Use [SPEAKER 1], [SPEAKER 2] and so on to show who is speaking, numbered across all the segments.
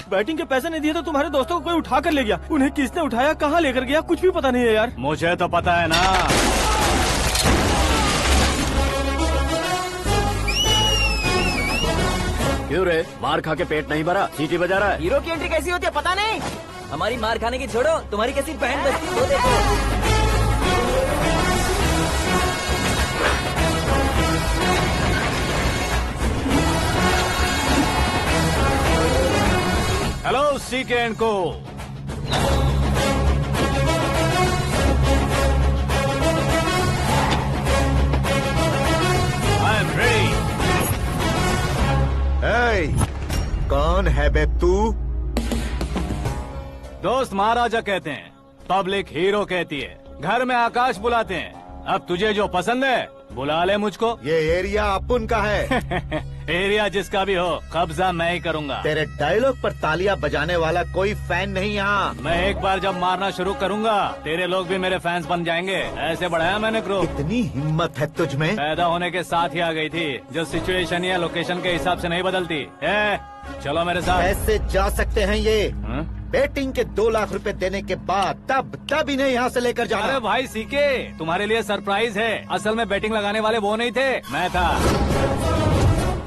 [SPEAKER 1] Batting के पैसे नहीं दिए तो तुम्हारे दोस्तों को कोई उठा कर ले गया। उन्हें किसने उठाया, कहाँ लेकर गया, कुछ भी पता नहीं है यार।
[SPEAKER 2] मुझे तो पता है ना।
[SPEAKER 3] क्यों रे, मार खा के पेट नहीं भरा, सीटी बजा रहा है?
[SPEAKER 4] हीरो की एंट्री कैसी होती है पता नहीं। हमारी मार खाने की छोड़ो, तुम्हारी कैसी बैंड बजती है वो देखो।
[SPEAKER 2] हेलो सीके एंड को। I am ready.
[SPEAKER 5] कौन है बे तू?
[SPEAKER 2] दोस्त महाराजा कहते हैं, पब्लिक हीरो कहती है, घर में आकाश बुलाते हैं। अब तुझे जो पसंद है बुला ले मुझको।
[SPEAKER 5] ये एरिया अपुन का है।
[SPEAKER 2] एरिया जिसका भी हो, कब्जा मैं ही करूंगा।
[SPEAKER 5] तेरे डायलॉग पर तालियां बजाने वाला कोई फैन नहीं यहाँ।
[SPEAKER 2] मैं एक बार जब मारना शुरू करूंगा, तेरे लोग भी मेरे फैंस बन जाएंगे। ऐसे बढ़ाया मैंने ग्रुप।
[SPEAKER 5] इतनी हिम्मत है तुझ में?
[SPEAKER 2] पैदा होने के साथ ही आ गई थी, जो सिचुएशन या लोकेशन के हिसाब से नहीं बदलती। चलो मेरे साथ।
[SPEAKER 5] कैसे जा सकते हैं ये?
[SPEAKER 2] हाँ?
[SPEAKER 5] बेटिंग के 2 लाख रुपए देने के बाद तब इन्हें यहाँ से लेकर जाना।
[SPEAKER 2] अरे भाई सीके, तुम्हारे लिए सरप्राइज है। असल में बैटिंग लगाने वाले वो नहीं थे, मैं था।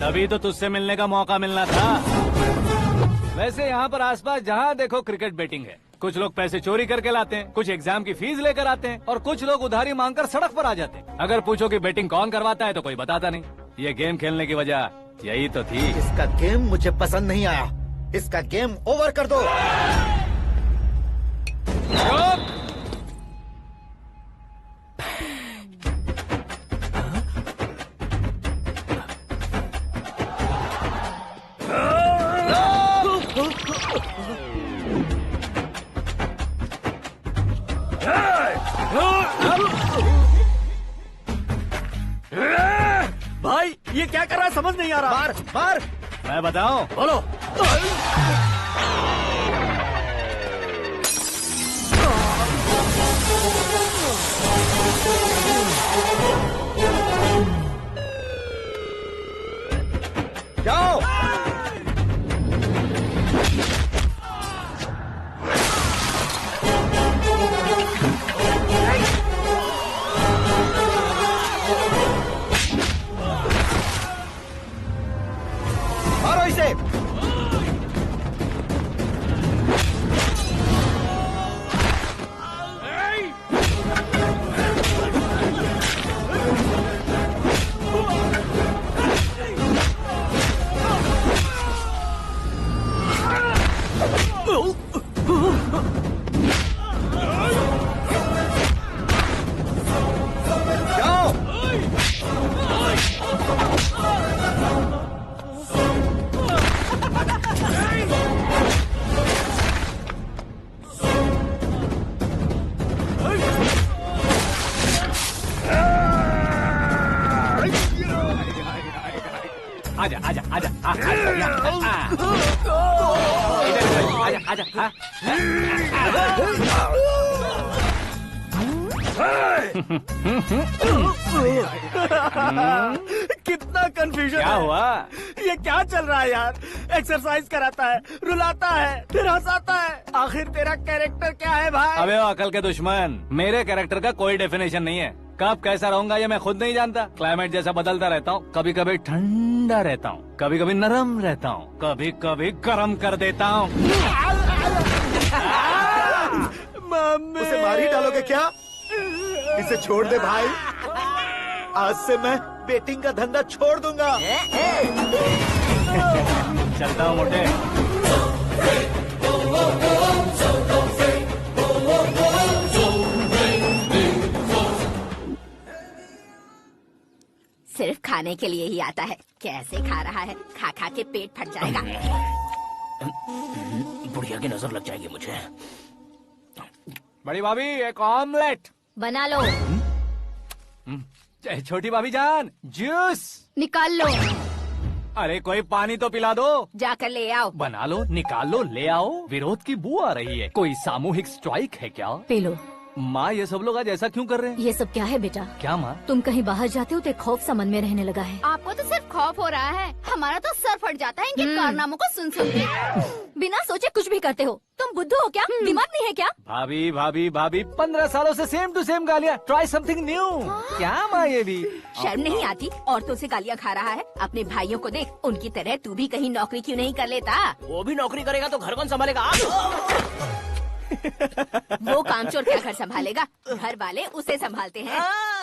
[SPEAKER 2] तभी तो तुझसे मिलने का मौका मिलना था। वैसे यहाँ पर आसपास जहाँ देखो क्रिकेट बैटिंग है। कुछ लोग पैसे चोरी करके लाते हैं, कुछ एग्जाम की फीस लेकर आते हैं, और कुछ लोग उधारी मांगकर सड़क पर आ जाते हैं। अगर पूछो कि बैटिंग कौन करवाता है तो कोई बताता नहीं। ये गेम खेलने की वजह यही तो थी।
[SPEAKER 5] इसका गेम मुझे पसंद नहीं आया। इसका गेम ओवर कर दो।
[SPEAKER 1] भाई ये क्या कर रहा है, समझ नहीं आ रहा।
[SPEAKER 5] मार मार।
[SPEAKER 2] मैं बताऊं?
[SPEAKER 5] बोलो। जाओ। मारो इसे।
[SPEAKER 2] आजा आजा आजा आजा आजा।
[SPEAKER 1] कितना कंफ्यूजन
[SPEAKER 2] क्या
[SPEAKER 1] है।
[SPEAKER 2] हुआ?
[SPEAKER 1] ये क्या चल रहा है यार? एक्सरसाइज कराता है, रुलाता है, फिर हंसाता है। आखिर तेरा कैरेक्टर क्या है भाई?
[SPEAKER 2] अबे वो अकल के दुश्मन, मेरे कैरेक्टर का कोई डेफिनेशन नहीं है। कब कैसा रहूंगा ये मैं खुद नहीं जानता। क्लाइमेट जैसा बदलता रहता हूँ। कभी कभी ठंडा रहता हूँ, कभी कभी नरम रहता हूँ, कभी कभी गर्म कर देता हूँ।
[SPEAKER 5] उसे मार ही डालोगे क्या? इसे छोड़ दे भाई। आज से मैं बेटिंग का धंधा छोड़ दूंगा।
[SPEAKER 2] चलता हूँ मोटे।
[SPEAKER 6] सिर्फ खाने के लिए ही आता है। कैसे खा रहा है, खा खा के पेट फट जाएगा।
[SPEAKER 3] बुढ़िया की नजर लग जाएगी मुझे।
[SPEAKER 2] बड़ी भाभी एक ऑमलेट
[SPEAKER 6] बना लो।
[SPEAKER 2] छोटी भाभी जान जूस
[SPEAKER 6] निकाल लो।
[SPEAKER 2] अरे कोई पानी तो पिला दो।
[SPEAKER 6] जाकर ले आओ।
[SPEAKER 2] बना लो, निकाल लो, ले आओ। विरोध की बू आ रही है। कोई सामूहिक स्ट्राइक है क्या?
[SPEAKER 6] P low.
[SPEAKER 2] माँ ये सब लोग आज ऐसा क्यों कर रहे हैं?
[SPEAKER 7] ये सब क्या है बेटा?
[SPEAKER 2] क्या माँ?
[SPEAKER 7] तुम कहीं बाहर जाते हो तो एक खौफ सा मन में रहने लगा है।
[SPEAKER 6] आपको तो सिर्फ खौफ हो रहा है, हमारा तो सर फट जाता है इनके कारनामों को सुन सुन के।
[SPEAKER 7] बिना सोचे कुछ भी करते हो। तुम बुद्धू हो क्या? दिमाग नहीं है क्या?
[SPEAKER 2] भाभी भाभी भाभी 15 सालों से सेम टू सेम गालियाँ। Try something new. क्या माँ ये भी?
[SPEAKER 6] शर्म नहीं आती? औरतों से गालियाँ खा रहा है। अपने भाइयों को देख, उनकी तरह तू भी कहीं नौकरी क्यों नहीं कर लेता?
[SPEAKER 3] वो भी नौकरी करेगा तो घर कौन संभालेगा? आप
[SPEAKER 6] वो कामचोर क्या घर संभालेगा? घर वाले उसे संभालते हैं।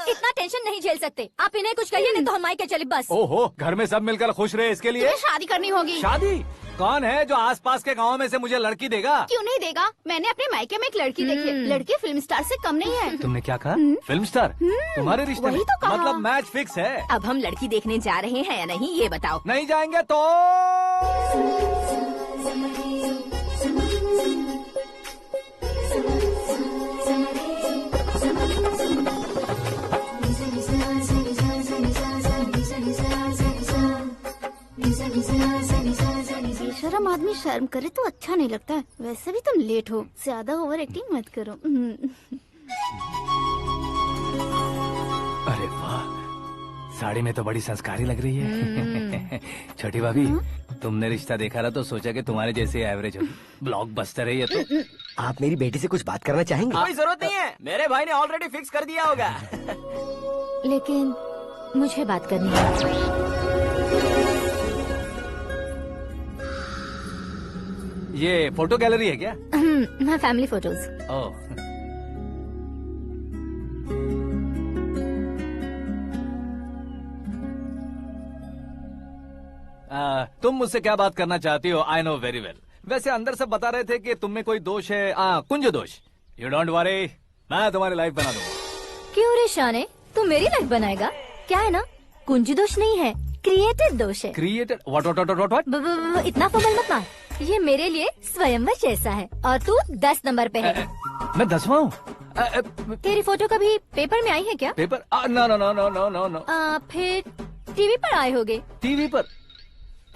[SPEAKER 7] इतना टेंशन नहीं झेल सकते। आप इन्हें कुछ कहिए नहीं तो हम मायके चले बस।
[SPEAKER 2] ओहो, घर में सब मिलकर खुश रहे इसके लिए।
[SPEAKER 6] तुम्हें शादी करनी होगी।
[SPEAKER 2] शादी? कौन है जो आसपास के गाँव में से मुझे लड़की देगा?
[SPEAKER 6] क्यों नहीं देगा? मैंने अपने मायके में एक लड़की देखी है। लड़की फिल्म स्टार से कम नहीं है।
[SPEAKER 2] तुमने क्या कहा? Film star? तुम्हारे रिश्ते में?
[SPEAKER 6] वही तो कहा।
[SPEAKER 2] मतलब मैच फिक्स है?
[SPEAKER 6] अब हम लड़की देखने जा रहे हैं या नहीं ये बताओ।
[SPEAKER 2] नहीं जाएंगे तो?
[SPEAKER 8] बेशरम आदमी शर्म करे तो अच्छा नहीं लगता है। वैसे भी तुम लेट हो, ज्यादा ओवर एक्टिंग मत करो।
[SPEAKER 2] अरे वाह, साड़ी में तो बड़ी संस्कारी लग रही है। छोटी भाभी, तुमने रिश्ता देखा था तो सोचा कि तुम्हारे जैसे एवरेज होगी। ब्लॉकबस्टर है ये तो।
[SPEAKER 9] आप मेरी बेटी से कुछ बात करना चाहेंगे?
[SPEAKER 4] कोई जरूरत नहीं है, मेरे भाई ने ऑलरेडी फिक्स कर दिया होगा।
[SPEAKER 7] लेकिन मुझे बात करनी है।
[SPEAKER 2] ये फोटो गैलरी है क्या?
[SPEAKER 7] मैं फैमिली फोटोज।
[SPEAKER 2] ओह, तुम मुझसे क्या बात करना चाहती हो? I know very well. वैसे अंदर सब बता रहे थे कि तुम में कोई दोष है। कुंज दोष। यू डोंट वरी, मैं तुम्हारी लाइफ बना दूंगा।
[SPEAKER 7] क्यों रे शाने, तू मेरी लाइफ बनाएगा? क्या है ना, कुंज दोष नहीं है, क्रिएटेड दोष है।
[SPEAKER 2] क्रिएटेड? व्हाट?
[SPEAKER 7] इतना फमल मत मार। ये मेरे लिए स्वयंवर जैसा है और तू 10 नंबर पे है।
[SPEAKER 2] मैं 10वां हूँ?
[SPEAKER 7] तेरी फोटो कभी पेपर में आई है क्या?
[SPEAKER 2] Paper? No no no no no no no.
[SPEAKER 7] फिर टीवी पर आए होगे।
[SPEAKER 2] टीवी पर?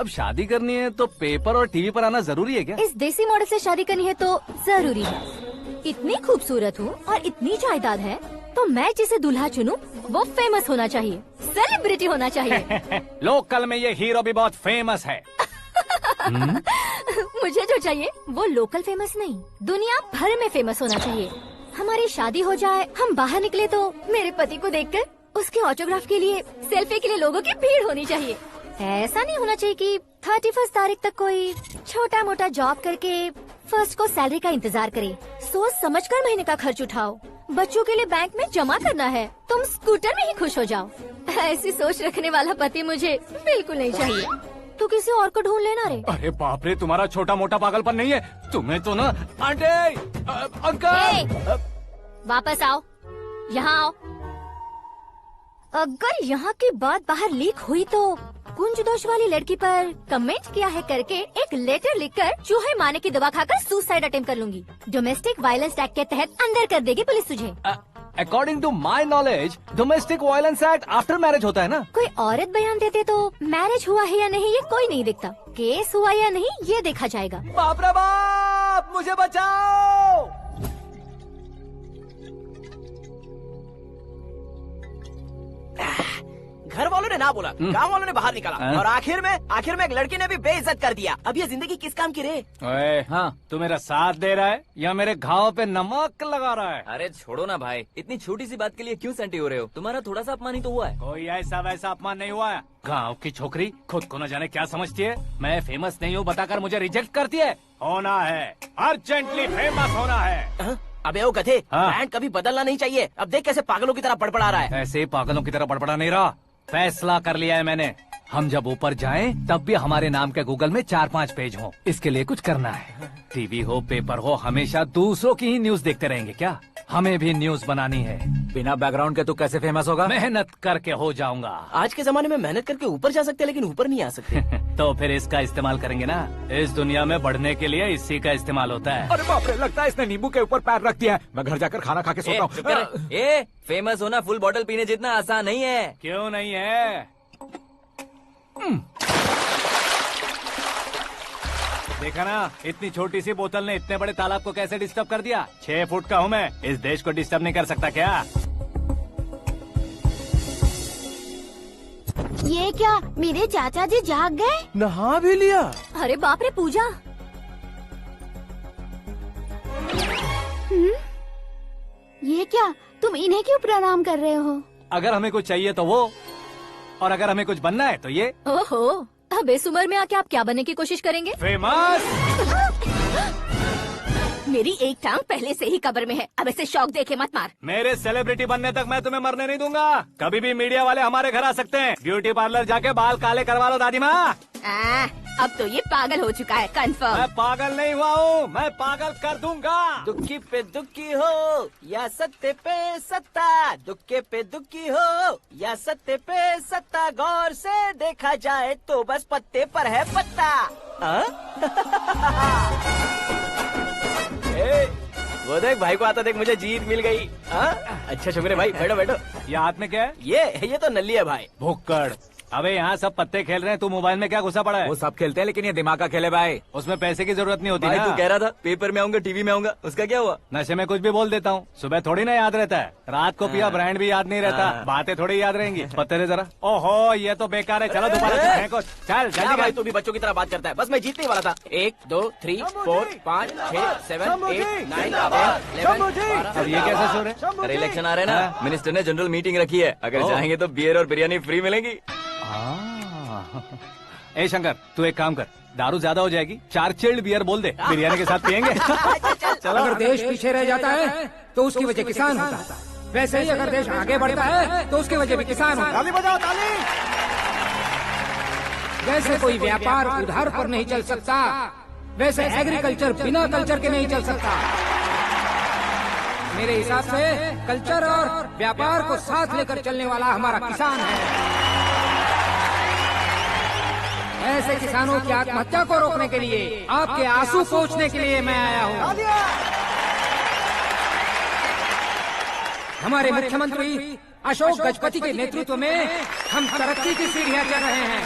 [SPEAKER 2] अब शादी करनी है तो पेपर और टीवी पर आना जरूरी है क्या?
[SPEAKER 7] इस देसी मॉडल से शादी करनी है तो जरूरी है। इतनी खूबसूरत हूँ और इतनी जायदाद है तो मैं जिसे दूल्हा चुनूं वो फेमस होना चाहिए, सेलिब्रिटी होना चाहिए।
[SPEAKER 2] लोकल में ये हीरो भी बहुत फेमस है।
[SPEAKER 7] मुझे जो चाहिए वो लोकल फेमस नहीं, दुनिया भर में फेमस होना चाहिए। हमारी शादी हो जाए, हम बाहर निकले तो मेरे पति को देखकर उसके ऑटोग्राफ के लिए, सेल्फी के लिए लोगों की भीड़ होनी चाहिए। ऐसा नहीं होना चाहिए कि 31 तारीख तक कोई छोटा मोटा जॉब करके फर्स्ट को सैलरी का इंतजार करे। सोच समझकर महीने का खर्च उठाओ। बच्चों के लिए बैंक में जमा करना है, तुम स्कूटर में ही खुश हो जाओ। ऐसी सोच रखने वाला पति मुझे बिल्कुल नहीं चाहिए। तू किसी और को ढूंढ लेना रे।
[SPEAKER 2] अरे बाप रे, तुम्हारा छोटा मोटा पागलपन नहीं है। तुम्हें तो ना आंटी, अंकल।
[SPEAKER 7] वापस आओ, यहाँ आओ। अगर यहाँ की बात बाहर लीक हुई तो कुंज दोष वाली लड़की पर कमेंट किया है करके एक लेटर लिखकर चूहे मारने की दवा खाकर सुसाइड अटेम्प्ट कर लूंगी। डोमेस्टिक वायलेंस एक्ट के तहत अंदर कर देगी पुलिस तुझे।
[SPEAKER 2] According to my knowledge domestic violence act after marriage होता है ना?
[SPEAKER 7] कोई औरत बयान देते तो मैरिज हुआ है या नहीं ये कोई नहीं देखता, केस हुआ या नहीं ये देखा जाएगा।
[SPEAKER 2] बाप रे बाप, मुझे बचाओ।
[SPEAKER 4] घर वालों ने ना बोला, गांव वालों ने बाहर निकाला और आखिर में एक लड़की ने भी बेइज्जत कर दिया। अब ये जिंदगी किस काम की रे?
[SPEAKER 2] ओए, हाँ, तू मेरा साथ दे रहा है या मेरे घाव पे नमक लगा रहा है?
[SPEAKER 4] अरे छोड़ो ना भाई, इतनी छोटी सी बात के लिए क्यों सैंटी हो रहे हो? तुम्हारा थोड़ा सा अपमान ही तो हुआ है।
[SPEAKER 2] कोई ऐसा वैसा अपमान नहीं हुआ है। गाँव की छोकरी खुद को न जाने क्या समझती है। मैं फेमस नहीं हूँ बताकर मुझे रिजेक्ट करती है। होना है, अर्जेंटली फेमस होना है।
[SPEAKER 4] अबे ओ गधे,
[SPEAKER 2] हाँ।
[SPEAKER 4] ब्रांड कभी बदलना नहीं चाहिए। अब देख कैसे पागलों की तरह बड़बड़ा रहा है।
[SPEAKER 2] ऐसे पागलों की तरह बड़बड़ा नहीं रहा। फैसला कर लिया है मैंने। हम जब ऊपर जाएं तब भी हमारे नाम के गूगल में 4-5 पेज हों। इसके लिए कुछ करना है। टीवी हो, पेपर हो, हमेशा दूसरों की ही न्यूज देखते रहेंगे क्या? हमें भी न्यूज बनानी है।
[SPEAKER 3] बिना बैकग्राउंड के तू कैसे फेमस होगा?
[SPEAKER 2] मेहनत करके हो जाऊंगा।
[SPEAKER 4] आज के जमाने में मेहनत करके ऊपर जा सकते हैं लेकिन ऊपर नहीं आ सकते।
[SPEAKER 2] तो फिर इसका इस्तेमाल करेंगे ना। इस दुनिया में बढ़ने के लिए इसी का इस्तेमाल होता है।
[SPEAKER 3] अरे बाप रे, लगता है इसने नींबू के ऊपर पैर रख दिया है। मैं घर जाकर खाना खा के सोता हूँ।
[SPEAKER 4] फेमस होना फुल बॉटल पीने जितना आसान नहीं है।
[SPEAKER 2] क्यों नहीं है? देखा ना, इतनी छोटी सी बोतल ने इतने बड़े तालाब को कैसे डिस्टर्ब कर दिया। 6 फुट का हूँ मैं, इस देश को डिस्टर्ब नहीं कर सकता क्या?
[SPEAKER 8] ये क्या, मेरे चाचा जी जाग गए?
[SPEAKER 1] नहा भी लिया।
[SPEAKER 7] अरे बाप रे पूजा,
[SPEAKER 8] ये क्या, तुम इन्हें क्यों प्रणाम कर रहे हो?
[SPEAKER 2] अगर हमें कुछ चाहिए तो वो, और अगर हमें कुछ बनना है तो ये।
[SPEAKER 7] ओहो, अब इस उम्र में आके आप क्या बनने की कोशिश करेंगे?
[SPEAKER 2] फेमस।
[SPEAKER 6] मेरी एक टांग पहले से ही कब्र में है, अब ऐसे शौक देके मत मार।
[SPEAKER 2] मेरे सेलिब्रिटी बनने तक मैं तुम्हें मरने नहीं दूंगा। कभी भी मीडिया वाले हमारे घर आ सकते हैं। ब्यूटी पार्लर जाके बाल काले करवा लो दादी माँ।
[SPEAKER 6] अब तो ये पागल हो चुका है, कंफर्म।
[SPEAKER 2] मैं पागल नहीं हुआ हूँ, मैं पागल कर दूंगा।
[SPEAKER 4] दुखी पे दुखी हो या सत्य पे सत्ता, दुखे पे दुखी हो या सत्य पे सत्ता, गौर से देखा जाए तो बस पत्ते पर है पत्ता। वो देख भाई को आता देख, मुझे जीत मिल गई। अच्छा शुक्र है भाई, बैठो बैठो।
[SPEAKER 2] ये हाथ में क्या है?
[SPEAKER 4] ये तो नल्ली है भाई।
[SPEAKER 2] भुक्कड़। अबे यहाँ सब पत्ते खेल रहे हैं, तू मोबाइल में क्या घुसा पड़ा है?
[SPEAKER 3] वो सब खेलते हैं लेकिन ये दिमाग का खेल है भाई।
[SPEAKER 2] उसमें पैसे की जरूरत नहीं होती
[SPEAKER 4] भाई
[SPEAKER 2] ना।
[SPEAKER 4] तू कह रहा था पेपर में आऊंगा, टीवी में आऊंगा, उसका क्या हुआ?
[SPEAKER 2] नशे में कुछ भी बोल देता हूँ, सुबह थोड़ी ना याद रहता है। रात को पिया ब्रांड भी याद नहीं रहता, बातें थोड़ी याद रहेंगी। पत्ते दे जरा। ओहो ये तो बेकार है, चलो दोबारा से फेंको। चल
[SPEAKER 4] क्या
[SPEAKER 2] जल्दी
[SPEAKER 4] भाई, तू भी बच्चों की तरह बात करता है। बस मैं जीतने वाला था। 1 2 3 4 5 6 7 8 9 10 11
[SPEAKER 2] अब ये कैसे शोर है?
[SPEAKER 4] अरे इलेक्शन आ रहे हैं ना, मिनिस्टर ने जनरल मीटिंग रखी है। अगर जाएंगे तो बियर और बिरयानी फ्री मिलेगी।
[SPEAKER 2] ए शंकर, तू एक काम कर, दारू ज्यादा हो जाएगी, 4 चिल्ड बियर बोल दे, बिरयानी के साथ पियेंगे।
[SPEAKER 10] चलो, अगर देश पीछे रह जाता है तो उसकी वजह किसान होता है, वैसे ही अगर देश आगे बढ़ता है तो उसकी वजह भी किसान होता है।
[SPEAKER 1] ताली बजाओ, ताली।
[SPEAKER 10] जैसे कोई व्यापार उधार पर नहीं चल सकता, वैसे एग्रीकल्चर बिना कल्चर के नहीं चल सकता। मेरे हिसाब से कल्चर और व्यापार को साथ लेकर चलने वाला हमारा किसान है। ऐसे किसानों की आत्महत्या को रोकने के लिए, आपके आंसू पोंछने के लिए मैं आया हूँ। हमारे मुख्यमंत्री अशोक गजपति के नेतृत्व में हम तरक्की की सीढ़ियाँ चढ़ रहे हैं।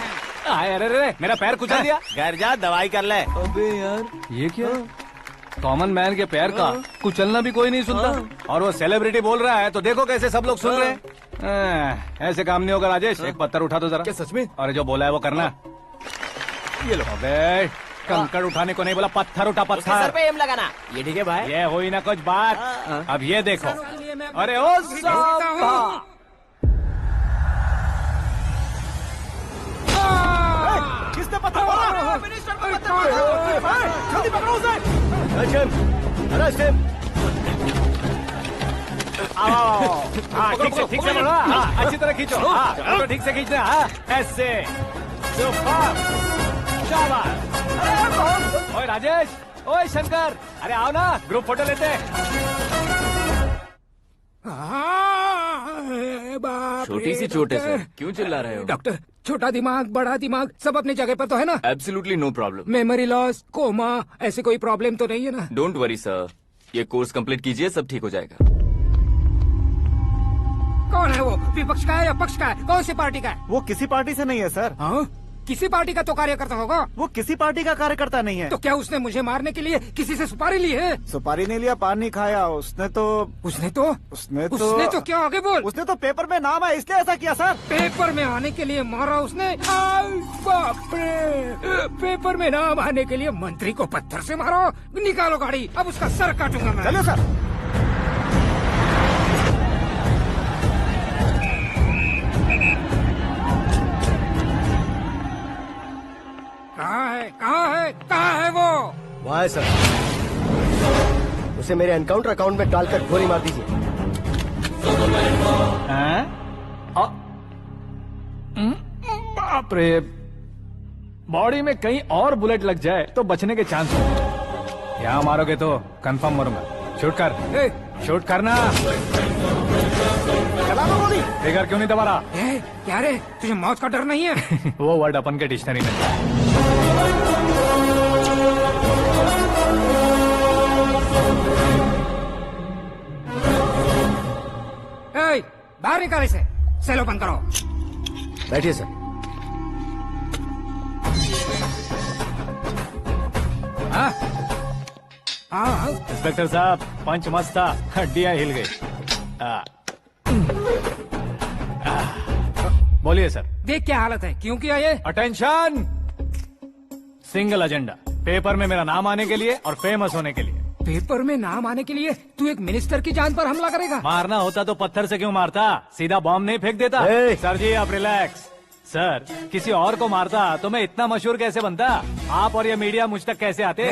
[SPEAKER 2] अरे मेरा पैर कुचल दिया।
[SPEAKER 1] घर जा, दवाई कर ले।
[SPEAKER 4] अबे यार
[SPEAKER 2] ये क्या? कॉमन मैन के पैर का कुचलना भी कोई नहीं सुनता, और वो सेलिब्रिटी बोल रहा है तो देखो कैसे सब लोग सुन रहे हैं। ऐसे काम नहीं होगा राजेश, एक पत्थर उठा दो जरा।
[SPEAKER 3] क्या सच में?
[SPEAKER 2] और जो बोला है वो करना। ये लो। अबे कंकड़ उठाने को नहीं बोला, पत्थर उठा,
[SPEAKER 4] उसके सर
[SPEAKER 2] पत्थर।
[SPEAKER 4] पे एम लगाना। ये ठीक है भाई।
[SPEAKER 2] ये हुई ना कुछ बात। अब ये देखो। अरे ओ साहब,
[SPEAKER 1] किसने पत्थर मारा?
[SPEAKER 4] मिनिस्टर को पत्थर मारा।
[SPEAKER 1] जल्दी पकड़ो उसे।
[SPEAKER 2] हाँ ठीक से बढ़ो, हाँ अच्छी तरह खींचो, हाँ तो ठीक से खींचना, हाँ ऐसे। सुपर, शाबाश। ओए राजेश, ओए शंकर, अरे आओ ना, ग्रुप फोटो लेते हैं।
[SPEAKER 4] छोटी सी चोट है सर, क्यों चिल्ला रहे हो?
[SPEAKER 10] डॉक्टर, छोटा दिमाग बड़ा दिमाग सब अपनी जगह पर तो है ना?
[SPEAKER 4] Absolutely no problem.
[SPEAKER 10] Memory loss, coma, ऐसी कोई प्रॉब्लम तो नहीं है ना?
[SPEAKER 4] डोंट वरी सर, ये कोर्स कंप्लीट कीजिए, सब ठीक हो जाएगा।
[SPEAKER 10] कौन है वो? विपक्ष का है या पक्ष का है? कौन सी पार्टी का है?
[SPEAKER 1] वो किसी पार्टी से नहीं है सर।
[SPEAKER 10] हाँ? किसी पार्टी का तो कार्यकर्ता होगा।
[SPEAKER 1] वो किसी पार्टी का कार्यकर्ता नहीं है।
[SPEAKER 10] तो क्या उसने मुझे मारने के लिए किसी से सुपारी ली है?
[SPEAKER 1] सुपारी नहीं लिया, पान नहीं खाया। उसने तो
[SPEAKER 10] क्या आगे बोल?
[SPEAKER 1] उसने तो पेपर में नाम है इसलिए ऐसा किया सर।
[SPEAKER 10] पेपर में आने के लिए मारा उसने? बाप रे! पेपर में नाम आने के लिए मंत्री को पत्थर से मारो? निकालो गाड़ी, अब उसका सर काटूंगा मैं।
[SPEAKER 1] चलो सर।
[SPEAKER 10] कहाँ है वो?
[SPEAKER 9] वहाँ है सर, उसे मेरे एनकाउंटर अकाउंट में डालकर गोली मार दीजिए।
[SPEAKER 2] बाप रे, बॉडी में कहीं और बुलेट लग जाए तो बचने के चांस हो। यहाँ मारोगे तो कंफर्म मरूंगा। शूट कर, शूट करना। फिगर क्यों नहीं दबा रहा?
[SPEAKER 10] क्या रे, तुझे मौत का डर नहीं है?
[SPEAKER 2] वो वर्ड अपन के डिक्शनरी में।
[SPEAKER 10] बाहर निकाल इसे, सेल ओपन करो।
[SPEAKER 9] बैठिए सर।
[SPEAKER 10] हाँ हाँ
[SPEAKER 2] इंस्पेक्टर साहब पंच मस्त था, हड्डियां हिल गई। बोलिए सर।
[SPEAKER 10] देख क्या हालत है, क्यों किया ये?
[SPEAKER 2] अटेंशन, सिंगल एजेंडा, पेपर में मेरा नाम आने के लिए और फेमस होने के लिए।
[SPEAKER 10] पेपर में नाम आने के लिए तू एक मिनिस्टर की जान पर हमला करेगा?
[SPEAKER 2] मारना होता तो पत्थर से क्यों मारता, सीधा बॉम्ब नहीं फेंक देता। सर जी आप रिलैक्स। सर किसी और को मारता तो मैं इतना मशहूर कैसे बनता, आप और ये मीडिया मुझ तक कैसे आते?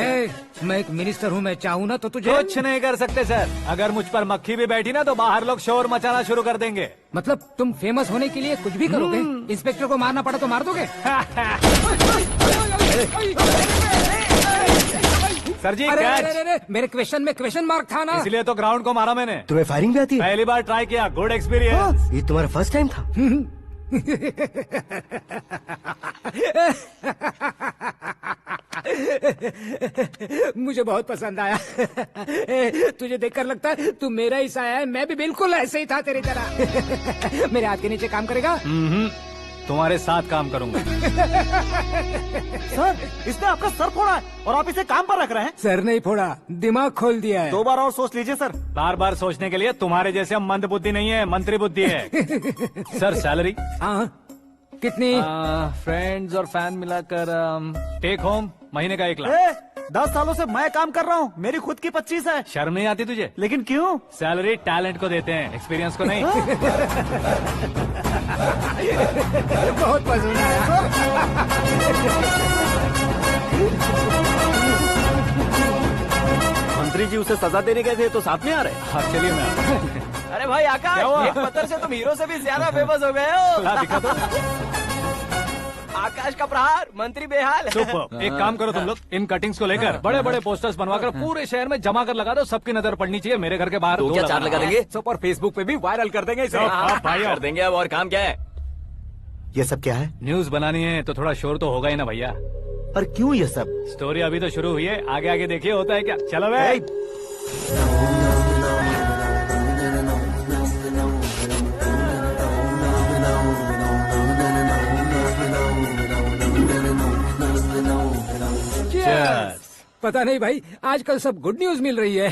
[SPEAKER 10] मैं एक मिनिस्टर हूँ, मैं चाहूँ ना तो तुझे
[SPEAKER 2] कुछ नहीं कर सकते सर। अगर मुझ पर मक्खी भी बैठी ना तो बाहर लोग शोर मचाना शुरू कर देंगे।
[SPEAKER 10] मतलब तुम फेमस होने के लिए कुछ भी करोगे? इंस्पेक्टर को मारना पड़ा तो मार दोगे?
[SPEAKER 2] सर जी
[SPEAKER 10] अरे,
[SPEAKER 2] कैच।
[SPEAKER 10] अरे, अरे, मेरे क्वेश्चन में क्वेश्चन मार्क था ना,
[SPEAKER 2] इसलिए तो ग्राउंड को मारा मैंने।
[SPEAKER 9] तुम्हें फायरिंग भी आती है?
[SPEAKER 2] पहली बार ट्राई किया, गुड एक्सपीरियंस।
[SPEAKER 9] ये तुम्हारा फर्स्ट टाइम था?
[SPEAKER 10] मुझे बहुत पसंद आया। तुझे देखकर लगता है तू मेरा ही साया है, मैं भी बिल्कुल ऐसे ही था तेरी तरह। मेरे हाथ के नीचे काम करेगा?
[SPEAKER 2] तुम्हारे साथ काम करूंगा।
[SPEAKER 1] सर इसने आपका सर फोड़ा है और आप इसे काम पर रख रहे हैं।
[SPEAKER 10] सर नहीं फोड़ा, दिमाग खोल दिया है।
[SPEAKER 1] 2 बार और सोच लीजिए सर।
[SPEAKER 2] बार बार सोचने के लिए तुम्हारे जैसे मंद बुद्धि नहीं है, मंत्री बुद्धि है। Sir salary?
[SPEAKER 10] हाँ कितनी?
[SPEAKER 2] फ्रेंड्स और फैन मिलाकर टेक होम महीने का 1 लाख।
[SPEAKER 1] 10 सालों से मैं काम कर रहा हूँ, मेरी खुद की 25 है।
[SPEAKER 2] शर्म नहीं आती तुझे?
[SPEAKER 1] लेकिन क्यों?
[SPEAKER 2] सैलरी टैलेंट को देते हैं, एक्सपीरियंस को नहीं।
[SPEAKER 10] बहुत पसंद आया।
[SPEAKER 1] मंत्री जी उसे सजा देने गए थे तो साथ में आ रहे।
[SPEAKER 2] हाँ चलिए मैं आता हूं।
[SPEAKER 4] अरे भाई आकाश, एक पत्थर से तुम हीरो से भी ज्यादा फेमस हो गए हो।
[SPEAKER 2] ला दिखा दो।
[SPEAKER 4] आकाश का प्रहार, मंत्री बेहाल।
[SPEAKER 2] सुपर। एक काम करो तुम लोग, इन कटिंग्स को लेकर बड़े बड़े पोस्टर्स बनवाकर पूरे शहर में जमा कर लगा दो, सबकी नजर पड़नी चाहिए। मेरे घर के बाहर
[SPEAKER 3] तो
[SPEAKER 2] दो
[SPEAKER 3] क्या
[SPEAKER 2] लगाना।
[SPEAKER 3] 4 लगा देंगे? सब और फेसबुक पे भी वायरल कर देंगे इसे।
[SPEAKER 2] भाई
[SPEAKER 3] कर देंगे। अब और काम क्या है?
[SPEAKER 5] ये सब क्या है?
[SPEAKER 2] न्यूज बनानी है तो थोड़ा शोर तो होगा ही ना भैया।
[SPEAKER 5] पर क्यों ये सब?
[SPEAKER 2] स्टोरी अभी तो शुरू हुई है, आगे आगे देखिए होता है क्या। चलो भाई।
[SPEAKER 10] पता नहीं भाई, आजकल सब गुड न्यूज मिल रही है।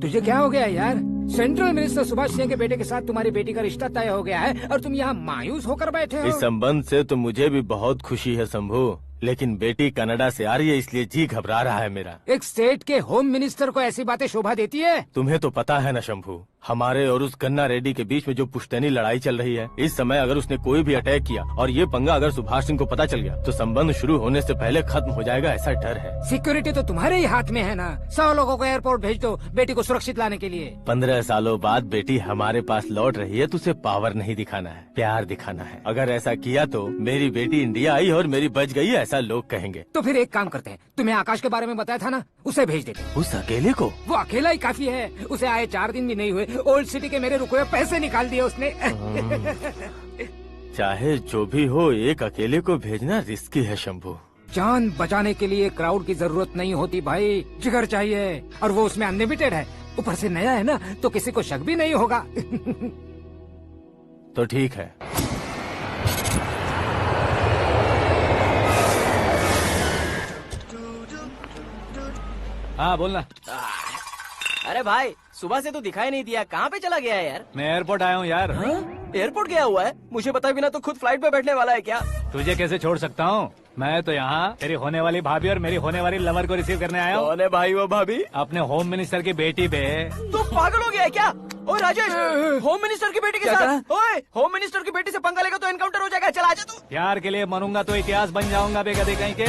[SPEAKER 10] तुझे क्या हो गया यार? सेंट्रल मिनिस्टर सुभाष सिंह के बेटे के साथ तुम्हारी बेटी का रिश्ता तय हो गया है और तुम यहाँ मायूस होकर बैठे हो।
[SPEAKER 11] इस संबंध से तो मुझे भी बहुत खुशी है शंभू, लेकिन बेटी कनाडा से आ रही है इसलिए जी घबरा रहा है मेरा।
[SPEAKER 10] एक स्टेट के होम मिनिस्टर को ऐसी बातें शोभा देती है?
[SPEAKER 11] तुम्हें तो पता है ना शंभू, हमारे और उस कन्ना रेड्डी के बीच में जो पुश्तैनी लड़ाई चल रही है, इस समय अगर उसने कोई भी अटैक किया और ये पंगा अगर सुभाष सिंह को पता चल गया तो संबंध शुरू होने से पहले खत्म हो जाएगा, ऐसा डर है।
[SPEAKER 10] सिक्योरिटी तो तुम्हारे ही हाथ में है ना। 100 लोगों को एयरपोर्ट भेज दो बेटी को सुरक्षित लाने के लिए।
[SPEAKER 11] 15 सालों बाद बेटी हमारे पास लौट रही है तो उसे पावर नहीं दिखाना है, प्यार दिखाना है। अगर ऐसा किया तो मेरी बेटी इंडिया आई और मेरी बच गई, ऐसा लोग कहेंगे।
[SPEAKER 10] तो फिर एक काम करते हैं, तुम्हें आकाश के बारे में बताया था ना, उसे भेज देते।
[SPEAKER 11] उस अकेले को?
[SPEAKER 10] वो अकेला ही काफी है, उसे आए 4 दिन भी नहीं हुए, ओल्ड सिटी के मेरे रुके हुए पैसे निकाल दिए उसने।
[SPEAKER 11] चाहे जो भी हो, एक अकेले को भेजना रिस्की है शंभू।
[SPEAKER 10] जान बचाने के लिए क्राउड की जरूरत नहीं होती भाई, जिगर चाहिए, और वो उसमें अनलिमिटेड है। ऊपर से नया है ना तो किसी को शक भी नहीं होगा।
[SPEAKER 11] तो ठीक है।
[SPEAKER 2] हाँ बोलना।
[SPEAKER 4] अरे भाई सुबह से तो दिखाई नहीं दिया, कहाँ पे चला गया है यार?
[SPEAKER 2] मैं एयरपोर्ट आया हूँ यार।
[SPEAKER 4] एयरपोर्ट गया हुआ है? मुझे पता भी ना तो खुद फ्लाइट पे बैठने वाला है क्या?
[SPEAKER 2] तुझे कैसे छोड़ सकता हूँ? मैं तो यहाँ तेरी होने वाली भाभी और मेरी होने वाली लवर को रिसीव करने आया हूँ।
[SPEAKER 11] कौन है भाई वो भाभी?
[SPEAKER 2] अपने होम मिनिस्टर की बेटी पे।
[SPEAKER 4] तो पागल हो गया है क्या? ओए राजेश, होम मिनिस्टर की बेटी के साथ? ओए होम मिनिस्टर की बेटी से पंगा लेगा तो एनकाउंटर हो जाएगा, चल आजा तू।
[SPEAKER 2] प्यार के लिए मरूंगा तो इतिहास बन जाऊंगा बेगधे कहीं के।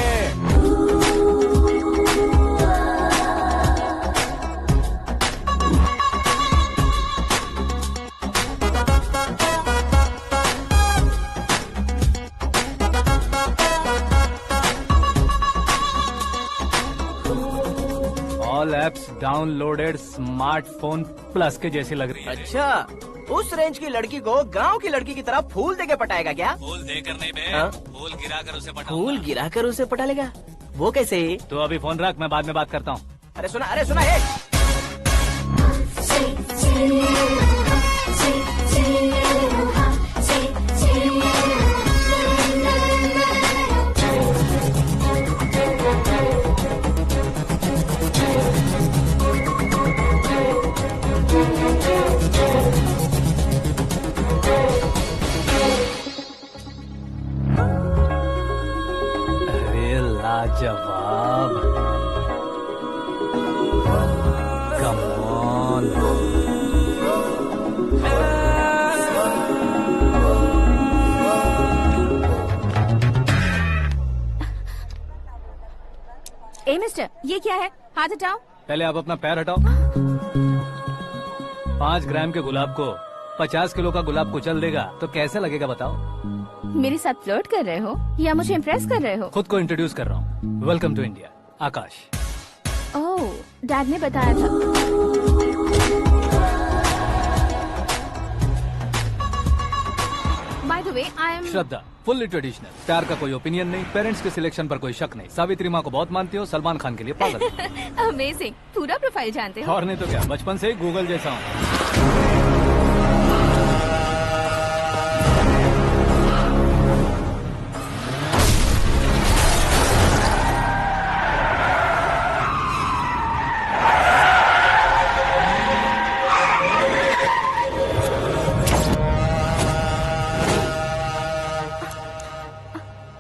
[SPEAKER 2] All apps downloaded smartphone plus के जैसी लग रही है।
[SPEAKER 4] अच्छा, उस रेंज की लड़की को गांव की लड़की की तरह फूल देके पटाएगा क्या?
[SPEAKER 2] फूल देकर नहीं बे,
[SPEAKER 4] हाँ?
[SPEAKER 2] फूल गिराकर उसे पटाऊंगा।
[SPEAKER 4] फूल गिराकर उसे पटा लेगा? वो कैसे?
[SPEAKER 2] तो अभी फोन रख, मैं बाद में बात करता हूँ।
[SPEAKER 4] अरे सुना है।
[SPEAKER 2] लाजवाब। Come on.
[SPEAKER 6] ए मिस्टर, ये क्या है? हाथ हटाओ।
[SPEAKER 2] पहले आप अपना पैर हटाओ। 5 ग्राम के गुलाब को 50 किलो का गुलाब कुचल देगा तो कैसा लगेगा बताओ?
[SPEAKER 6] मेरे साथ फ्लर्ट कर रहे हो या मुझे इम्प्रेस कर रहे हो?
[SPEAKER 2] खुद को इंट्रोड्यूस कर रहा हूँ। Welcome to India, Akash.
[SPEAKER 6] Oh, dad ने बताया था। By the way, I am
[SPEAKER 2] Shraddha, fully traditional. प्यार का कोई ओपिनियन नहीं, पेरेंट्स के सिलेक्शन पर कोई शक नहीं। सावित्री माँ को बहुत मानती हो, सलमान खान के लिए पागल।
[SPEAKER 6] अमेजिंग, पूरा प्रोफाइल जानते हो।
[SPEAKER 2] और नहीं तो क्या, बचपन से ही गूगल जैसा हूँ।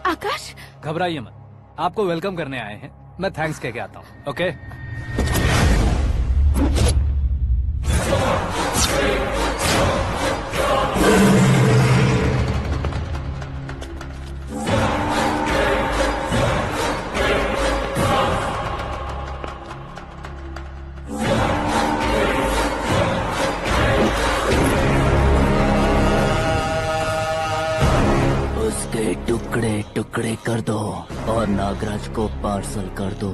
[SPEAKER 6] आकाश,
[SPEAKER 2] घबराइए मत, आपको वेलकम करने आए हैं। मैं थैंक्स कह के आता हूँ। ओके?
[SPEAKER 4] उसके टुकड़े टुकड़े कर दो और नागराज को पार्सल कर दो।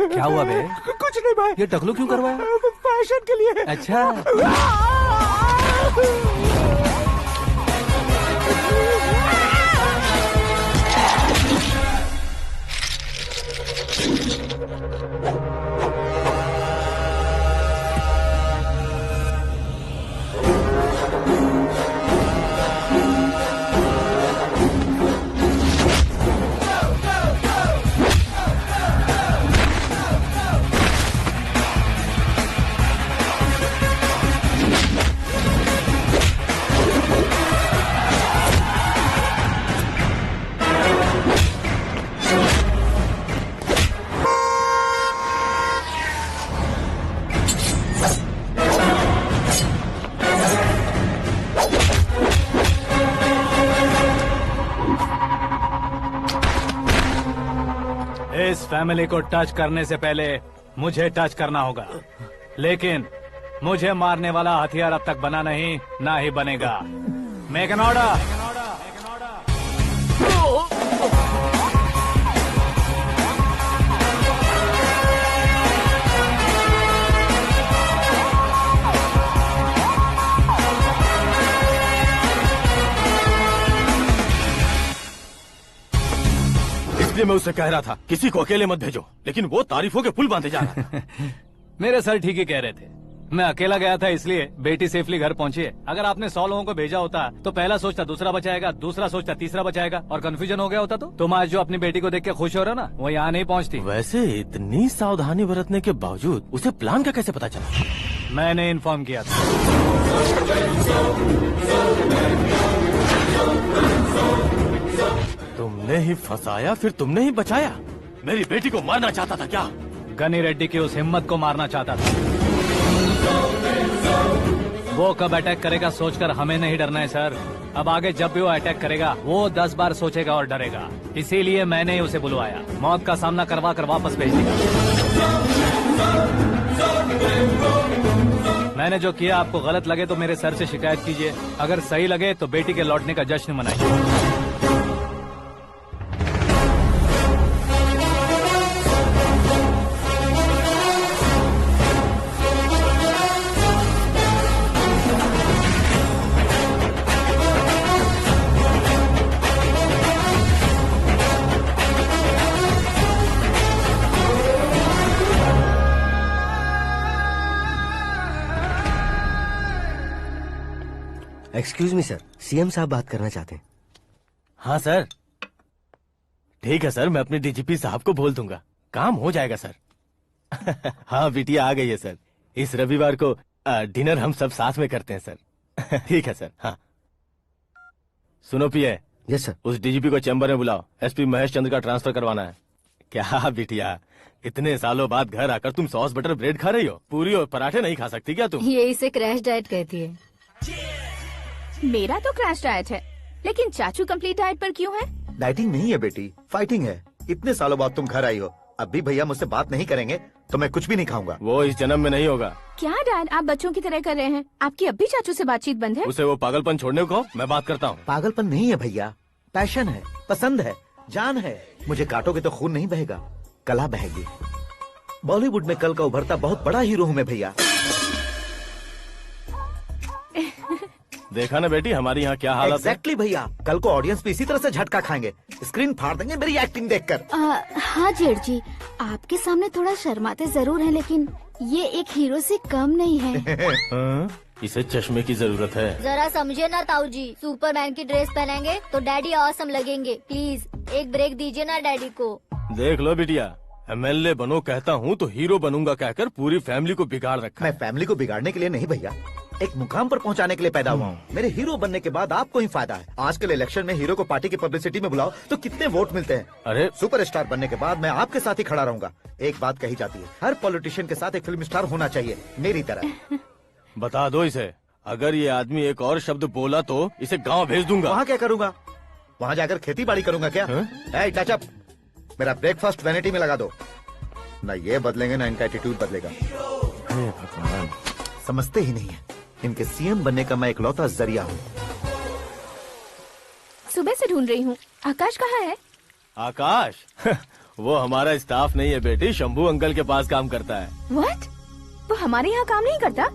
[SPEAKER 4] क्या हुआ बे?
[SPEAKER 3] कुछ नहीं भाई।
[SPEAKER 2] ये टकलू क्यों करवाया?
[SPEAKER 3] फैशन के लिए।
[SPEAKER 2] अच्छा। इस फैमिली को टच करने से पहले मुझे टच करना होगा, लेकिन मुझे मारने वाला हथियार अब तक बना नहीं, ना ही बनेगा। Make an order.
[SPEAKER 11] इसलिए मैं उससे कह रहा था किसी को अकेले मत भेजो, लेकिन वो तारीफों के पुल बांधे जा रहा था।
[SPEAKER 2] मेरे सर ठीक ही कह रहे थे। मैं अकेला गया था इसलिए बेटी सेफली घर पहुंची है। अगर आपने 100 लोगों को भेजा होता तो पहला सोचता दूसरा बचाएगा, दूसरा सोचता तीसरा बचाएगा, और कंफ्यूजन हो गया होता तो तुम आज जो अपनी बेटी को देख के खुश हो रहे हो ना, वो यहाँ नहीं पहुँचती।
[SPEAKER 11] वैसे इतनी सावधानी बरतने के बावजूद उसे प्लान का कैसे पता चला?
[SPEAKER 2] मैंने इन्फॉर्म किया था।
[SPEAKER 11] तुमने ही फंसाया, फिर तुमने ही बचाया। मेरी बेटी को मारना चाहता था क्या?
[SPEAKER 2] गनी रेड्डी की उस हिम्मत को मारना चाहता था। वो कब अटैक करेगा सोचकर हमें नहीं डरना है सर। अब आगे जब भी वो अटैक करेगा वो 10 बार सोचेगा और डरेगा। इसीलिए मैंने ही उसे बुलवाया। मौत का सामना करवा कर वापस भेज दिया। मैंने जो किया आपको गलत लगे तो मेरे सर से शिकायत कीजिए, अगर सही लगे तो बेटी के लौटने का जश्न मनाइए।
[SPEAKER 9] एक्सक्यूज मी सर, सीएम साहब बात करना चाहते हैं।
[SPEAKER 11] हाँ सर, ठीक है सर, मैं अपने डीजीपी साहब को बोल दूंगा, काम हो जाएगा सर। हाँ बिटिया आ गई है सर। इस रविवार को डिनर हम सब साथ में करते हैं सर। ठीक है सर। हाँ सुनो पिए।
[SPEAKER 9] Yes sir.
[SPEAKER 11] उस डीजीपी को चैम्बर में बुलाओ, एसपी महेश चंद्र का ट्रांसफर करवाना है। क्या बिटिया, इतने सालों बाद घर आकर तुम सॉस बटर ब्रेड खा रही हो? पूरी और पराठे नहीं खा सकती क्या तुम?
[SPEAKER 7] ये इसे क्रैश डाइट कहती है।
[SPEAKER 6] मेरा तो क्रैश डाइट है, लेकिन चाचू कंप्लीट डाइट पर क्यों है?
[SPEAKER 5] डाइटिंग नहीं है बेटी, फाइटिंग है। इतने सालों बाद तुम घर आई हो, अब भी भैया मुझसे बात नहीं करेंगे तो मैं कुछ भी नहीं खाऊंगा।
[SPEAKER 11] वो इस जन्म में नहीं होगा।
[SPEAKER 6] क्या डैड, आप बच्चों की तरह कर रहे हैं? आपकी अब भी चाचू से बातचीत बंद है?
[SPEAKER 11] उसे वो पागलपन छोड़ने को कहो, मैं बात करता हूँ।
[SPEAKER 5] पागलपन नहीं है भैया, पैशन है, पसंद है, जान है। मुझे काटोगे तो खून नहीं बहेगा, कला बहेगी। बॉलीवुड में कल का उभरता बहुत बड़ा हीरो हूँ मैं भैया।
[SPEAKER 11] देखा ना बेटी हमारी यहाँ क्या हालत है।
[SPEAKER 5] एग्जैक्टली भैया, कल को ऑडियंस भी इसी तरह से झटका खाएंगे, स्क्रीन फाड़ देंगे मेरी एक्टिंग देखकर।
[SPEAKER 8] हाँ जेठ जी, आपके सामने थोड़ा शर्माते जरूर हैं, लेकिन ये एक हीरो से कम नहीं है।
[SPEAKER 11] इसे चश्मे की जरूरत है।
[SPEAKER 7] जरा समझे ना ताऊ जी, सुपरमैन की ड्रेस पहनेंगे तो डैडी ऑसम लगेंगे। प्लीज एक ब्रेक दीजिए ना डैडी को।
[SPEAKER 11] देख लो बिटिया, एमएलए बनो कहता हूँ तो हीरो बनूंगा कहकर पूरी फैमिली को बिगाड़ रखा।
[SPEAKER 5] मैं फैमिली को बिगाड़ने के लिए नहीं भैया, एक मुकाम पर पहुंचाने के लिए पैदा हुआ हूँ। मेरे हीरो बनने के बाद आपको ही फायदा है। आजकल इलेक्शन में हीरो को पार्टी की पब्लिसिटी में बुलाओ तो कितने वोट मिलते हैं।
[SPEAKER 11] अरे
[SPEAKER 5] सुपरस्टार बनने के बाद मैं आपके साथ ही खड़ा रहूंगा। एक बात कही जाती है, हर पॉलिटिशियन के साथ एक फिल्म स्टार होना चाहिए, मेरी तरह।
[SPEAKER 11] बता दो इसे, अगर ये आदमी एक और शब्द बोला तो इसे गाँव भेज दूंगा।
[SPEAKER 5] वहाँ क्या करूँगा? वहाँ जाकर खेती बाड़ी करूंगा क्या? टच अप, मेरा ब्रेकफास्ट वैनिटी में लगा दो। न ये बदलेंगे न इनका एटीट्यूड बदलेगा।
[SPEAKER 11] भगवान,
[SPEAKER 5] समझते ही नहीं है, इनके सीएम बनने का मैं इकलौता जरिया हूँ।
[SPEAKER 6] सुबह से ढूंढ रही हूँ, आकाश कहाँ है?
[SPEAKER 11] आकाश? वो हमारा स्टाफ नहीं है बेटी, शंभू अंकल के पास काम करता है।
[SPEAKER 6] व्हाट? वो हमारे यहाँ काम नहीं करता?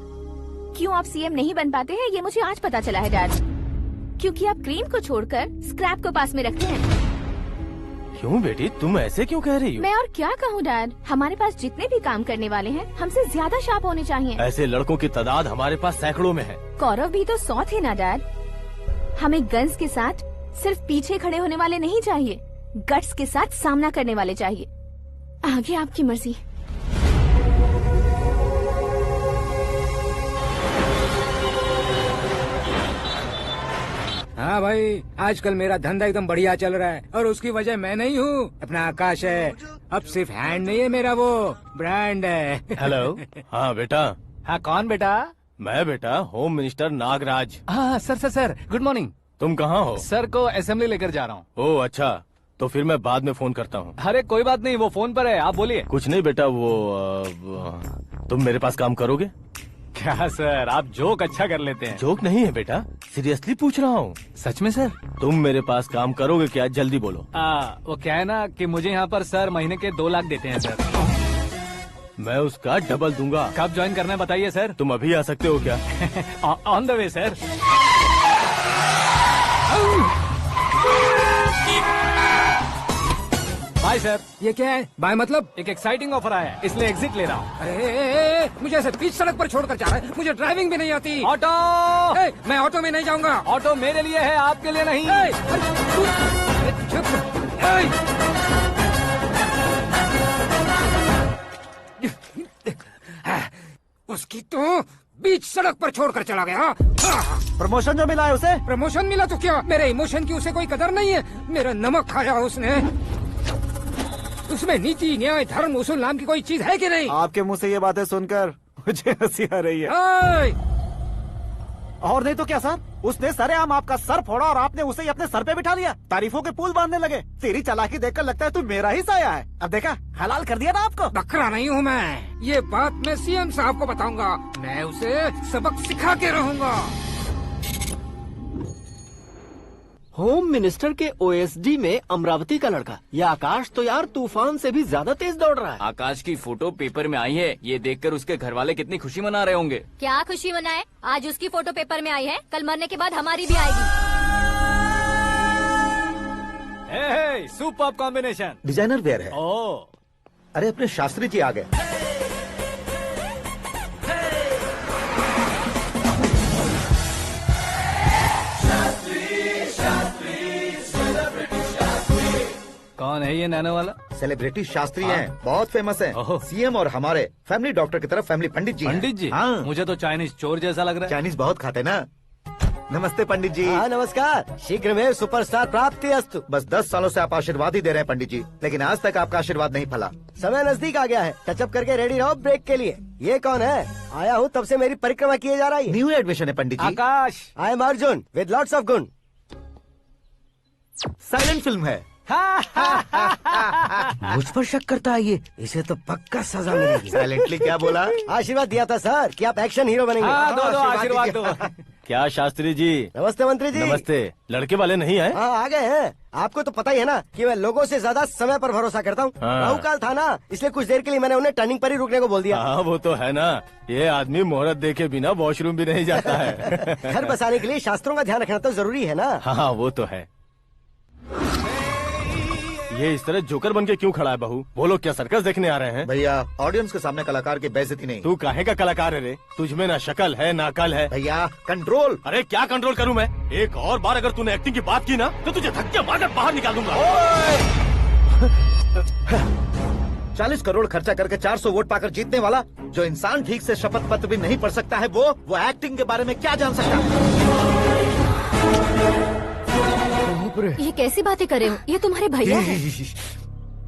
[SPEAKER 6] क्यों आप सीएम नहीं बन पाते हैं ये मुझे आज पता चला है डैड। क्योंकि आप क्रीम को छोड़कर स्क्रैप को पास में रखते हैं।
[SPEAKER 11] क्यों बेटी, तुम ऐसे क्यों कह रही हो?
[SPEAKER 6] मैं और क्या कहूँ डैड, हमारे पास जितने भी काम करने वाले हैं हमसे ज्यादा शार्प होने चाहिए।
[SPEAKER 11] ऐसे लड़कों की तादाद हमारे पास सैकड़ों में है।
[SPEAKER 6] कौरव भी तो 100 थे ना डैड। हमें गन्स के साथ सिर्फ पीछे खड़े होने वाले नहीं चाहिए, गट्स के साथ सामना करने वाले चाहिए। आगे आपकी मर्जी।
[SPEAKER 10] हाँ भाई, आजकल मेरा धंधा एकदम बढ़िया चल रहा है और उसकी वजह मैं नहीं हूँ, अपना आकाश है। अब सिर्फ हैंड नहीं है मेरा, वो ब्रांड है।
[SPEAKER 11] हेलो। हाँ बेटा।
[SPEAKER 2] हाँ कौन बेटा?
[SPEAKER 11] मैं बेटा होम मिनिस्टर नागराज।
[SPEAKER 2] हाँ सर गुड मॉर्निंग।
[SPEAKER 11] तुम कहाँ हो?
[SPEAKER 2] सर को असेंबली लेकर जा रहा हूँ।
[SPEAKER 11] ओह अच्छा, तो फिर मैं बाद में फोन करता हूँ।
[SPEAKER 2] अरे कोई बात नहीं, वो फोन पर है, आप बोलिए।
[SPEAKER 11] कुछ नहीं बेटा, तुम मेरे पास काम करोगे?
[SPEAKER 2] क्या सर, आप जोक अच्छा कर लेते हैं।
[SPEAKER 11] जोक नहीं है बेटा, सीरियसली पूछ रहा हूँ।
[SPEAKER 2] सच में सर?
[SPEAKER 11] तुम मेरे पास काम करोगे क्या? जल्दी बोलो।
[SPEAKER 2] वो क्या है ना कि मुझे यहाँ पर सर महीने के 2 लाख देते हैं सर।
[SPEAKER 11] मैं उसका डबल दूंगा।
[SPEAKER 2] कब ज्वाइन करना है बताइए सर।
[SPEAKER 11] तुम अभी आ सकते हो क्या?
[SPEAKER 2] On the way sir. Bye sir.
[SPEAKER 10] ये क्या है? बाय मतलब?
[SPEAKER 2] एक एक्साइटिंग ऑफर आया है, इसलिए एग्जिट ले रहा हूँ।
[SPEAKER 10] अरे मुझे ऐसे बीच सड़क पर छोड़कर जा रहा है, मुझे ड्राइविंग भी नहीं आती।
[SPEAKER 2] ऑटो।
[SPEAKER 10] मैं ऑटो में नहीं जाऊंगा।
[SPEAKER 2] ऑटो मेरे लिए है, आपके लिए नहीं।
[SPEAKER 10] उसकी तो बीच सड़क पर छोड़कर चला गया।
[SPEAKER 1] प्रमोशन जो मिला है उसे?
[SPEAKER 10] प्रमोशन मिला तो क्या, मेरे इमोशन की उसे कोई कदर नहीं है। मेरा नमक खाया उसने। उसमें नीति, न्याय, धर्म, उसूल नाम की कोई चीज है कि नहीं?
[SPEAKER 1] आपके मुंह से ये बातें सुनकर मुझे हंसी आ रही है। और नहीं तो क्या सर, उसने सरेआम आपका सर फोड़ा और आपने उसे ही अपने सर पे बिठा लिया। तारीफों के पुल बांधने लगे। तेरी चालाकी देखकर लगता है तू मेरा ही साया है। अब देखा, हलाल कर दिया ना आपको।
[SPEAKER 10] बकरा नहीं हूँ मैं। ये बात मैं सीएम साहब को बताऊंगा। मैं उसे सबक सिखा के रहूंगा।
[SPEAKER 12] होम मिनिस्टर के ओएसडी में अमरावती का लड़का। ये आकाश तो यार तूफान से भी ज्यादा तेज दौड़ रहा है।
[SPEAKER 13] आकाश की फोटो पेपर में आई है। ये देखकर उसके घर वाले कितनी खुशी मना रहे होंगे।
[SPEAKER 7] क्या खुशी मनाए? आज उसकी फोटो पेपर में आई है, कल मरने के बाद हमारी भी आएगी।
[SPEAKER 2] Super combination.
[SPEAKER 5] डिजाइनर वेयर है।
[SPEAKER 2] ओह,
[SPEAKER 5] अरे अपने शास्त्री जी आ गए।
[SPEAKER 2] कौन है ये नैनो वाला?
[SPEAKER 5] सेलिब्रिटी शास्त्री हैं, बहुत फेमस हैं। सीएम और हमारे फैमिली डॉक्टर की तरफ फैमिली पंडित जी हैं।
[SPEAKER 2] पंडित जी?
[SPEAKER 5] हाँ।
[SPEAKER 2] मुझे तो चाइनीज चोर जैसा लग रहा है।
[SPEAKER 5] चाइनीज बहुत खाते ना। नमस्ते पंडित जी।
[SPEAKER 9] हाँ नमस्कार। शीघ्र में सुपरस्टार प्राप्ति अस्तु।
[SPEAKER 5] बस 10 सालों से आप आशीर्वाद ही दे रहे हैं पंडित जी, लेकिन आज तक आपका आशीर्वाद नहीं फला।
[SPEAKER 9] समय नजदीक आ गया है, टचअप करके रेडी रहो ब्रेक के लिए। ये कौन है? आया हूँ तब से मेरी परिक्रमा किए जा रही है।
[SPEAKER 5] न्यू एडमिशन है Pandit ji.
[SPEAKER 2] Aakash.
[SPEAKER 9] I am Arjun with lots of गुण।
[SPEAKER 5] साइलेंट फिल्म है।
[SPEAKER 9] मुझ पर शक करता है ये, इसे तो पक्का सजा मिलेगी।
[SPEAKER 5] साइलेंटली क्या बोला?
[SPEAKER 9] आशीर्वाद दिया था सर कि आप एक्शन हीरो बनेंगे।
[SPEAKER 2] हाँ, दो आशीर्वाद दो।
[SPEAKER 11] क्या शास्त्री जी?
[SPEAKER 9] नमस्ते मंत्री जी।
[SPEAKER 11] नमस्ते। लड़के वाले नहीं आए?
[SPEAKER 9] हाँ आ गए हैं। आपको तो पता ही है ना कि मैं लोगों से ज्यादा समय पर भरोसा करता हूँ।
[SPEAKER 11] हाँ।
[SPEAKER 9] राहु काल था ना, इसलिए कुछ देर के लिए मैंने उन्हें टर्निंग पर ही रुकने को बोल दिया।
[SPEAKER 11] हाँ वो तो है ना, ये आदमी मुहूर्त देखे बिना वॉशरूम भी नहीं जाता है।
[SPEAKER 9] घर बसाने के लिए शास्त्रों का ध्यान रखना तो जरूरी है ना।
[SPEAKER 11] हाँ वो तो है। ये इस तरह जोकर बन के क्यों खड़ा है बहू? वो लोग क्या सर्कस देखने आ रहे हैं?
[SPEAKER 5] भैया ऑडियंस के सामने कलाकार की बेइज्जती नहीं।
[SPEAKER 11] तू काहे का कलाकार है रे? तुझमें ना शक्ल है ना अकल है।
[SPEAKER 5] भैया कंट्रोल।
[SPEAKER 11] अरे क्या कंट्रोल करूं मैं? एक और बार अगर तूने एक्टिंग की बात की ना तो तुझे धक्के मारकर बाहर निकाल दूंगा।
[SPEAKER 5] 40 करोड़ खर्चा करके 400 वोट पाकर जीतने वाला, जो इंसान ठीक से शपथ पत्र भी नहीं पढ़ सकता है, वो एक्टिंग के बारे में क्या जान सकता है?
[SPEAKER 7] ये कैसी बातें कर रहे हो? ये तुम्हारे भैया हैं।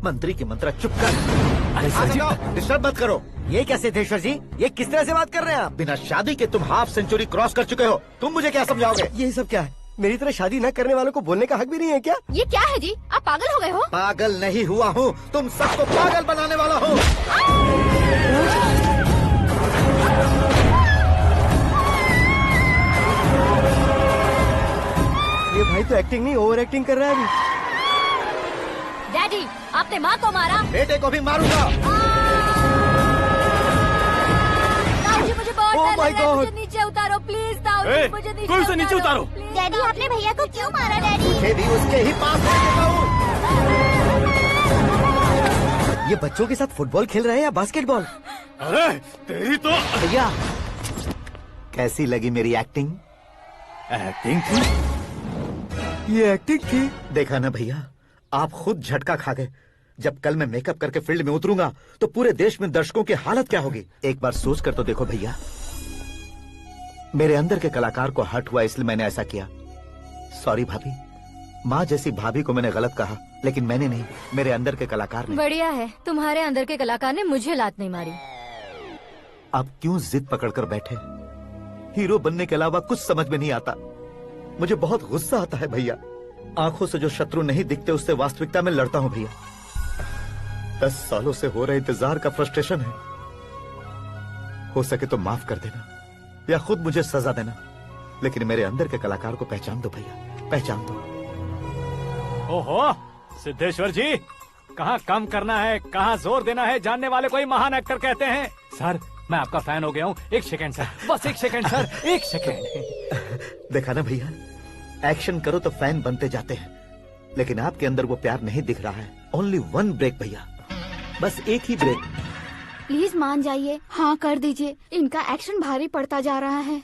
[SPEAKER 5] मंत्री की मंत्रा चुप कर। डिस्टर्ब मत करो।
[SPEAKER 9] ये क्या सिद्धेश्वर जी, ये किस तरह से बात कर रहे हैं आप?
[SPEAKER 5] बिना शादी के तुम हाफ सेंचुरी क्रॉस कर चुके हो, तुम मुझे क्या समझाओगे?
[SPEAKER 9] ये सब क्या है? मेरी तरह शादी न करने वालों को बोलने का हक भी नहीं है क्या?
[SPEAKER 7] ये क्या है जी? आप पागल हो गए हो?
[SPEAKER 5] पागल नहीं हुआ हूँ, तुम सबको पागल बनाने वाला हूँ।
[SPEAKER 9] ये भाई तो एक्टिंग नहीं ओवर एक्टिंग कर रहा है अभी।
[SPEAKER 7] डैडी, आपने माँ को मारा।
[SPEAKER 5] बेटे को भी मारूंगा।
[SPEAKER 7] ताऊजी मुझे बहुत
[SPEAKER 9] Oh
[SPEAKER 7] डर
[SPEAKER 9] my
[SPEAKER 7] लग रहा है,
[SPEAKER 9] God.
[SPEAKER 7] मुझे नीचे उतारो प्लीज। ताऊजी मुझे नीचे
[SPEAKER 11] कोई उसे नीचे उतारो।
[SPEAKER 7] डैडी आपने भैया को क्यों मारा? डैडी
[SPEAKER 5] मुझे भी उसके ही पास भेजेगा हूँ।
[SPEAKER 9] ये बच्चों के साथ फुटबॉल खेल रहे हैं या बास्केटबॉल?
[SPEAKER 11] अरे तेरी तो
[SPEAKER 5] भैया कैसी लगी मेरी एक्टिंग?
[SPEAKER 11] एक्टिंग थी?
[SPEAKER 9] ये एक्टिंग थी?
[SPEAKER 5] देखा ना भैया, आप खुद झटका खा गए। जब कल मैं मेकअप करके फील्ड में उतरूंगा तो पूरे देश में दर्शकों की हालत क्या होगी? एक बार सोच कर तो देखो भैया। मेरे अंदर के कलाकार को हर्ट हुआ इसलिए मैंने ऐसा किया। सॉरी भाभी। माँ जैसी भाभी को मैंने गलत कहा, लेकिन मैंने नहीं, मेरे अंदर के कलाकार ने।
[SPEAKER 7] बढ़िया है, तुम्हारे अंदर के कलाकार ने मुझे लात नहीं मारी।
[SPEAKER 5] आप क्यों जिद पकड़कर बैठे? हीरो बनने के अलावा कुछ समझ में नहीं आता। मुझे बहुत गुस्सा आता है भैया। आंखों से जो शत्रु नहीं दिखते उससे वास्तविकता में लड़ता हूँ भैया। 10 सालों से हो रहे इंतजार का फ्रस्ट्रेशन है। हो सके तो माफ कर देना या खुद मुझे सजा देना, लेकिन मेरे अंदर के कलाकार को पहचान दो भैया, पहचान दो।
[SPEAKER 2] ओहो सिद्धेश्वर जी, कहाँ कम करना है कहाँ जोर देना है जानने वाले को ही महान एक्टर कहते हैं। सर मैं आपका फैन हो गया हूँ। एक सेकंड सर, बस एक सेकंड सर, एक सेकंड।
[SPEAKER 5] देखा ना भैया, एक्शन करो तो फैन बनते जाते हैं, लेकिन आपके अंदर वो प्यार नहीं दिख रहा है। ओनली 1 ब्रेक भैया, बस एक ही ब्रेक।
[SPEAKER 8] प्लीज मान जाइए, हाँ कर दीजिए। इनका एक्शन भारी पड़ता जा रहा है।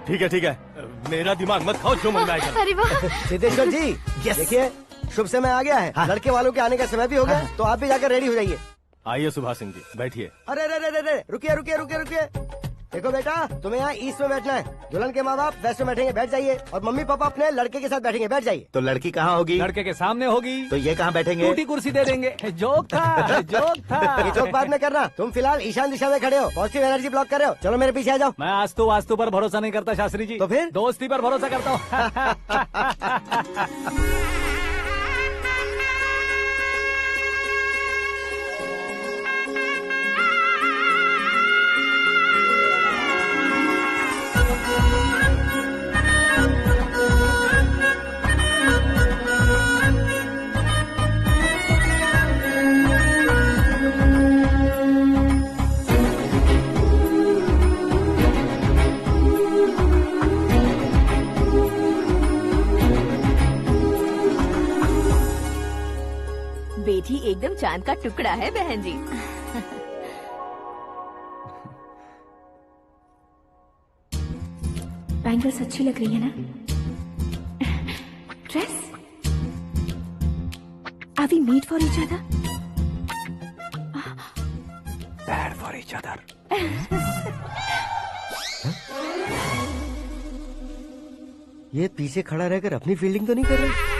[SPEAKER 11] ठीक है, मेरा दिमाग मत खाओ, जो मन में आएगा।
[SPEAKER 7] अरे वाह
[SPEAKER 9] सिद्धेश्वर जी देखिए, शुभ समय आ गया है। लड़के वालों के आने का समय भी हो गया, तो आप भी जाकर रेडी हो जाइए।
[SPEAKER 11] आइए सुभाष सिंह जी, बैठिए।
[SPEAKER 9] अरे अरे अरे अरे, रुकिए रुकिए रुकिए रुकिए। देखो बेटा, तुम्हें यहाँ ईस्ट में बैठना है। दुल्हन के माँ बाप वेस्ट में बैठेंगे, बैठ जाइए। और मम्मी पापा अपने लड़के के साथ बैठेंगे, बैठ जाइए।
[SPEAKER 5] तो लड़की कहाँ होगी?
[SPEAKER 2] लड़के के सामने होगी।
[SPEAKER 5] तो ये कहाँ बैठेंगे?
[SPEAKER 2] टूटी कुर्सी दे देंगे। जोक था, जोक था।
[SPEAKER 9] ये जोक बाद में करना। तुम फिलहाल ईशान दिशा में खड़े हो, पॉजिटिव एनर्जी ब्लॉक कर रहे हो। चलो मेरे पीछे आ जाओ।
[SPEAKER 2] मैं वास्तु पर भरोसा नहीं करता शास्त्री जी।
[SPEAKER 9] तो फिर?
[SPEAKER 2] दोस्ती पर भरोसा करता हूँ।
[SPEAKER 6] बेटी एकदम चांद का टुकड़ा है बहन जी। बैंगल्स अच्छी लग रही है ना? Dress? Are we made for each other?
[SPEAKER 3] Bad for each other.
[SPEAKER 9] ये पीछे खड़ा रहकर अपनी फील्डिंग तो नहीं कर रहा?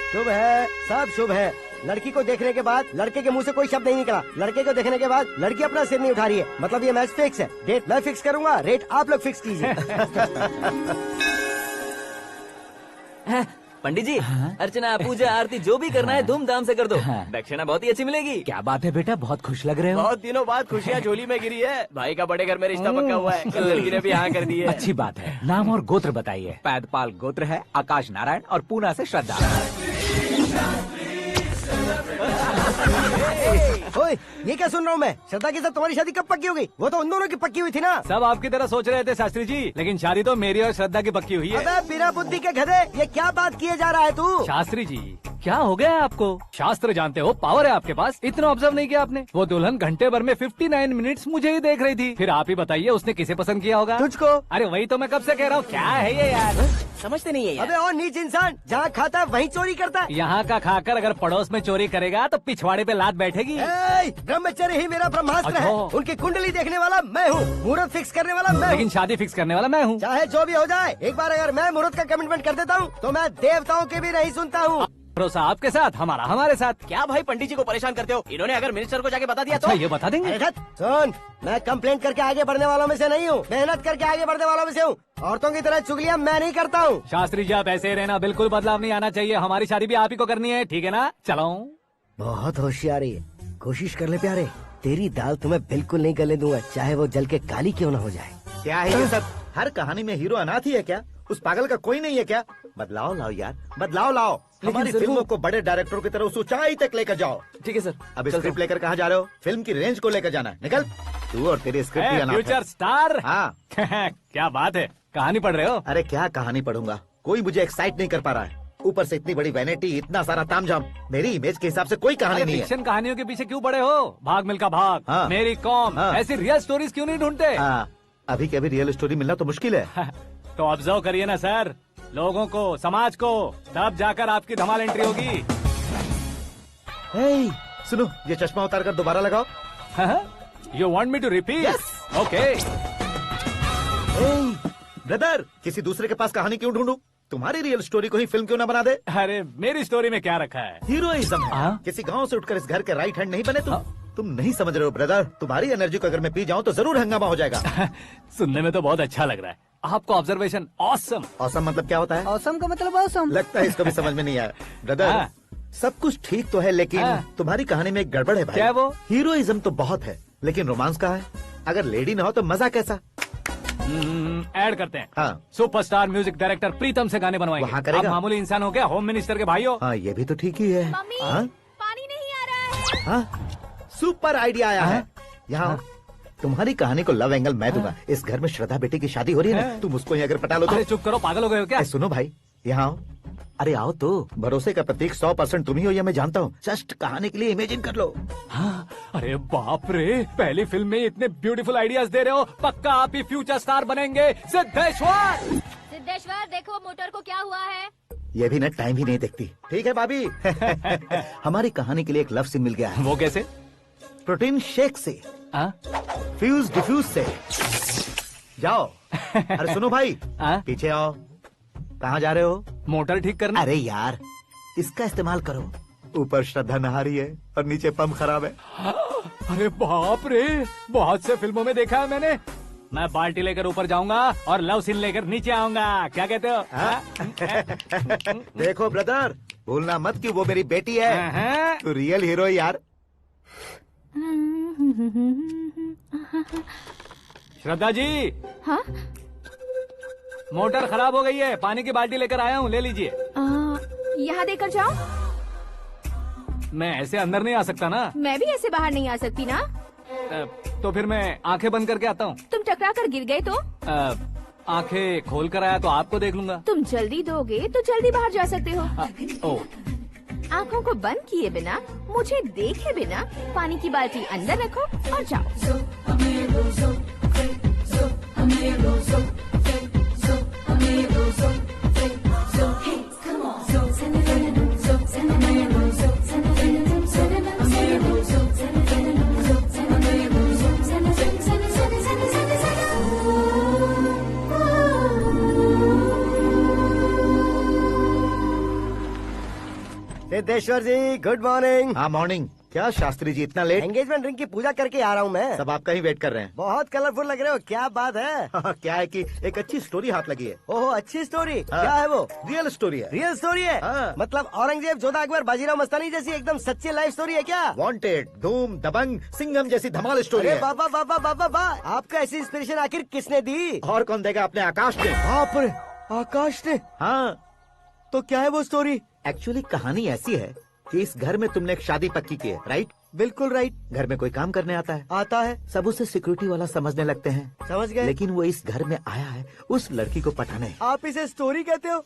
[SPEAKER 9] शुभ है, सब शुभ है। लड़की को देखने के बाद लड़के के मुंह से कोई शब्द नहीं निकला। लड़के को देखने के बाद लड़की अपना सिर नहीं उठा रही है। मतलब ये मैच फिक्स है। डेट मैं फिक्स करूंगा, रेट आप लोग फिक्स कीजिए।
[SPEAKER 13] पंडित जी, अर्चना, पूजा, आरती जो भी करना है धूमधाम से कर दो। दक्षिणा बहुत ही अच्छी मिलेगी।
[SPEAKER 3] क्या बात है बेटा, बहुत खुश लग रहे हो।
[SPEAKER 13] बहुत दिनों बाद खुशियाँ झोली में गिरी है। भाई का बड़े घर में रिश्ता पक्का हुआ है। कल लड़की ने भी हाँ कर दी है।
[SPEAKER 3] अच्छी बात है। नाम और गोत्र बताइए। पैदपाल गोत्र है, आकाश नारायण, और पूना से श्रद्धा।
[SPEAKER 9] ओए, ये क्या सुन रहा हूँ मैं? श्रद्धा के साथ तुम्हारी शादी कब पक्की हो गई? वो तो उन दोनों की पक्की हुई थी ना।
[SPEAKER 2] सब आपकी तरह सोच रहे थे शास्त्री जी, लेकिन शादी तो मेरी और श्रद्धा की पक्की हुई है।
[SPEAKER 9] अबे बिना बुद्धि के गधे, ये क्या बात किए जा रहा है तू?
[SPEAKER 2] शास्त्री जी, क्या हो गया आपको? शास्त्र जानते हो, पावर है आपके पास। इतना ऑब्जर्व नहीं किया आपने? वो दुल्हन घंटे भर में 59 मिनट्स मुझे ही देख रही थी। फिर आप ही बताइए उसने किसे पसंद किया होगा?
[SPEAKER 9] तुझको।
[SPEAKER 2] अरे वही तो मैं कब से कह रहा हूँ, क्या है ये यार?
[SPEAKER 4] समझते नहीं है यार।
[SPEAKER 9] अबे और नीच इंसान, जहाँ खाता है वहीं चोरी करता है।
[SPEAKER 2] यहाँ का खाकर अगर पड़ोस में चोरी करेगा तो पिछवाड़े पे लात बैठेगी।
[SPEAKER 9] ब्रह्मचर्य ही मेरा ब्रह्मास्त्र है।
[SPEAKER 2] अच्छा।
[SPEAKER 9] उनकी कुंडली देखने वाला मैं हूँ, मुहूर्त फिक्स करने वाला मैं हूँ।
[SPEAKER 2] लेकिन शादी फिक्स करने वाला मैं हूँ।
[SPEAKER 9] चाहे जो भी हो जाए, एक बार अगर मैं मुहूर्त का कमिटमेंट कर देता हूँ तो मैं देवताओं की भी नहीं सुनता हूँ।
[SPEAKER 2] भरोसा आपके साथ, हमारा हमारे साथ।
[SPEAKER 4] क्या भाई पंडित जी को परेशान करते हो? इन्होंने अगर मिनिस्टर को जाके बता दिया तो?
[SPEAKER 2] अच्छा, ये बता देंगे।
[SPEAKER 9] सुन, मैं कंप्लेंट करके आगे बढ़ने वालों में से नहीं हूँ, मेहनत करके आगे बढ़ने वालों में से हूँ। औरतों की तरह चुगलियाँ मैं नहीं करता हूँ।
[SPEAKER 2] शास्त्री जी आप ऐसे ही रहना, बिल्कुल बदलाव नहीं आना चाहिए। हमारी शादी भी आप ही को करनी है, ठीक है ना? चलो।
[SPEAKER 9] बहुत होशियारी है, कोशिश कर ले प्यारे। तेरी दाल तुम्हें बिल्कुल नहीं गलने दूंगा, चाहे वो जल के काली क्यों न हो जाए।
[SPEAKER 5] क्या है ये सब? हर कहानी में हीरो अनाथ ही है क्या? उस पागल का कोई नहीं है क्या? बदलाव लाओ यार, बदलाव लाओ। हमारी फिल्मों को बड़े डायरेक्टरों की तरह उस ऊंचाई तक लेकर जाओ।
[SPEAKER 4] ठीक है सर।
[SPEAKER 5] अब स्क्रिप्ट लेकर कहाँ जा रहे हो? फिल्म की रेंज को लेकर जाना है। निकल तू और तेरी स्क्रिप्ट ही अनाथ है।
[SPEAKER 2] Future star.
[SPEAKER 5] हाँ।
[SPEAKER 2] क्या बात है, कहानी पढ़ रहे हो?
[SPEAKER 5] अरे क्या कहानी पढ़ूंगा, कोई मुझे एक्साइट नहीं कर पा रहा है। ऊपर से इतनी बड़ी वैनिटी, इतना सारा तामझाम। मेरी इमेज के हिसाब से कोई कहानी नहीं है।
[SPEAKER 2] फिक्शन कहानियों के पीछे क्यों पड़े हो? भाग मिल्खा भाग,
[SPEAKER 5] हाँ।
[SPEAKER 2] मेरी कॉम,
[SPEAKER 5] हाँ।
[SPEAKER 2] ऐसी रियल स्टोरीज क्यों नहीं ढूंढते?
[SPEAKER 5] हाँ, अभी के अभी रियल स्टोरी मिलना तो मुश्किल है।
[SPEAKER 2] तो ऑब्जर्व करिए ना सर, लोगों को, समाज को, तब जाकर आपकी धमाल एंट्री होगी।
[SPEAKER 5] सुनो, ये चश्मा उतार कर दोबारा लगाओ।
[SPEAKER 2] You want me to repeat? Okay.
[SPEAKER 5] Brother, किसी दूसरे के पास कहानी क्यों ढूंढूं? तुम्हारी रियल स्टोरी को ही फिल्म क्यों ना बना दे?
[SPEAKER 2] अरे मेरी स्टोरी में क्या रखा है?
[SPEAKER 5] हीरोइज्म है। किसी गांव से उठकर इस घर के राइट हैंड नहीं बने तुम। तुम नहीं समझ रहे हो ब्रदर, तुम्हारी एनर्जी को अगर मैं पी जाऊं तो जरूर हंगामा हो जाएगा।
[SPEAKER 2] सुनने में तो बहुत अच्छा लग रहा है। आपको ऑब्जर्वेशन ऑसम।
[SPEAKER 5] ऑसम मतलब क्या होता है?
[SPEAKER 9] ऑसम का मतलब ऑसम।
[SPEAKER 5] लगता है इसको भी समझ में नहीं आया। ब्रदर, सब कुछ ठीक तो है, लेकिन तुम्हारी कहानी में एक गड़बड़ है भाई।
[SPEAKER 2] क्या वो?
[SPEAKER 5] हीरोइज्म तो बहुत है, लेकिन रोमांस कहाँ है? अगर लेडी ना हो तो मजा कैसा?
[SPEAKER 2] ऐड करते हैं।
[SPEAKER 5] हाँ।
[SPEAKER 2] सुपरस्टार म्यूजिक डायरेक्टर प्रीतम से गाने बनवाएंगे।
[SPEAKER 5] वहाँ करेगा?
[SPEAKER 2] आप मामूली इंसान हो क्या, होम मिनिस्टर के भाई हो?
[SPEAKER 5] हाँ, ये भी तो ठीक ही है।
[SPEAKER 6] मम्मी,
[SPEAKER 5] हाँ?
[SPEAKER 6] पानी नहीं आ रहा है।
[SPEAKER 5] हाँ? सुपर आइडिया आया है। यहाँ तुम्हारी कहानी को लव एंगल मैं दूंगा। इस घर में श्रद्धा बेटी की शादी हो रही है ना, तुम उसको ही अगर पटा लो तो।
[SPEAKER 2] अरे चुप करो, पागल हो गए हो क्या?
[SPEAKER 5] सुनो भाई, यहाँ आओ। अरे आओ तो, भरोसे का प्रतीक 100% तुम ही हो, यह मैं जानता हूँ। जस्ट कहानी के लिए इमेजिन कर लो।
[SPEAKER 2] हाँ, अरे बाप रे, पहली फिल्म में इतने ब्यूटीफुल आइडियाज दे रहे हो। पक्का आप ही फ्यूचर स्टार बनेंगे। सिद्धेश्वर,
[SPEAKER 7] सिद्धेश्वर देखो मोटर को क्या हुआ है।
[SPEAKER 5] ये भी ना टाइम ही नहीं देखती। ठीक है भाभी। हमारी कहानी के लिए एक लव सीन मिल गया है।
[SPEAKER 2] वो कैसे?
[SPEAKER 5] प्रोटीन शेक से, फ्यूज डिफ्यूज से। जाओ। अरे सुनो भाई, पीछे आओ। कहाँ जा रहे हो?
[SPEAKER 2] मोटर ठीक करना।
[SPEAKER 5] अरे यार, इसका इस्तेमाल करो। ऊपर श्रद्धा नहा रही है और नीचे पंप खराब है।
[SPEAKER 2] अरे बाप रे, बहुत से फिल्मों में देखा है मैंने। मैं बाल्टी लेकर ऊपर जाऊंगा और लव सीन लेकर नीचे आऊंगा। क्या कहते हो?
[SPEAKER 5] देखो ब्रदर, भूलना मत कि वो मेरी बेटी है। तू रियल हीरो यार।
[SPEAKER 2] श्रद्धा जी।
[SPEAKER 6] हाँ?
[SPEAKER 2] मोटर खराब हो गई है, पानी की बाल्टी लेकर आया हूँ, ले लीजिए।
[SPEAKER 6] यहाँ देकर जाओ।
[SPEAKER 2] मैं ऐसे अंदर नहीं आ सकता ना।
[SPEAKER 6] मैं भी ऐसे बाहर नहीं आ सकती ना।
[SPEAKER 2] तो फिर मैं आंखें बंद करके आता हूँ।
[SPEAKER 6] तुम टकरा कर गिर गए तो?
[SPEAKER 2] आंखें खोल कर आया तो आपको देख लूंगा।
[SPEAKER 6] तुम जल्दी दोगे तो जल्दी बाहर जा सकते हो।
[SPEAKER 2] ओ।
[SPEAKER 6] आँखों को बंद किए बिना, मुझे देखे बिना पानी की बाल्टी अंदर रखो और जाओ।
[SPEAKER 9] सिद्धेश्वर जी, गुड मॉर्निंग।
[SPEAKER 5] हाँ मॉर्निंग। क्या शास्त्री जी इतना लेट?
[SPEAKER 9] एंगेजमेंट रिंग की पूजा करके आ रहा हूँ मैं।
[SPEAKER 5] सब आपका ही वेट कर रहे हैं।
[SPEAKER 9] बहुत कलरफुल लग रहे हो, क्या बात है?
[SPEAKER 5] क्या है कि एक अच्छी स्टोरी हाथ लगी है।
[SPEAKER 9] ओहो, अच्छी स्टोरी। क्या है वो?
[SPEAKER 5] रियल स्टोरी है।
[SPEAKER 9] रियल स्टोरी है? मतलब औरंगजेब, जोधा अकबर, बाजीराव मस्तानी जैसी एकदम सच्ची लाइफ स्टोरी है क्या?
[SPEAKER 5] वांटेड, धूम, दबंग, सिंघम जैसी धमाल स्टोरी है।
[SPEAKER 9] बाबा बाबा बाबा बा, आपका ऐसी इंस्पिरेशन आखिर किसने दी?
[SPEAKER 5] और कौन देगा? अपने आकाश ने।
[SPEAKER 9] बाप रे, आकाश ने?
[SPEAKER 5] हाँ।
[SPEAKER 9] तो क्या है वो स्टोरी?
[SPEAKER 5] एक्चुअली कहानी ऐसी है कि इस घर में तुमने एक शादी पक्की की है, राइट?
[SPEAKER 9] बिल्कुल राइट।
[SPEAKER 5] घर में कोई काम करने आता है?
[SPEAKER 9] आता है।
[SPEAKER 5] सब उसे सिक्योरिटी वाला समझने लगते हैं।
[SPEAKER 9] समझ गए।
[SPEAKER 5] लेकिन वो इस घर में आया है उस लड़की को पटाने।
[SPEAKER 9] आप इसे स्टोरी कहते हो?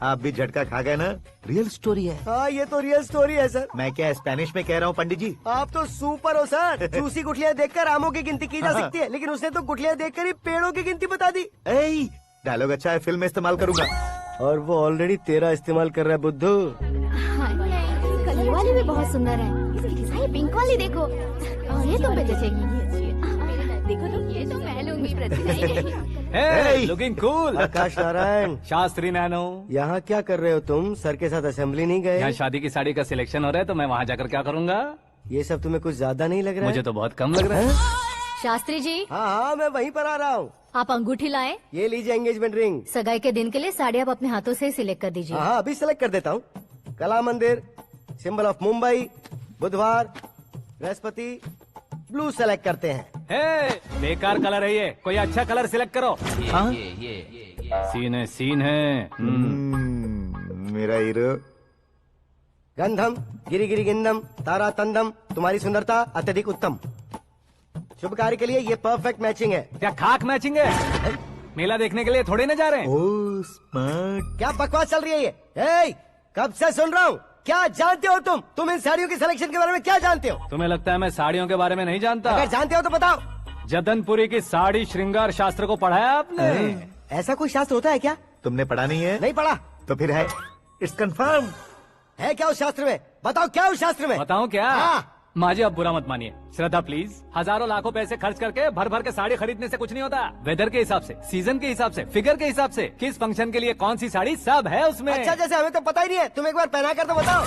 [SPEAKER 5] आप भी झटका खा गए ना। रियल स्टोरी है।
[SPEAKER 9] हाँ, ये तो रियल स्टोरी है सर।
[SPEAKER 5] मैं क्या स्पेनिश में कह रहा हूँ पंडित जी?
[SPEAKER 9] आप तो सुपर हो सर। चूसी गुठलियाँ देखकर आमों की गिनती की जा सकती है, लेकिन उसने तो गुठलियाँ देखकर ही पेड़ों की गिनती बता दी।
[SPEAKER 5] डायलॉग अच्छा है, फिल्म में इस्तेमाल करूंगा।
[SPEAKER 9] और वो ऑलरेडी तेरा इस्तेमाल कर रहा है बुद्धू।
[SPEAKER 8] ये वाली भी बहुत सुंदर है। ये पिंक वाली देखो, और ये तुम पे जचेगी।
[SPEAKER 6] देखो तो, ये तो मैं लूंगी।
[SPEAKER 2] Hey, looking cool।
[SPEAKER 9] आकाश नारायण।
[SPEAKER 2] शास्त्री नैनो।
[SPEAKER 9] यहाँ क्या कर रहे हो तुम? सर के साथ असेंबली नहीं गए?
[SPEAKER 2] यहाँ शादी की साड़ी का सिलेक्शन हो रहा है, तो मैं वहाँ जाकर क्या करूँगा?
[SPEAKER 9] ये सब तुम्हें कुछ ज्यादा नहीं लग रहा है?
[SPEAKER 2] मुझे तो बहुत कम लग रहा है।
[SPEAKER 7] शास्त्री जी।
[SPEAKER 9] हाँ हाँ, मैं वहीं पर आ रहा हूँ।
[SPEAKER 7] आप अंगूठी लाएं।
[SPEAKER 9] ये लीजिए एंगेजमेंट रिंग।
[SPEAKER 7] सगाई के दिन के लिए साड़ी आप अपने हाथों से सिलेक्ट कर दीजिए।
[SPEAKER 9] हाँ, अभी सिलेक्ट कर देता हूँ। कला मंदिर, सिंबल ऑफ मुंबई, बुधवार, बृहस्पति, ब्लू सेलेक्ट करते हैं।
[SPEAKER 2] बेकार कलर है ये, कोई अच्छा कलर सिलेक्ट करो। सीन है।
[SPEAKER 5] मेरा हीरो।
[SPEAKER 9] गंधम, गिरी गिरी गिंदम, तारा तंदम, तुम्हारी सुंदरता अत्यधिक उत्तम। शुभ कार्य के लिए ये परफेक्ट मैचिंग है।
[SPEAKER 2] क्या खाक मैचिंग है? मेला देखने के लिए थोड़े न जा रहे हैं।
[SPEAKER 5] Oh smart.
[SPEAKER 9] क्या बकवास चल रही है ये? कब से सुन रहा हूँ। क्या जानते हो तुम इन साड़ियों की सिलेक्शन के बारे में क्या जानते हो?
[SPEAKER 2] तुम्हें लगता है मैं साड़ियों के बारे में नहीं जानता?
[SPEAKER 9] अगर जानते हो तो बताओ।
[SPEAKER 2] जदनपुरी की साड़ी श्रृंगार शास्त्र को पढ़ा है आपने?
[SPEAKER 9] ऐसा कोई शास्त्र होता है क्या?
[SPEAKER 5] तुमने पढ़ा नहीं है?
[SPEAKER 9] नहीं पढ़ा।
[SPEAKER 5] तो फिर है, इट्स कंफर्म।
[SPEAKER 9] है क्या उस शास्त्र में? बताओ क्या उस शास्त्र में?
[SPEAKER 2] बताऊं क्या?
[SPEAKER 9] हाँ।
[SPEAKER 2] माँ जी, आप बुरा मत मानिए। श्रद्धा प्लीज, हजारों लाखों पैसे खर्च करके भर भर के साड़ी खरीदने से कुछ नहीं होता। वेदर के हिसाब से, सीजन के हिसाब से, फिगर के हिसाब से, किस फंक्शन के लिए कौन सी साड़ी, सब है उसमें।
[SPEAKER 9] अच्छा, जैसे हमें तो पता ही नहीं है, तुम एक बार पहना कर तो बताओ।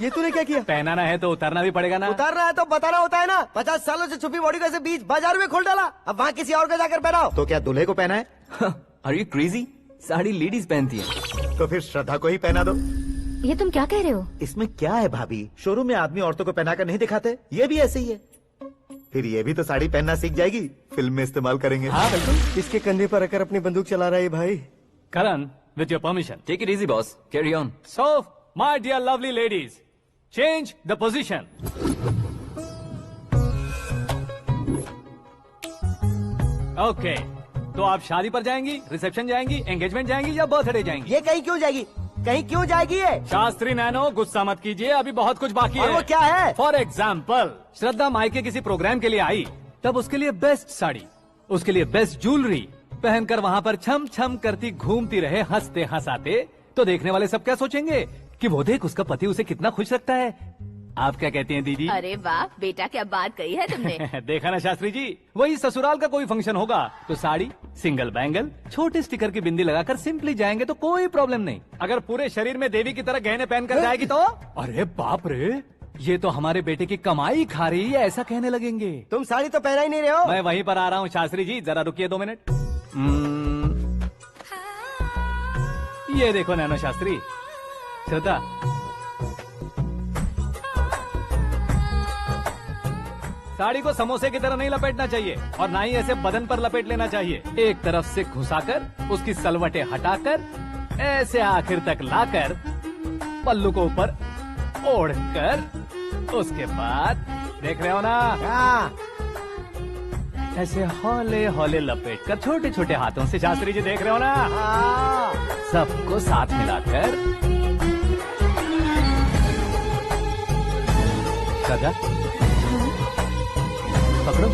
[SPEAKER 9] ये तूने क्या किया?
[SPEAKER 2] पहनाना है तो उतारना भी पड़ेगा ना।
[SPEAKER 9] उतारना है तो बताना होता है ना। 50 सालों से छुपी बॉडी को ऐसे बीच बाजार में खोल डाला, अब वहाँ किसी और को जाकर पहनाओ।
[SPEAKER 5] तो क्या दूल्हे को पहना है?
[SPEAKER 13] Are you crazy? Sari ladies पहनती है।
[SPEAKER 5] तो फिर श्रद्धा को ही पहना दो।
[SPEAKER 7] ये तुम क्या कह रहे हो?
[SPEAKER 5] इसमें क्या है भाभी? शोरूम में आदमी औरतों को पहनाकर नहीं दिखाते? ये भी ऐसे ही है। फिर ये भी तो साड़ी पहनना सीख जाएगी, फिल्म में इस्तेमाल करेंगे।
[SPEAKER 2] हाँ बिल्कुल।
[SPEAKER 9] इसके कंधे पर रखकर अपनी बंदूक चला रहा है भाई।
[SPEAKER 2] करण, with your permission.
[SPEAKER 13] Take it easy, boss. Carry on.
[SPEAKER 2] So, my dear lovely ladies, change the position. Okay. तो आप शादी पर जाएंगी, रिसेप्शन जाएंगी, एंगेजमेंट जाएंगी या बर्थडे जाएंगी?
[SPEAKER 9] ये कहीं क्यों जाएगी? कहीं क्यों जाएगी ये?
[SPEAKER 2] शास्त्री नैनो गुस्सा मत कीजिए, अभी बहुत कुछ बाकी
[SPEAKER 9] और
[SPEAKER 2] है।
[SPEAKER 9] वो क्या है?
[SPEAKER 2] फॉर एग्जाम्पल, श्रद्धा मायके किसी प्रोग्राम के लिए आई, तब उसके लिए बेस्ट साड़ी, उसके लिए बेस्ट ज्वेलरी पहनकर वहाँ पर छम छम करती घूमती रहे हंसते हंसाते, तो देखने वाले सब क्या सोचेंगे कि वो देख उसका पति उसे कितना खुश रखता है। आप क्या कहती हैं दीदी?
[SPEAKER 6] अरे वाह बेटा, क्या बात कही है तुमने।
[SPEAKER 2] देखा ना शास्त्री जी, वही ससुराल का कोई फंक्शन होगा तो साड़ी, सिंगल बैंगल, छोटे स्टिकर की बिंदी लगाकर सिंपली जाएंगे तो कोई प्रॉब्लम नहीं। अगर पूरे शरीर में देवी की तरह गहने पहनकर जाएगी तो अरे बाप रे, ये तो हमारे बेटे की कमाई खा रही है, ऐसा कहने लगेंगे।
[SPEAKER 9] तुम साड़ी तो पहना ही नहीं रहे हो।
[SPEAKER 2] मैं वहीं पर आ रहा हूँ शास्त्री जी, जरा रुकिए 2 मिनट। ये देखो नैनो शास्त्री, श्रद्धा साड़ी को समोसे की तरह नहीं लपेटना चाहिए और ना ही ऐसे बदन पर लपेट लेना चाहिए। एक तरफ से घुसाकर उसकी सलवटें हटाकर ऐसे आखिर तक लाकर पल्लू को ऊपर ओढ़कर उसके बाद देख रहे हो ना, ऐसे हौले हौले लपेट कर छोटे छोटे हाथों से, शास्त्री जी देख रहे हो ना, सबको साथ मिलाकर सजा पकड़ो।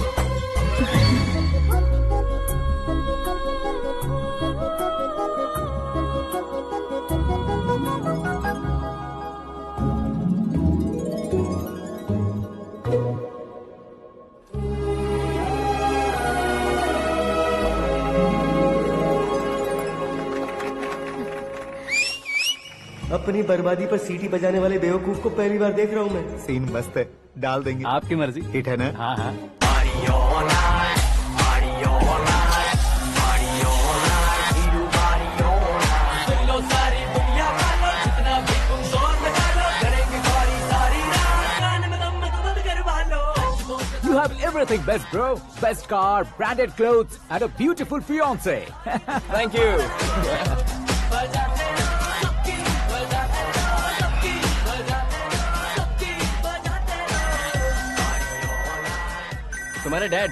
[SPEAKER 9] अपनी बर्बादी पर सीटी बजाने वाले बेवकूफ को पहली बार देख रहा हूँ मैं।
[SPEAKER 5] सीन मस्त है, डाल देंगे।
[SPEAKER 2] आपकी मर्जी।
[SPEAKER 5] हिट है ना?
[SPEAKER 2] हाँ हाँ।
[SPEAKER 3] You have everything best, bro. Best car, branded clothes, and a beautiful fiance.
[SPEAKER 13] Thank you. तुम्हारे डैड।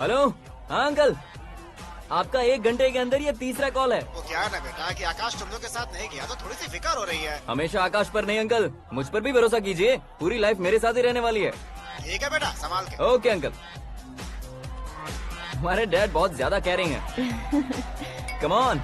[SPEAKER 13] हेलो, हाँ अंकल, आपका 1 घंटे के अंदर ये तीसरा कॉल है।
[SPEAKER 1] वो क्या है ना बेटा कि आकाश तुम लोग के साथ नहीं गया तो थोड़ी सी फिक्र हो रही है।
[SPEAKER 13] हमेशा आकाश पर नहीं अंकल, मुझ पर भी भरोसा कीजिए, पूरी लाइफ मेरे साथ ही रहने वाली है।
[SPEAKER 1] ठीक है बेटा, संभाल के।
[SPEAKER 13] Okay uncle. हमारे डैड बहुत ज्यादा केयरिंग है। Come on.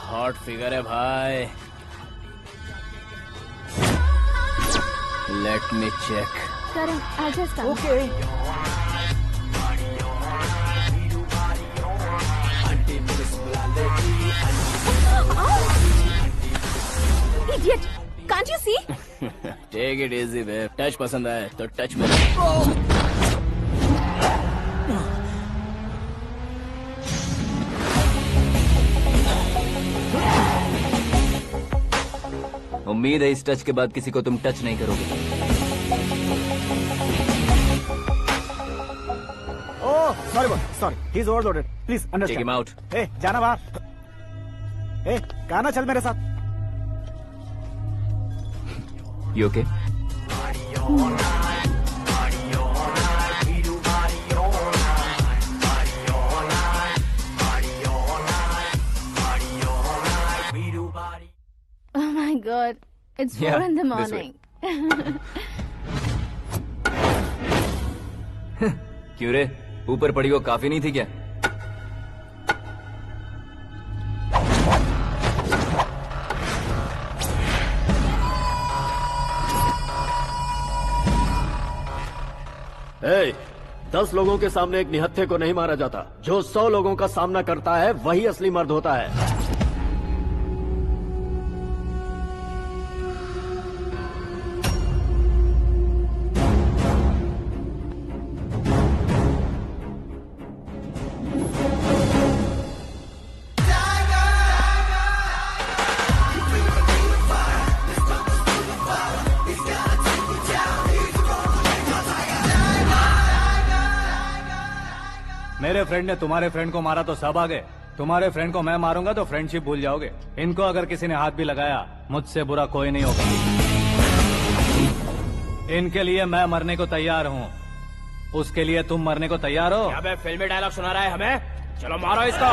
[SPEAKER 11] हॉट फिगर है भाई। Let me check.
[SPEAKER 6] Karan, I'll just come.
[SPEAKER 11] Okay.
[SPEAKER 6] Idiot! Can't you see?
[SPEAKER 11] Take it easy babe. Touch पसंद आए तो टच में।
[SPEAKER 13] उम्मीद है इस टच के बाद किसी को तुम टच नहीं करोगे।
[SPEAKER 1] Oh sorry, he is overloaded, please
[SPEAKER 13] take
[SPEAKER 1] understand.
[SPEAKER 13] Him out.
[SPEAKER 1] ए जाना बाहर। ए गाना चल मेरे साथ।
[SPEAKER 13] You okay?
[SPEAKER 6] Oh my God, it's 4
[SPEAKER 13] Yeah,
[SPEAKER 6] in the
[SPEAKER 13] this way.
[SPEAKER 6] morning.
[SPEAKER 13] क्यों रे, ऊपर पड़ी वो काफी नहीं थी क्या?
[SPEAKER 12] ए, 10 लोगों के सामने एक निहत्थे को नहीं मारा जाता। जो 100 लोगों का सामना करता है वही असली मर्द होता है।
[SPEAKER 2] मेरे फ्रेंड ने तुम्हारे फ्रेंड को मारा तो सब आ गए, तुम्हारे फ्रेंड को मैं मारूंगा तो फ्रेंडशिप भूल जाओगे। इनको अगर किसी ने हाथ भी लगाया, मुझसे बुरा कोई नहीं होगा। इनके लिए मैं मरने को तैयार हूँ, उसके लिए तुम मरने को तैयार हो?
[SPEAKER 11] अबे फिल्मी डायलॉग सुना रहा है हमें, चलो मारो इसको।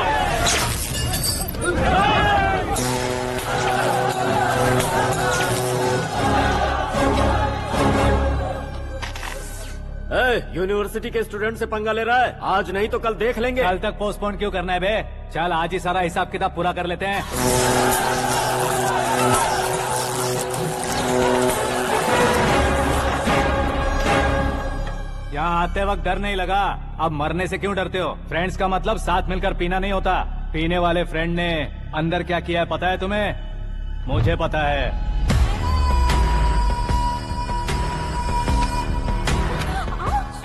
[SPEAKER 12] यूनिवर्सिटी के स्टूडेंट से पंगा ले रहा है, आज नहीं तो कल देख लेंगे।
[SPEAKER 2] कल तक पोस्टपोन क्यों करना है बे? चल आज ही सारा हिसाब किताब पूरा कर लेते हैं। यहाँ आते वक्त डर नहीं लगा, अब मरने से क्यों डरते हो? फ्रेंड्स का मतलब साथ मिलकर पीना नहीं होता। पीने वाले फ्रेंड ने अंदर क्या किया है पता है तुम्हें? मुझे पता है।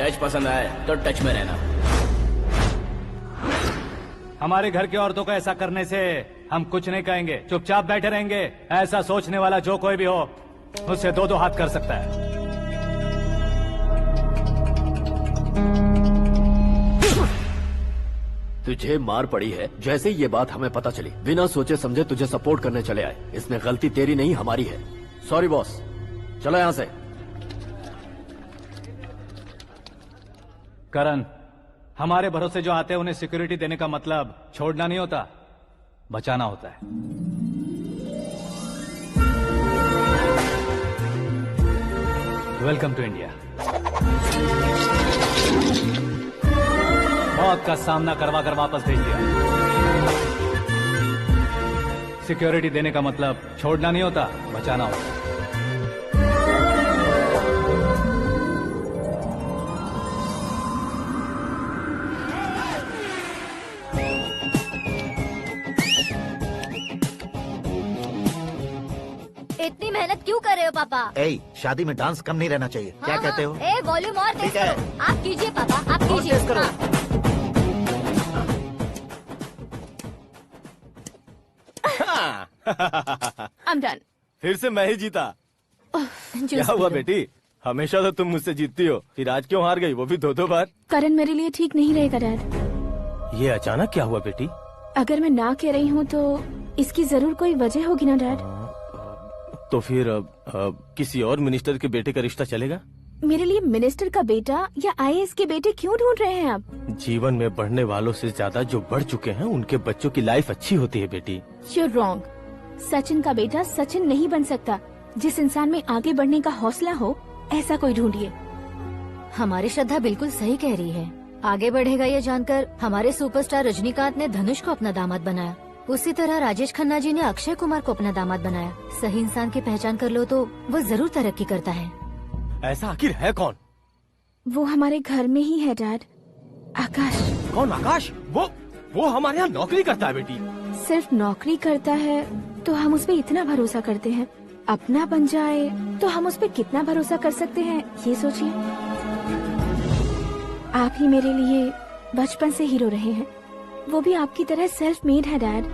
[SPEAKER 11] टच पसंद आए तो टच में रहना।
[SPEAKER 2] हमारे घर की औरतों को ऐसा करने से हम कुछ नहीं कहेंगे, चुपचाप बैठे रहेंगे। ऐसा सोचने वाला जो कोई भी हो, उससे दो हाथ कर सकता है।
[SPEAKER 12] तुझे मार पड़ी है, जैसे ये बात हमें पता चली बिना सोचे समझे तुझे सपोर्ट करने चले आए। इसमें गलती तेरी नहीं हमारी है। सॉरी बॉस, चलो यहाँ से।
[SPEAKER 2] करण, हमारे भरोसे जो आते हैं उन्हें सिक्योरिटी देने का मतलब छोड़ना नहीं होता, बचाना होता है। Welcome to India. मौत का सामना करवा कर वापस भेज दिया। सिक्योरिटी देने का मतलब छोड़ना नहीं होता, बचाना होता है।
[SPEAKER 7] इतनी मेहनत क्यों कर रहे हो पापा?
[SPEAKER 5] शादी में डांस कम नहीं रहना चाहिए। क्या कहते हो?
[SPEAKER 7] ए वॉल्यूम और तेज
[SPEAKER 5] ठीक है।
[SPEAKER 7] करो। आप कीजिए पापा, आप कीजिए।
[SPEAKER 5] तेज करो।
[SPEAKER 6] I'm done.
[SPEAKER 11] फिर से मैं ही जीता। क्या हुआ बेटी? हमेशा तो तुम मुझसे जीतती हो, फिर आज क्यों हार गई, वो भी दो बार?
[SPEAKER 6] करण मेरे लिए ठीक नहीं रहेगा डैड।
[SPEAKER 11] ये अचानक क्या हुआ बेटी?
[SPEAKER 6] अगर मैं ना कह रही हूँ तो इसकी जरूर कोई वजह होगी ना डैड।
[SPEAKER 11] तो फिर किसी और मिनिस्टर के बेटे का रिश्ता चलेगा?
[SPEAKER 6] मेरे लिए मिनिस्टर का बेटा या आईएएस के बेटे क्यों ढूंढ रहे हैं आप?
[SPEAKER 11] जीवन में बढ़ने वालों से ज्यादा जो बढ़ चुके हैं उनके बच्चों की लाइफ अच्छी होती है बेटी।
[SPEAKER 6] You're wrong. सचिन का बेटा सचिन नहीं बन सकता। जिस इंसान में आगे बढ़ने का हौसला हो, ऐसा कोई ढूंढिए।
[SPEAKER 7] हमारी श्रद्धा बिल्कुल सही कह रही है। आगे बढ़ेगा ये जानकर हमारे सुपरस्टार रजनीकांत ने धनुष को अपना दामाद बनाया। उसी तरह राजेश खन्ना जी ने अक्षय कुमार को अपना दामाद बनाया। सही इंसान की पहचान कर लो तो वो जरूर तरक्की करता है।
[SPEAKER 11] ऐसा आखिर है कौन?
[SPEAKER 6] वो हमारे घर में ही है डैड, आकाश।
[SPEAKER 11] कौन आकाश? वो हमारे यहाँ नौकरी करता है बेटी।
[SPEAKER 6] सिर्फ नौकरी करता है तो हम उस पे इतना भरोसा करते हैं। अपना बन जाए तो हम उस पे कितना भरोसा कर सकते हैं, ये सोचिए। आप ही मेरे लिए बचपन से हीरो रहे हैं। वो भी आपकी तरह सेल्फ मेड है डैड।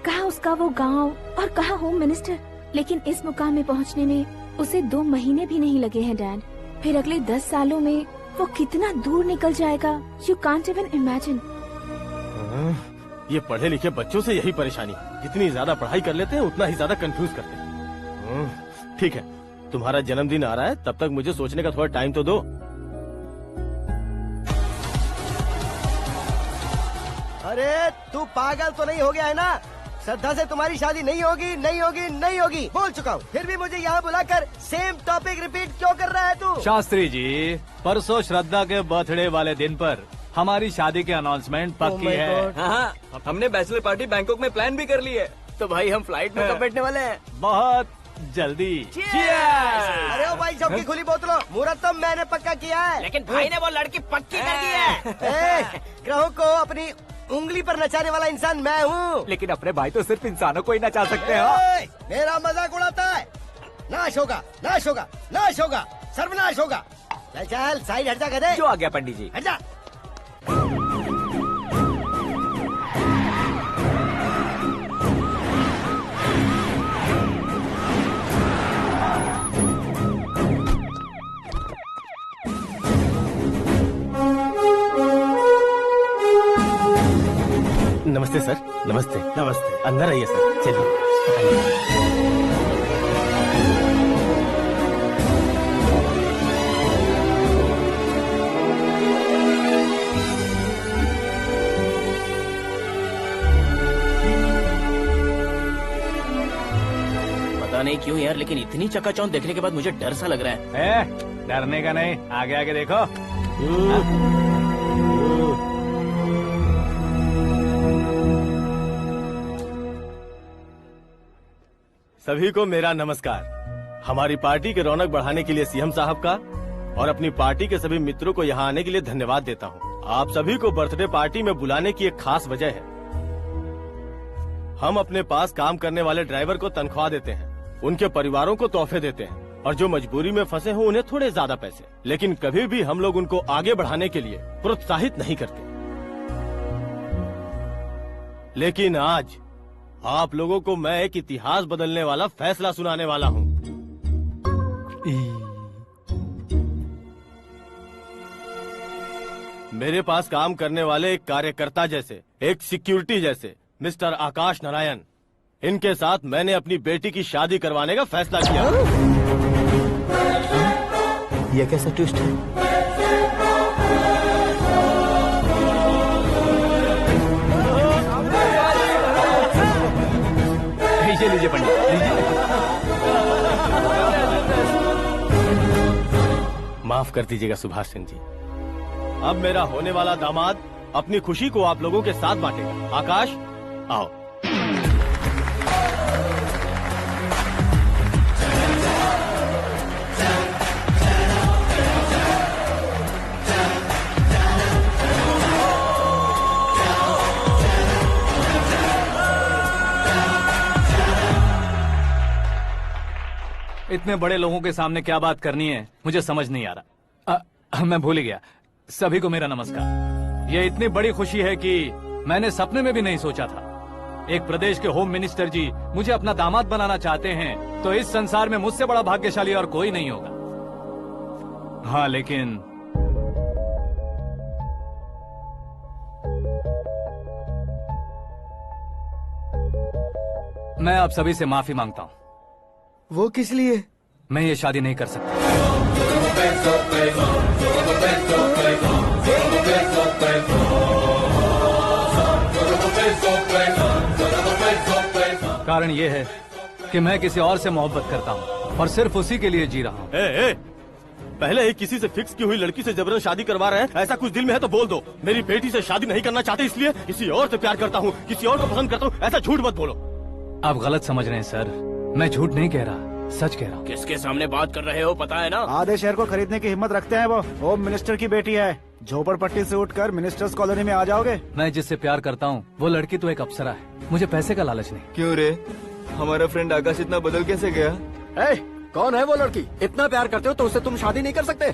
[SPEAKER 6] कहाँ उसका वो गांव और कहाँ होम मिनिस्टर। लेकिन इस मुकाम में पहुँचने में उसे 2 महीने भी नहीं लगे हैं डैड। फिर अगले 10 सालों में वो कितना दूर निकल जाएगा, यू कांट इवन इमेजिन।
[SPEAKER 11] ये पढ़े लिखे बच्चों से यही परेशानी, जितनी ज्यादा पढ़ाई कर लेते हैं उतना ही ज्यादा कंफ्यूज करते हैं। ठीक है, तुम्हारा जन्मदिन आ रहा है, तब तक मुझे सोचने का थोड़ा टाइम तो दो।
[SPEAKER 9] अरे तू पागल तो नहीं हो गया है ना? श्रद्धा से तुम्हारी शादी नहीं होगी, नहीं होगी, नहीं होगी, बोल चुका हूँ। फिर भी मुझे यहाँ बुलाकर सेम टॉपिक रिपीट क्यों कर रहा है तू?
[SPEAKER 2] शास्त्री जी, परसों श्रद्धा के बर्थडे वाले दिन पर हमारी शादी की अनाउंसमेंट पक्की है।
[SPEAKER 13] हाँ, हमने बैचलर पार्टी बैंकॉक में प्लान भी कर ली है। तो भाई हम फ्लाइट में कब बैठने वाले हैं?
[SPEAKER 2] बहुत जल्दी।
[SPEAKER 9] अरे ओ भाई, सबकी खुली बोतलों, मुहूर्त तो मैंने पक्का किया है।
[SPEAKER 4] लेकिन भाई ने वो लड़की पक्की कर दी है।
[SPEAKER 9] ग्रहों को अपनी उंगली पर नचाने वाला इंसान मैं हूँ।
[SPEAKER 3] लेकिन अपने भाई तो सिर्फ इंसानों को ही नचा सकते हैं।
[SPEAKER 9] मेरा मजाक उड़ाता है। नाश होगा, नाश होगा, नाश होगा, सर्वनाश होगा। चल साइड हट जा, गधे।
[SPEAKER 3] जो आ गया पंडित जी।
[SPEAKER 9] हट जा।
[SPEAKER 11] नमस्ते।
[SPEAKER 9] नमस्ते।
[SPEAKER 11] अंदर आइए सर, चलिए।
[SPEAKER 12] पता नहीं क्यों यार, लेकिन इतनी चकाचौंध देखने के बाद मुझे डर सा लग रहा है।
[SPEAKER 2] डरने का नहीं, आगे आगे देखो।
[SPEAKER 11] सभी को मेरा नमस्कार। हमारी पार्टी के रौनक बढ़ाने के लिए सीएम साहब का और अपनी पार्टी के सभी मित्रों को यहाँ आने के लिए धन्यवाद देता हूँ। आप सभी को बर्थडे पार्टी में बुलाने की एक खास वजह है। हम अपने पास काम करने वाले ड्राइवर को तनख्वाह देते हैं, उनके परिवारों को तोहफे देते हैं और जो मजबूरी में फंसे हो उन्हें थोड़े ज्यादा पैसे, लेकिन कभी भी हम लोग उनको आगे बढ़ाने के लिए प्रोत्साहित नहीं करते। लेकिन आज आप लोगों को मैं एक इतिहास बदलने वाला फैसला सुनाने वाला हूँ। मेरे पास काम करने वाले एक कार्यकर्ता जैसे, एक सिक्योरिटी जैसे मिस्टर आकाश नारायण, इनके साथ मैंने अपनी बेटी की शादी करवाने का फैसला किया।
[SPEAKER 5] यह कैसा ट्विस्ट है?
[SPEAKER 2] लीजिए पंडित,
[SPEAKER 11] माफ कर दीजिएगा सुभाष सिंह जी। अब मेरा होने वाला दामाद अपनी खुशी को आप लोगों के साथ बांटेगा। आकाश, आओ।
[SPEAKER 2] इतने बड़े लोगों के सामने क्या बात करनी है मुझे समझ नहीं आ रहा। मैं भूल ही गया। सभी को मेरा नमस्कार। ये इतनी बड़ी खुशी है कि मैंने सपने में भी नहीं सोचा था। एक प्रदेश के होम मिनिस्टर जी मुझे अपना दामाद बनाना चाहते हैं तो इस संसार में मुझसे बड़ा भाग्यशाली और कोई नहीं होगा। हाँ, लेकिन मैं आप सभी से माफी मांगता हूँ।
[SPEAKER 9] वो किस लिए?
[SPEAKER 2] मैं ये शादी नहीं कर सकता। कारण ये है कि मैं किसी और से मोहब्बत करता हूँ और सिर्फ उसी के लिए जी रहा हूँ।
[SPEAKER 11] पहले ही किसी से फिक्स की हुई लड़की से जबरन शादी करवा रहे हैं। ऐसा कुछ दिल में है तो बोल दो। मेरी बेटी से शादी नहीं करना चाहते इसलिए किसी और से प्यार करता हूँ, किसी और को पसंद करता हूँ, ऐसा झूठ मत बोलो।
[SPEAKER 2] आप गलत समझ रहे हैं सर, मैं झूठ नहीं कह रहा, सच कह रहा हूँ।
[SPEAKER 12] किसके सामने बात कर रहे हो पता है ना?
[SPEAKER 1] आधे शहर को खरीदने की हिम्मत रखते हैं वो। होम मिनिस्टर की बेटी है। झोपड़पट्टी से उठकर मिनिस्टर्स कॉलोनी में आ जाओगे।
[SPEAKER 2] मैं जिससे प्यार करता हूँ वो लड़की तो एक अप्सरा है। मुझे पैसे का लालच नहीं।
[SPEAKER 13] क्यों रे, हमारा फ्रेंड आकाश इतना बदल कैसे गया?
[SPEAKER 12] कौन है वो लड़की? इतना प्यार करते हो तो उससे तुम शादी नहीं कर सकते?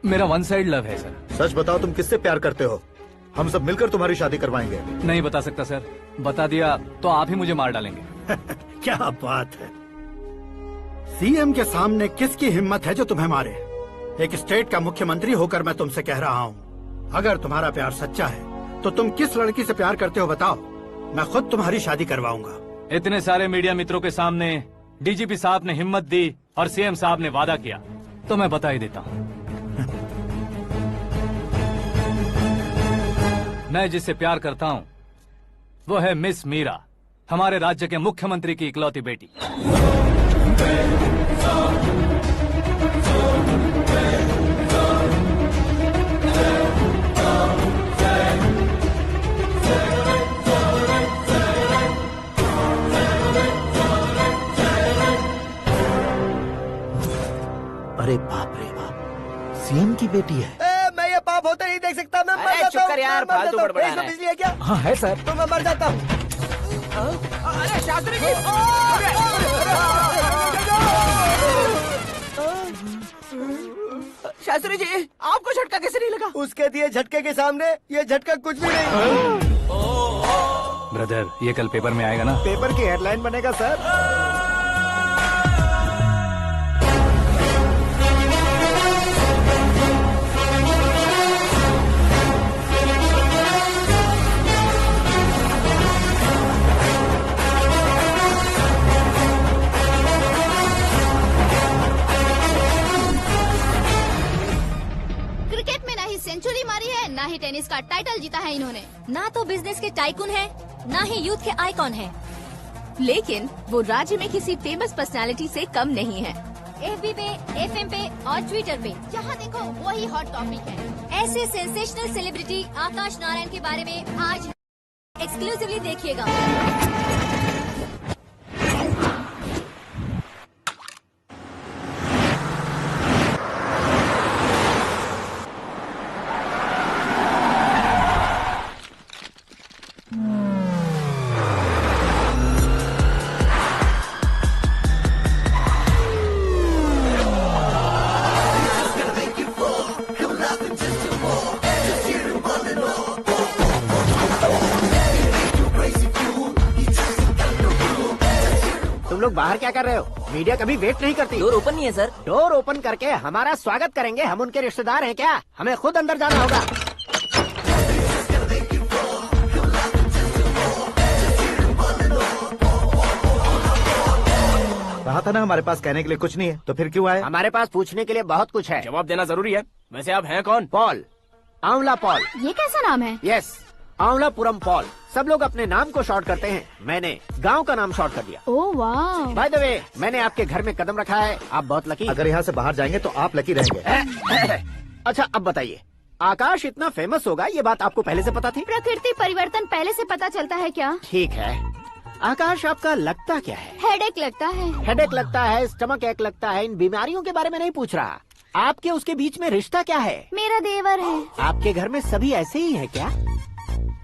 [SPEAKER 2] मेरा वन साइड लव है सर।
[SPEAKER 5] सच बताओ, तुम किससे प्यार करते हो? हम सब मिलकर तुम्हारी शादी करवाएंगे।
[SPEAKER 2] नहीं बता सकता सर, बता दिया तो आप ही मुझे मार डालेंगे।
[SPEAKER 14] क्या बात है, सीएम के सामने किसकी हिम्मत है जो तुम्हें मारे? एक स्टेट का मुख्यमंत्री होकर मैं तुमसे कह रहा हूँ, अगर तुम्हारा प्यार सच्चा है तो तुम किस लड़की से प्यार करते हो बताओ, मैं खुद तुम्हारी शादी करवाऊंगा।
[SPEAKER 2] इतने सारे मीडिया मित्रों के सामने डीजीपी साहब ने हिम्मत दी और सीएम साहब ने वादा किया तो मैं बता ही देता हूँ। मैं जिससे प्यार करता हूँ वो है मिस मीरा, हमारे राज्य के मुख्यमंत्री की इकलौती बेटी।
[SPEAKER 5] अरे बाप रे बाप, सीएम की बेटी है।
[SPEAKER 9] मैं ये पाप होते नहीं देख सकता। मैं मर जाता
[SPEAKER 4] चुप कर यार, फालतू बड़बड़ा रहा है।
[SPEAKER 9] बिजली है क्या?
[SPEAKER 3] हाँ है सर।
[SPEAKER 9] तो मैं मर जाता हूँ।
[SPEAKER 4] अरे शास्त्री जी, शास्त्री जी आपको झटका कैसे नहीं लगा?
[SPEAKER 9] उसके दिए झटके के सामने ये झटका कुछ भी नहीं।
[SPEAKER 2] ब्रदर, ये कल पेपर में आएगा ना?
[SPEAKER 1] पेपर की हेडलाइन बनेगा सर।
[SPEAKER 8] ही टेनिस का टाइटल जीता है इन्होंने।
[SPEAKER 7] ना तो बिजनेस के टाइकून है, ना ही यूथ के आइकॉन है।
[SPEAKER 6] लेकिन वो राज्य में किसी फेमस पर्सनालिटी से कम नहीं है।
[SPEAKER 7] FB पे, FM पे और ट्विटर पे
[SPEAKER 8] जहाँ देखो वही हॉट टॉपिक है।
[SPEAKER 7] ऐसे सेंसेशनल सेलिब्रिटी आकाश नारायण के बारे में आज एक्सक्लूसिवली देखिएगा।
[SPEAKER 9] तुम लोग बाहर क्या कर रहे हो? मीडिया कभी वेट नहीं करती।
[SPEAKER 4] डोर ओपन नहीं है सर।
[SPEAKER 9] डोर ओपन करके हमारा स्वागत करेंगे? हम उनके रिश्तेदार हैं क्या? हमें खुद अंदर जाना होगा।
[SPEAKER 5] कहा था ना हमारे पास कहने के लिए कुछ नहीं है, तो फिर क्यों आए?
[SPEAKER 9] हमारे पास पूछने के लिए बहुत कुछ है।
[SPEAKER 11] जवाब देना जरूरी है। वैसे आप हैं कौन?
[SPEAKER 9] पॉल, आंवला पॉल।
[SPEAKER 8] ये कैसा नाम है?
[SPEAKER 9] Yes, Aanwalapuram Paul. सब लोग अपने नाम को शॉर्ट करते हैं, मैंने गांव का नाम शॉर्ट कर दिया।
[SPEAKER 8] ओह वाह।
[SPEAKER 9] बाय द वे, मैंने आपके घर में कदम रखा है, आप बहुत लकी।
[SPEAKER 5] अगर यहाँ से बाहर जाएंगे तो आप लकी रहेंगे।
[SPEAKER 9] अच्छा अब बताइए, आकाश इतना फेमस होगा ये बात आपको पहले से पता थी?
[SPEAKER 8] प्रकृति परिवर्तन पहले से पता चलता है क्या?
[SPEAKER 9] ठीक है, आकाश आपका लगता क्या है?
[SPEAKER 8] हेडेक लगता है।
[SPEAKER 9] हेडेक लगता है, स्टमक एक लगता है, इन बीमारियों के बारे में नहीं पूछ रहा। आपके उसके बीच में रिश्ता क्या है?
[SPEAKER 8] मेरा देवर है।
[SPEAKER 9] आपके घर में सभी ऐसे ही है क्या?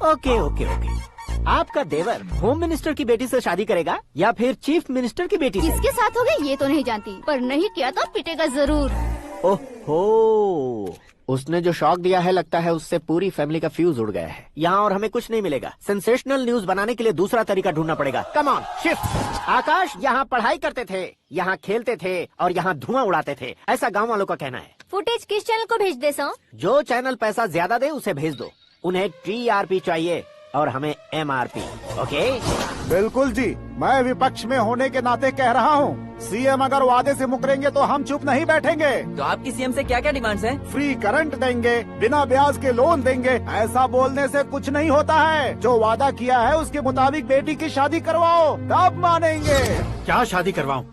[SPEAKER 9] Okay okay okay. आपका देवर होम मिनिस्टर की बेटी से शादी करेगा या फिर चीफ मिनिस्टर की बेटी से?
[SPEAKER 8] किसके साथ होगा ये तो नहीं जानती, पर नहीं किया तो पिटेगा जरूर।
[SPEAKER 9] ओहो, उसने जो शॉक दिया है लगता है उससे पूरी फैमिली का फ्यूज उड़ गया है। यहाँ और हमें कुछ नहीं मिलेगा। सेंसेशनल न्यूज बनाने के लिए दूसरा तरीका ढूंढना पड़ेगा। Come on, shift. आकाश यहाँ पढ़ाई करते थे, यहाँ खेलते थे और यहाँ धुआं उड़ाते थे, ऐसा गाँव वालों का कहना है।
[SPEAKER 7] फुटेज किस चैनल को भेज दे सो?
[SPEAKER 9] जो चैनल पैसा ज्यादा दे उसे भेज दो। उन्हें TRP चाहिए और हमें MRP। ओके?
[SPEAKER 1] बिल्कुल जी, मैं विपक्ष में होने के नाते कह रहा हूँ, सीएम अगर वादे से मुकरेंगे तो हम चुप नहीं बैठेंगे।
[SPEAKER 4] तो आपकी सीएम से क्या क्या डिमांड्स हैं?
[SPEAKER 1] फ्री करंट देंगे, बिना ब्याज के लोन देंगे। ऐसा बोलने से कुछ नहीं होता है। जो वादा किया है उसके मुताबिक बेटी की शादी करवाओ, तब मानेंगे।
[SPEAKER 14] क्या शादी करवाऊं?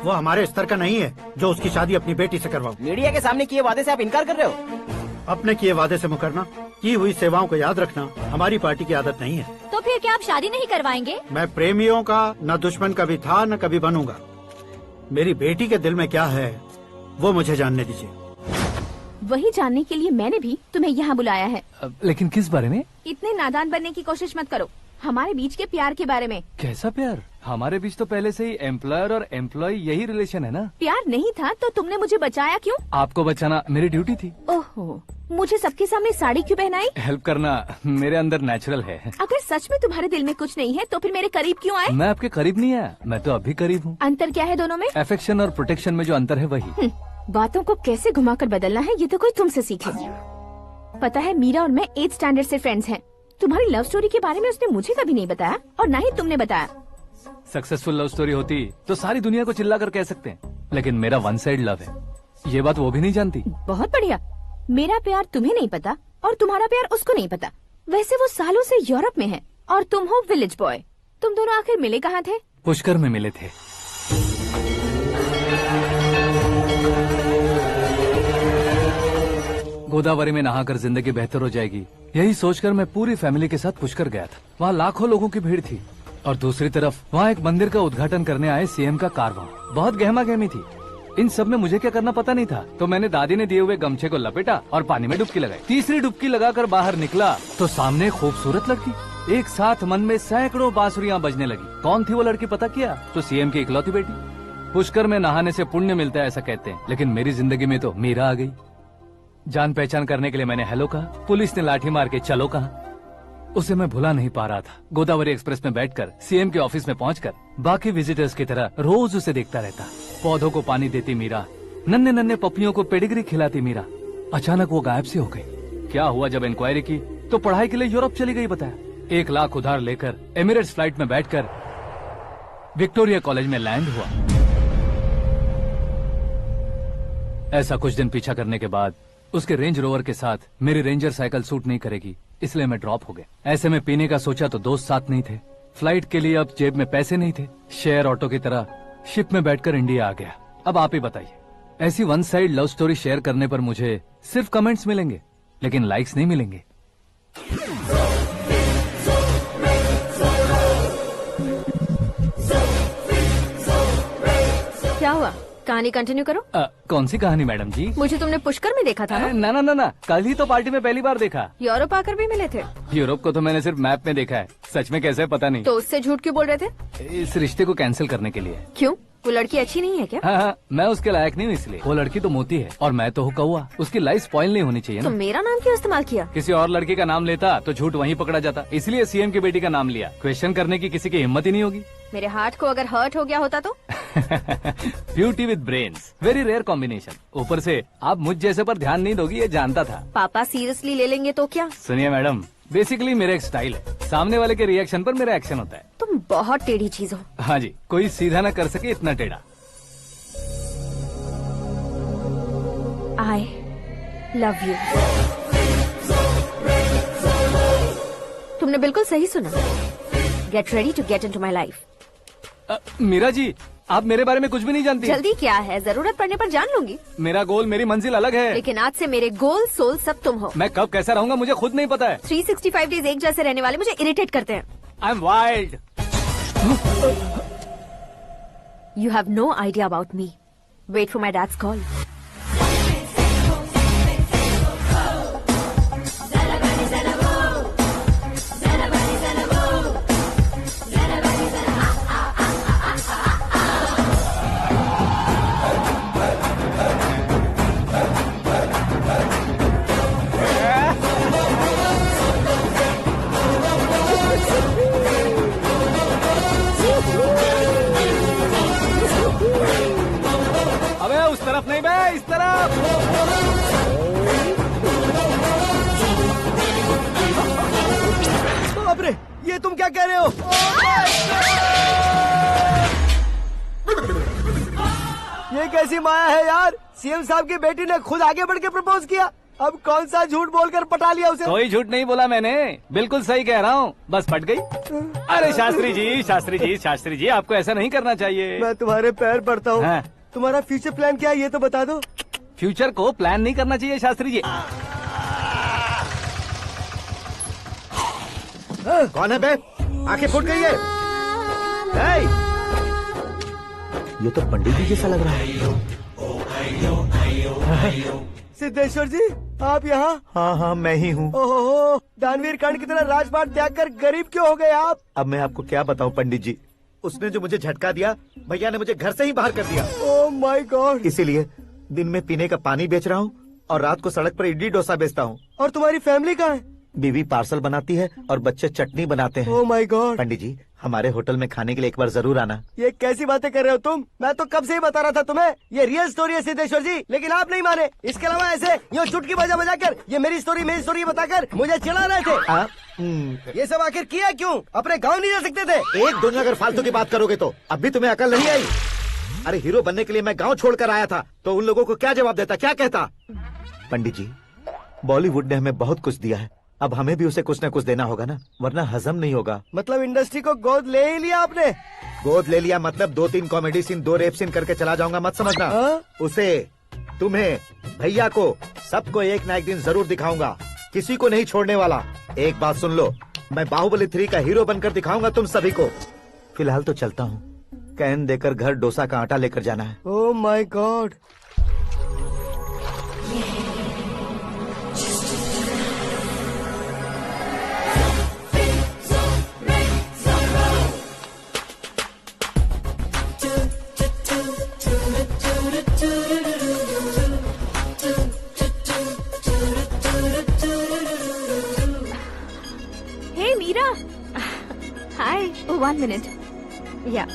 [SPEAKER 14] वो हमारे स्तर का नहीं है जो उसकी शादी अपनी बेटी से करवाऊं।
[SPEAKER 4] मीडिया के सामने किए वादे से आप इनकार कर रहे हो?
[SPEAKER 14] अपने किए वादे से मुकरना, की हुई सेवाओं को याद रखना हमारी पार्टी की आदत नहीं है।
[SPEAKER 7] तो फिर क्या आप शादी नहीं करवाएंगे?
[SPEAKER 14] मैं प्रेमियों का न दुश्मन कभी था न कभी बनूंगा। मेरी बेटी के दिल में क्या है वो मुझे जानने दीजिए।
[SPEAKER 6] वही जानने के लिए मैंने भी तुम्हें यहाँ बुलाया है।
[SPEAKER 2] लेकिन किस बारे में?
[SPEAKER 6] इतने नादान बनने की कोशिश मत करो। हमारे बीच के प्यार के बारे में।
[SPEAKER 2] कैसा प्यार? हमारे बीच तो पहले से ही एम्प्लॉयर और एम्प्लॉय यही रिलेशन है ना।
[SPEAKER 6] प्यार नहीं था तो तुमने मुझे बचाया क्यों?
[SPEAKER 2] आपको बचाना मेरी ड्यूटी थी।
[SPEAKER 6] ओहो, मुझे सबके सामने साड़ी क्यों पहनाई?
[SPEAKER 2] हेल्प करना मेरे अंदर नेचुरल है।
[SPEAKER 6] अगर सच में तुम्हारे दिल में कुछ नहीं है तो फिर मेरे करीब क्यों आए?
[SPEAKER 2] मैं आपके करीब नहीं आया, मैं तो अभी करीब हूँ।
[SPEAKER 6] अंतर क्या है दोनों में?
[SPEAKER 2] अफेक्शन और प्रोटेक्शन में जो अंतर है वही।
[SPEAKER 6] बातों को कैसे घुमाकर बदलना है ये तो कोई तुमसे सीखे। पता है, मीरा और मैं 8th स्टैंडर्ड से फ्रेंड्स हैं। तुम्हारी लव स्टोरी के बारे में उसने मुझे कभी नहीं बताया और ना ही तुमने बताया।
[SPEAKER 2] सक्सेसफुल लव स्टोरी होती तो सारी दुनिया को चिल्ला कर कह सकते हैं, लेकिन मेरा वन साइड लव है, ये बात वो भी नहीं जानती।
[SPEAKER 6] बहुत बढ़िया। मेरा प्यार तुम्हें नहीं पता और तुम्हारा प्यार उसको नहीं पता। वैसे वो सालों से यूरोप में है और तुम हो विलेज बॉय। तुम दोनों आखिर मिले कहाँ थे?
[SPEAKER 2] पुष्कर में मिले थे। गोदावरी में नहाकर जिंदगी बेहतर हो जाएगी, यही सोचकर मैं पूरी फैमिली के साथ पुष्कर गया था। वहाँ लाखों लोगों की भीड़ थी और दूसरी तरफ वहाँ एक मंदिर का उद्घाटन करने आए सीएम का कारवां। बहुत गहमा गहमी थी। इन सब में मुझे क्या करना पता नहीं था, तो मैंने दादी ने दिए हुए गमछे को लपेटा और पानी में डुबकी लगाई। तीसरी डुबकी लगाकर बाहर निकला तो सामने खूबसूरत लड़की। एक साथ मन में सैकड़ों बांसुरियां बजने लगी। कौन थी वो लड़की पता किया? तो सीएम की इकलौती बेटी। पुष्कर में नहाने से पुण्य मिलता है ऐसा कहते हैं, लेकिन मेरी जिंदगी में तो मीरा आ गई। जान पहचान करने के लिए मैंने हेलो कहा, पुलिस ने लाठी मार के चलो कहा। उसे मैं भुला नहीं पा रहा था। गोदावरी एक्सप्रेस में बैठकर सीएम के ऑफिस में पहुंचकर बाकी विजिटर्स की तरह रोज उसे देखता रहता। पौधों को पानी देती मीरा, नन्हे नन्हे पपियों को पेडिग्री खिलाती मीरा। अचानक वो गायब सी हो गई। क्या हुआ? जब इंक्वायरी की तो पढ़ाई के लिए यूरोप चली गई बताया। 1 लाख उधार लेकर एमिरेट्स फ्लाइट में बैठकर विक्टोरिया कॉलेज में लैंड हुआ। ऐसा कुछ दिन पीछा करने के बाद उसके रेंज रोवर के साथ मेरी रेंजर साइकिल सूट नहीं करेगी, इसलिए मैं ड्रॉप हो गया। ऐसे में पीने का सोचा तो दोस्त साथ नहीं थे, फ्लाइट के लिए अब जेब में पैसे नहीं थे, शेयर ऑटो की तरह शिप में बैठकर इंडिया आ गया। अब आप ही बताइए, ऐसी one side love story share करने पर मुझे सिर्फ कमेंट्स मिलेंगे, लेकिन लाइक्स नहीं मिलेंगे।
[SPEAKER 7] क्या हुआ, कहानी कंटिन्यू करो।
[SPEAKER 2] कौन सी कहानी मैडम जी?
[SPEAKER 7] मुझे तुमने पुष्कर में देखा था ना?
[SPEAKER 2] ना, कल ही तो पार्टी में पहली बार देखा।
[SPEAKER 7] यूरोप आकर भी मिले थे?
[SPEAKER 2] यूरोप को तो मैंने सिर्फ मैप में देखा है, सच में कैसे पता नहीं।
[SPEAKER 7] तो उससे झूठ क्यों बोल रहे थे?
[SPEAKER 2] इस रिश्ते को कैंसिल करने के लिए।
[SPEAKER 7] क्यों, वो लड़की अच्छी नहीं है क्या?
[SPEAKER 2] हाँ, मैं उसके लायक नहीं हूँ इसलिए। वो लड़की तो मोती है और मैं तो हूँ कौवा, उसकी लाइफ स्पॉइल नहीं होनी चाहिए
[SPEAKER 7] तो
[SPEAKER 2] ना।
[SPEAKER 7] मेरा नाम क्यों इस्तेमाल किया? किसी
[SPEAKER 2] और लड़की का नाम लेता तो झूठ वहीं पकड़ा जाता, इसलिए सीएम की बेटी का नाम लिया। क्वेश्चन करने की किसी की हिम्मत ही नहीं होगी।
[SPEAKER 7] मेरे हार्ट को अगर हर्ट हो गया होता तो?
[SPEAKER 2] Beauty with brains, very rare combination. ऊपर से आप मुझ जैसे पर ध्यान नहीं दोगी ये जानता था।
[SPEAKER 7] पापा सीरियसली ले लेंगे तो क्या?
[SPEAKER 2] सुनिए मैडम, बेसिकली मेरा एक स्टाइल है, सामने वाले के रिएक्शन पर मेरा एक्शन होता है।
[SPEAKER 7] तुम बहुत टेढ़ी चीज हो।
[SPEAKER 2] हाँ जी, कोई सीधा न कर सके इतना टेढ़ा।
[SPEAKER 7] I love you। तुमने बिल्कुल सही सुना। Get ready to get into my life।
[SPEAKER 2] Meera ji, आप मेरे बारे में कुछ भी नहीं जानती।
[SPEAKER 7] जल्दी क्या है, जरूरत पड़ने पर जान लूंगी।
[SPEAKER 2] मेरा गोल, मेरी मंजिल अलग है।
[SPEAKER 7] लेकिन आज से मेरे गोल सोल सब तुम हो।
[SPEAKER 2] मैं कब कैसा रहूंगा मुझे खुद नहीं पता है।
[SPEAKER 7] 365 डेज एक जैसे रहने वाले मुझे इरिटेट करते हैं।
[SPEAKER 2] I am wild.
[SPEAKER 7] You have no idea about me। Wait for my dad's call।
[SPEAKER 2] उस तरफ नहीं बे, इस तरफ।
[SPEAKER 15] बाप रे, ये तुम क्या कह रहे हो? ये कैसी माया है यार? सीएम साहब की बेटी ने खुद आगे बढ़ के प्रपोज किया, अब कौन सा झूठ बोलकर पटा लिया उसे?
[SPEAKER 2] कोई झूठ नहीं बोला मैंने, बिल्कुल सही कह रहा हूँ, बस पट गई। अरे शास्त्री जी आपको ऐसा नहीं करना चाहिए।
[SPEAKER 15] मैं तुम्हारे पैर पड़ता हूँ।
[SPEAKER 2] हाँ।
[SPEAKER 15] तुम्हारा फ्यूचर प्लान क्या है ये तो बता दो।
[SPEAKER 2] फ्यूचर को प्लान नहीं करना चाहिए शास्त्री जी।
[SPEAKER 5] कौन है बे? आंखें फूट गई है। ये तो पंडित जी जैसा लग रहा है।
[SPEAKER 15] सिद्धेश्वर जी, आप यहाँ?
[SPEAKER 5] हाँ, मैं ही हूँ।
[SPEAKER 15] ओहो, दानवीर कर्ण की तरह राजपाट त्याग कर गरीब क्यों हो गए आप?
[SPEAKER 5] अब मैं आपको क्या बताऊँ पंडित जी, उसने जो मुझे झटका दिया, भैया ने मुझे घर से ही बाहर कर दिया।
[SPEAKER 15] Oh my God.
[SPEAKER 5] इसीलिए दिन में पीने का पानी बेच रहा हूँ और रात को सड़क पर इडली डोसा बेचता हूँ।
[SPEAKER 15] और तुम्हारी फैमिली कहाँ है?
[SPEAKER 5] बीवी पार्सल बनाती है और बच्चे चटनी बनाते हैं।
[SPEAKER 15] Oh my God.
[SPEAKER 5] पंडित जी, हमारे होटल में खाने के लिए एक बार जरूर आना।
[SPEAKER 15] ये कैसी बातें कर रहे हो तुम? मैं तो कब से ही बता रहा था तुम्हें, ये रियल स्टोरी है सिद्धेश्वर जी, लेकिन आप नहीं माने। इसके अलावा ऐसे यूँ चुटकी बजा कर ये मेरी स्टोरी बताकर मुझे चिढ़ा रहे थे। ये सब आखिर किया क्यों? अपने गाँव नहीं जा सकते थे?
[SPEAKER 5] एक दोनों अगर फालतू की बात करोगे तो अब भी तुम्हें अकल नहीं आई। अरे हीरो बनने के लिए मैं गाँव छोड़कर आया था, तो उन लोगों को क्या जवाब देता, क्या कहता? पंडित जी, बॉलीवुड ने हमें बहुत कुछ दिया है, अब हमें भी उसे कुछ न कुछ देना होगा ना, वरना हजम नहीं होगा।
[SPEAKER 15] मतलब इंडस्ट्री को गोद ले ही लिया आपने?
[SPEAKER 5] गोद ले लिया मतलब 2-3 कॉमेडी सीन, 2 रेप सीन करके चला जाऊंगा मत समझना। उसे, तुम्हें, भैया को, सबको एक ना एक दिन जरूर दिखाऊंगा, किसी को नहीं छोड़ने वाला। एक बात सुन लो, मैं बाहुबली 3 का हीरो बनकर दिखाऊंगा तुम सभी को। फिलहाल तो चलता हूँ, कैन देकर घर डोसा का आटा लेकर जाना है।
[SPEAKER 15] Oh my God.
[SPEAKER 6] Hey Meera. Hi. Oh, 1 minute. Yeah.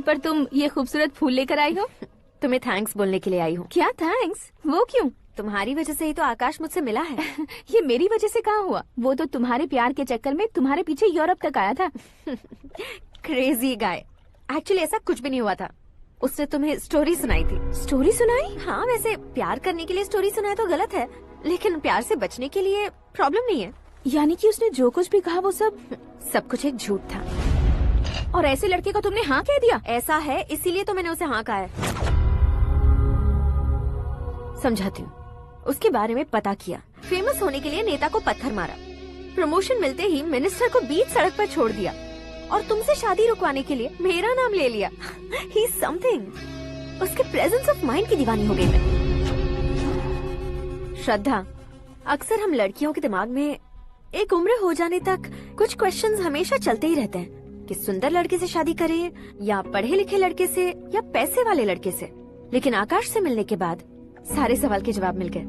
[SPEAKER 6] पर तुम ये खूबसूरत फूल लेकर आई हो?
[SPEAKER 7] तुम्हें थैंक्स बोलने के लिए आई हूँ।
[SPEAKER 6] क्या थैंक्स? वो क्यों?
[SPEAKER 7] तुम्हारी वजह से ही तो आकाश मुझसे मिला है।
[SPEAKER 6] ये मेरी वजह से कहाँ हुआ? वो तो तुम्हारे प्यार के चक्कर में तुम्हारे पीछे यूरोप तक आया था।
[SPEAKER 7] Crazy guy. एक्चुअली ऐसा कुछ भी नहीं हुआ था। उसने तुम्हें स्टोरी सुनाई थी।
[SPEAKER 6] स्टोरी सुनाई?
[SPEAKER 7] हाँ, वैसे प्यार करने के लिए स्टोरी सुनाए तो गलत है, लेकिन प्यार से बचने के लिए प्रॉब्लम नहीं है।
[SPEAKER 6] यानी कि उसने जो कुछ भी कहा वो सब
[SPEAKER 7] कुछ एक झूठ था।
[SPEAKER 6] और ऐसे लड़के को तुमने हाँ कह दिया?
[SPEAKER 7] ऐसा है, इसीलिए तो मैंने उसे हाँ कहा है। समझाती हूँ। उसके बारे में पता किया, फेमस होने के लिए नेता को पत्थर मारा, प्रमोशन मिलते ही मिनिस्टर को बीच सड़क पर छोड़ दिया और तुमसे शादी रुकवाने के लिए मेरा नाम ले लिया। ही समथिंग। उसके प्रेजेंस ऑफ माइंड की दीवानी हो गई मैं। श्रद्धा, अक्सर हम लड़कियों के दिमाग में एक उम्र हो जाने तक कुछ क्वेश्चंस हमेशा चलते ही रहते हैं कि सुंदर लड़के से शादी करें या पढ़े लिखे लड़के से या पैसे वाले लड़के से। लेकिन आकाश से मिलने के बाद सारे सवाल के जवाब मिल गए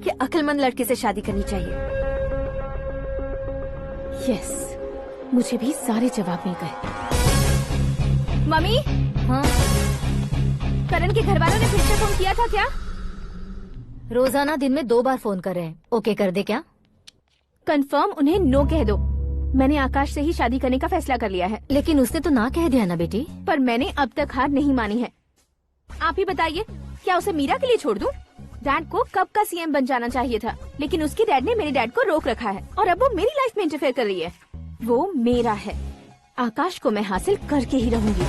[SPEAKER 7] कि अक्लमंद लड़के से शादी करनी चाहिए।
[SPEAKER 6] यस, मुझे भी सारे जवाब मिल गए। मम्मी,
[SPEAKER 7] हाँ?
[SPEAKER 6] करण के घर वालों ने फिर से फोन किया था क्या?
[SPEAKER 7] रोजाना दिन में 2 बार फोन कर रहे हैं। ओके कर दे क्या?
[SPEAKER 6] कंफर्म उन्हें नो कह दो। मैंने आकाश से ही शादी करने का फैसला कर लिया है।
[SPEAKER 7] लेकिन उसने तो ना कह दिया ना बेटी।
[SPEAKER 6] पर मैंने अब तक हार नहीं मानी है। आप ही बताइए, क्या उसे मीरा के लिए छोड़ दूं? डैड को कब का सीएम बन जाना चाहिए था, लेकिन उसके डैड ने मेरे डैड को रोक रखा है और अब वो मेरी लाइफ में इंटरफेयर कर रही है। वो मेरा है। आकाश को मैं हासिल करके ही रहूंगी।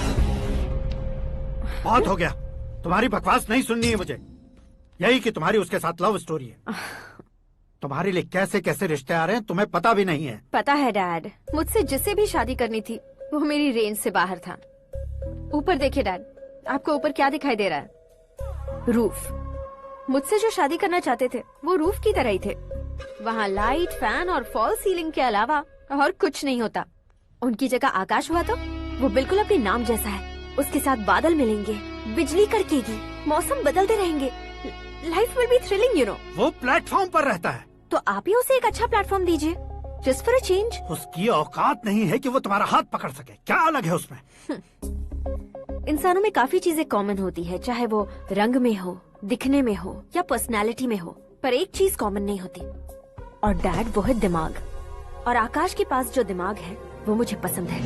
[SPEAKER 14] बहुत हो गया, तुम्हारी बकवास नहीं सुननी है मुझे। यही कि तुम्हारी उसके साथ लव स्टोरी है। तुम्हारे लिए कैसे कैसे रिश्ते आ रहे हैं तुम्हें पता भी नहीं है।
[SPEAKER 7] पता है डैड, मुझसे जिसे भी शादी करनी थी वो मेरी रेंज से बाहर था। ऊपर देखिए डैड, आपको ऊपर क्या दिखाई दे रहा है? रूफ। मुझसे जो शादी करना चाहते थे वो रूफ की तरह ही थे। वहाँ लाइट, फैन और फॉल सीलिंग के अलावा और कुछ नहीं होता। उनकी जगह आकाश हुआ तो वो बिल्कुल अपने नाम जैसा है। उसके साथ बादल मिलेंगे, बिजली कड़केगी, मौसम बदलते रहेंगे। Life will be thrilling, you know.
[SPEAKER 14] वो प्लेटफॉर्म पर रहता है
[SPEAKER 7] तो आप ही उसे एक अच्छा प्लेटफॉर्म दीजिए, जस्ट फॉर अ चेंज।
[SPEAKER 14] उसकी औकात नहीं है कि वो तुम्हारा हाथ पकड़ सके। क्या अलग है उसमें?
[SPEAKER 7] इंसानों में काफी चीजें कॉमन होती है, चाहे वो रंग में हो, दिखने में हो या पर्सनालिटी में हो, पर एक चीज कॉमन नहीं होती, और डैड वो है दिमाग। और आकाश के पास जो दिमाग है वो मुझे पसंद है।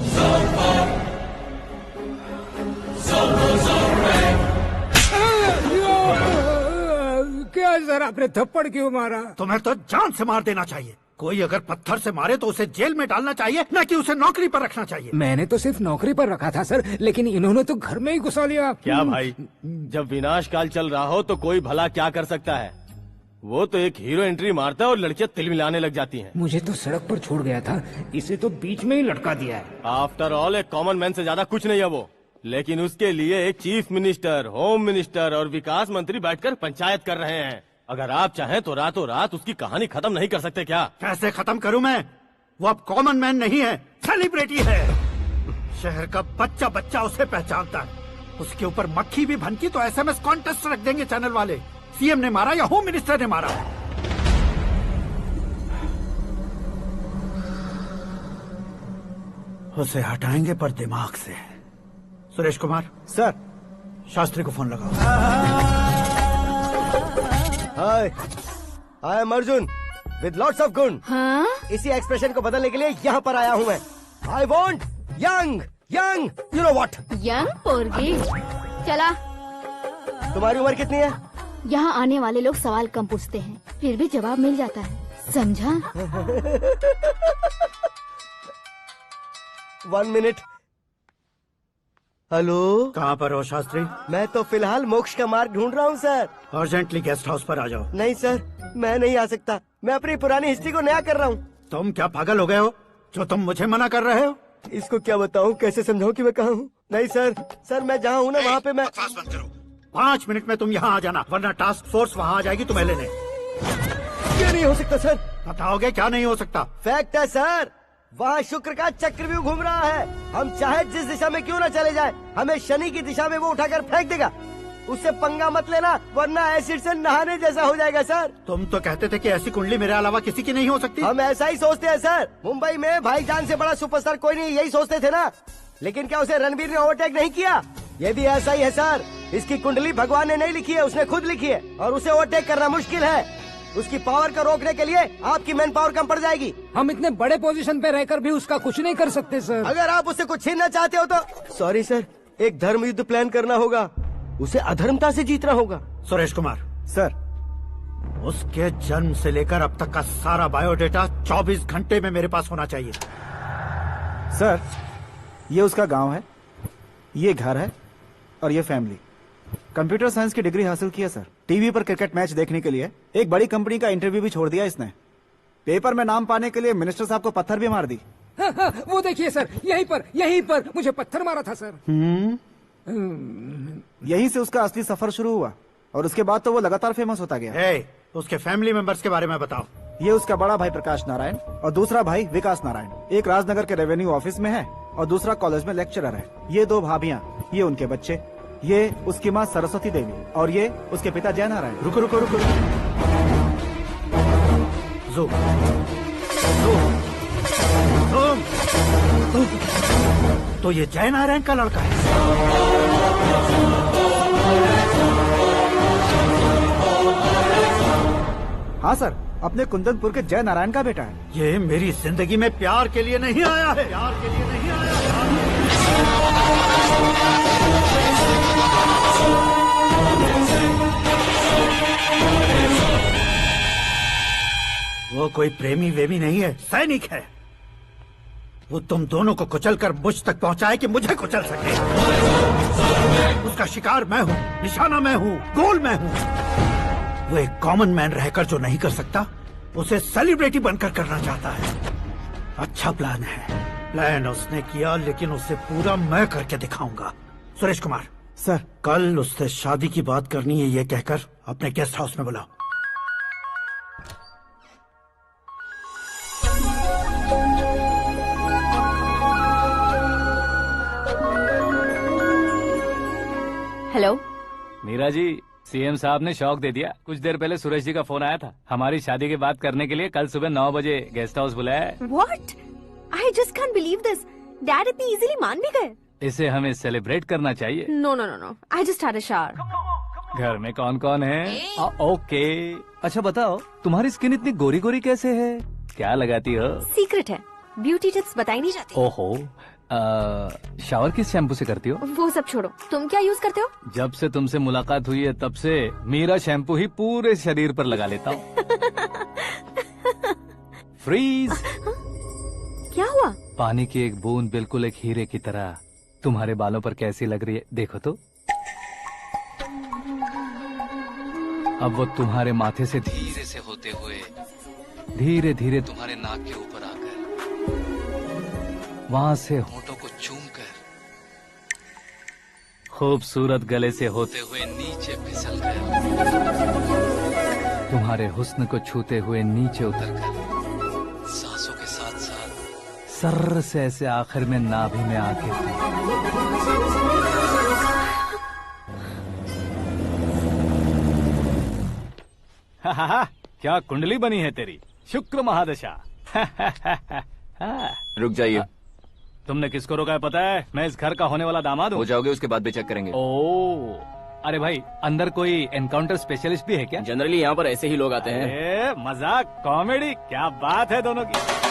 [SPEAKER 10] क्या सर, आपने थप्पड़ क्यों मारा?
[SPEAKER 14] तुम्हें तो जान से मार देना चाहिए। कोई अगर पत्थर से मारे तो उसे जेल में डालना चाहिए, न कि उसे नौकरी पर रखना चाहिए।
[SPEAKER 10] मैंने तो सिर्फ नौकरी पर रखा था सर, लेकिन इन्होंने तो घर में ही घुसा लिया।
[SPEAKER 11] क्या भाई, जब विनाश काल चल रहा हो तो कोई भला क्या कर सकता है? वो तो एक हीरो एंट्री मारता है और लड़कियां तिल मिलाने लग जाती हैं।
[SPEAKER 10] मुझे तो सड़क पर छोड़ गया था, इसे तो बीच में ही लटका दिया है।
[SPEAKER 11] आफ्टर ऑल एक कॉमन मैन से ज्यादा कुछ नहीं है वो, लेकिन उसके लिए एक चीफ मिनिस्टर, होम मिनिस्टर और विकास मंत्री बैठकर पंचायत कर रहे हैं। अगर आप चाहें तो रातों रात उसकी कहानी खत्म नहीं कर सकते क्या?
[SPEAKER 14] कैसे खत्म करूं मैं? वो अब कॉमन मैन नहीं है, सेलिब्रिटी है। शहर का बच्चा बच्चा उसे पहचानता है। उसके ऊपर मक्खी भी भनकी तो एसएमएस कॉन्टेस्ट रख देंगे चैनल वाले। सीएम ने मारा या होम मिनिस्टर ने मारा। उसे हटाएंगे पर दिमाग से। सुरेश कुमार
[SPEAKER 1] सर,
[SPEAKER 14] शास्त्री को फोन लगाओ।
[SPEAKER 15] Hi, I am Arjun with lots of गुण।
[SPEAKER 6] हाँ?
[SPEAKER 15] इसी एक्सप्रेशन को बदलने के लिए यहाँ पर आया हूँ मैं। I want young young, you know what?
[SPEAKER 6] Young पोरगी। चला।
[SPEAKER 15] तुम्हारी उम्र कितनी है?
[SPEAKER 8] यहाँ आने वाले लोग सवाल कम पूछते हैं, फिर भी जवाब मिल जाता है, समझा?
[SPEAKER 15] 1 मिनट। हेलो,
[SPEAKER 14] कहाँ पर हो शास्त्री?
[SPEAKER 15] मैं तो फिलहाल मोक्ष का मार्ग ढूंढ रहा हूँ सर।
[SPEAKER 14] अर्जेंटली गेस्ट हाउस पर आ जाओ।
[SPEAKER 15] नहीं सर, मैं नहीं आ सकता। मैं अपनी पुरानी हिस्ट्री को नया कर रहा हूँ।
[SPEAKER 14] तुम क्या पागल हो गए हो जो तुम मुझे मना कर रहे हो?
[SPEAKER 15] इसको क्या बताऊँ, कैसे समझाऊँ कि मैं कहाँ हूँ? नहीं सर, सर मैं जहाँ हूँ ना वहाँ पे मैं।
[SPEAKER 14] 5 मिनट में तुम यहाँ आ जाना, वरना टास्क फोर्स वहाँ आ जाएगी तुम्हें लेने।
[SPEAKER 15] क्या नहीं हो सकता सर?
[SPEAKER 14] बताओगे क्या नहीं हो सकता?
[SPEAKER 15] फैक्ट है सर, वहाँ शुक्र का चक्रव्यूह घूम रहा है। हम चाहे जिस दिशा में क्यों न चले जाए, हमें शनि की दिशा में वो उठाकर फेंक देगा। उससे पंगा मत लेना, वरना एसिड से नहाने जैसा हो जाएगा सर।
[SPEAKER 14] तुम तो कहते थे कि ऐसी कुंडली मेरे अलावा किसी की नहीं हो सकती।
[SPEAKER 15] हम ऐसा ही सोचते हैं सर। मुंबई में भाईजान से बड़ा सुपरस्टार कोई नहीं, यही सोचते थे ना। लेकिन क्या उसे रणवीर ने ओवरटेक नहीं किया? ये भी ऐसा ही है सर। इसकी कुंडली भगवान ने नहीं लिखी है, उसने खुद लिखी है और उसे ओवरटेक करना मुश्किल है। उसकी पावर को रोकने के लिए आपकी मैन पावर कम पड़ जाएगी।
[SPEAKER 10] हम इतने बड़े पोजीशन पे रहकर भी उसका कुछ नहीं कर सकते सर।
[SPEAKER 15] अगर आप उससे कुछ छीनना चाहते हो तो सॉरी सर, एक धर्म युद्ध प्लान करना होगा। उसे अधर्मता से जीतना होगा।
[SPEAKER 14] सुरेश कुमार
[SPEAKER 1] सर,
[SPEAKER 14] उसके जन्म से लेकर अब तक का सारा बायोडेटा 24 घंटे में मेरे पास होना चाहिए।
[SPEAKER 1] सर, ये उसका गांव है, ये घर है और ये फैमिली। कंप्यूटर साइंस की डिग्री हासिल की है सर। टीवी पर क्रिकेट मैच देखने के लिए एक बड़ी कंपनी का इंटरव्यू भी छोड़ दिया इसने। पेपर में नाम पाने के लिए मिनिस्टर साहब को पत्थर भी मार दी।
[SPEAKER 10] वो देखिए सर, यहीं पर मुझे पत्थर मारा था सर।
[SPEAKER 1] यहीं से उसका असली सफर शुरू हुआ और उसके बाद तो वो लगातार फेमस होता गया।
[SPEAKER 14] उसके फैमिली मेंबर्स के बारे में बताओ।
[SPEAKER 1] ये उसका बड़ा भाई प्रकाश नारायण और दूसरा भाई विकास नारायण। एक राजनगर के रेवेन्यू ऑफिस में है और दूसरा कॉलेज में लेक्चरर है। ये 2 भाभियां, ये उनके बच्चे, ये उसकी माँ सरस्वती देवी और ये उसके पिता जय नारायण।
[SPEAKER 14] रुको रुको रुको, तो ये जय नारायण का लड़का है।
[SPEAKER 1] हाँ सर, अपने कुंदनपुर के जय नारायण का बेटा है।
[SPEAKER 14] ये मेरी जिंदगी में प्यार के लिए नहीं आया है। प्यार के लिए नहीं आया है। वो कोई प्रेमी वेमी नहीं है, सैनिक है। वो तुम दोनों को कुचलकर मुझ तक पहुंचाए कि मुझे कुचल सके। उसका शिकार मैं हूँ, निशाना मैं हूँ, गोल मैं हूँ। वो एक कॉमन मैन रहकर जो नहीं कर सकता, उसे सेलिब्रिटी बनकर करना चाहता है। अच्छा प्लान है। प्लान उसने किया, लेकिन उसे पूरा मैं करके दिखाऊंगा। सुरेश कुमार
[SPEAKER 1] सर,
[SPEAKER 14] कल उससे शादी की बात करनी है, ये कहकर अपने गेस्ट हाउस में बुलाओ।
[SPEAKER 7] हेलो
[SPEAKER 2] मीरा जी, सीएम साहब ने शौक दे दिया। कुछ देर पहले सुरेश जी का फोन आया था, हमारी शादी की बात करने के लिए कल सुबह 9 बजे गेस्ट हाउस बुलाया है।
[SPEAKER 7] What? I just can't believe this. Dad इतनी इजीली मान भी गए।
[SPEAKER 2] इसे हमें सेलिब्रेट करना चाहिए।
[SPEAKER 7] No no no no, I just had a shower.
[SPEAKER 2] घर में कौन कौन है? ओके, अच्छा बताओ, तुम्हारी स्किन इतनी गोरी गोरी कैसे है? क्या लगाती हो?
[SPEAKER 7] सीक्रेट है, ब्यूटी टिप्स बताई नहीं जाती।
[SPEAKER 2] ओहो, शावर किस शैम्पू से करती हो?
[SPEAKER 7] वो सब छोड़ो, तुम क्या यूज करते हो?
[SPEAKER 2] जब से तुमसे मुलाकात हुई है तब से मेरा शैम्पू ही पूरे शरीर पर लगा लेता हूँ। फ्रीज।
[SPEAKER 7] क्या हुआ?
[SPEAKER 2] पानी की एक बूंद बिल्कुल एक हीरे की तरह तुम्हारे बालों पर कैसी लग रही है, देखो तो। अब वो तुम्हारे माथे से धीरे से होते हुए धीरे धीरे तुम्हारे नाक के ऊपर आकर वहां से होठों को चूमकर खूबसूरत गले से होते हुए नीचे फिसलकर तुम्हारे हुस्न को छूते हुए नीचे उतरकर सांसों के साथ साथ सर्र से ऐसे आखिर में नाभि में आके क्या कुंडली बनी है तेरी, शुक्र महादशा।
[SPEAKER 13] रुक जाइए।
[SPEAKER 2] तुमने किसको रोका है पता है? मैं इस घर का होने वाला दामाद हूँ।
[SPEAKER 13] हो जाओगे उसके बाद भी चेक करेंगे।
[SPEAKER 2] ओ, अरे भाई, अंदर कोई एनकाउंटर स्पेशलिस्ट भी है क्या?
[SPEAKER 13] जनरली यहाँ पर ऐसे ही लोग आते हैं।
[SPEAKER 2] मजाक, कॉमेडी, क्या बात है दोनों की।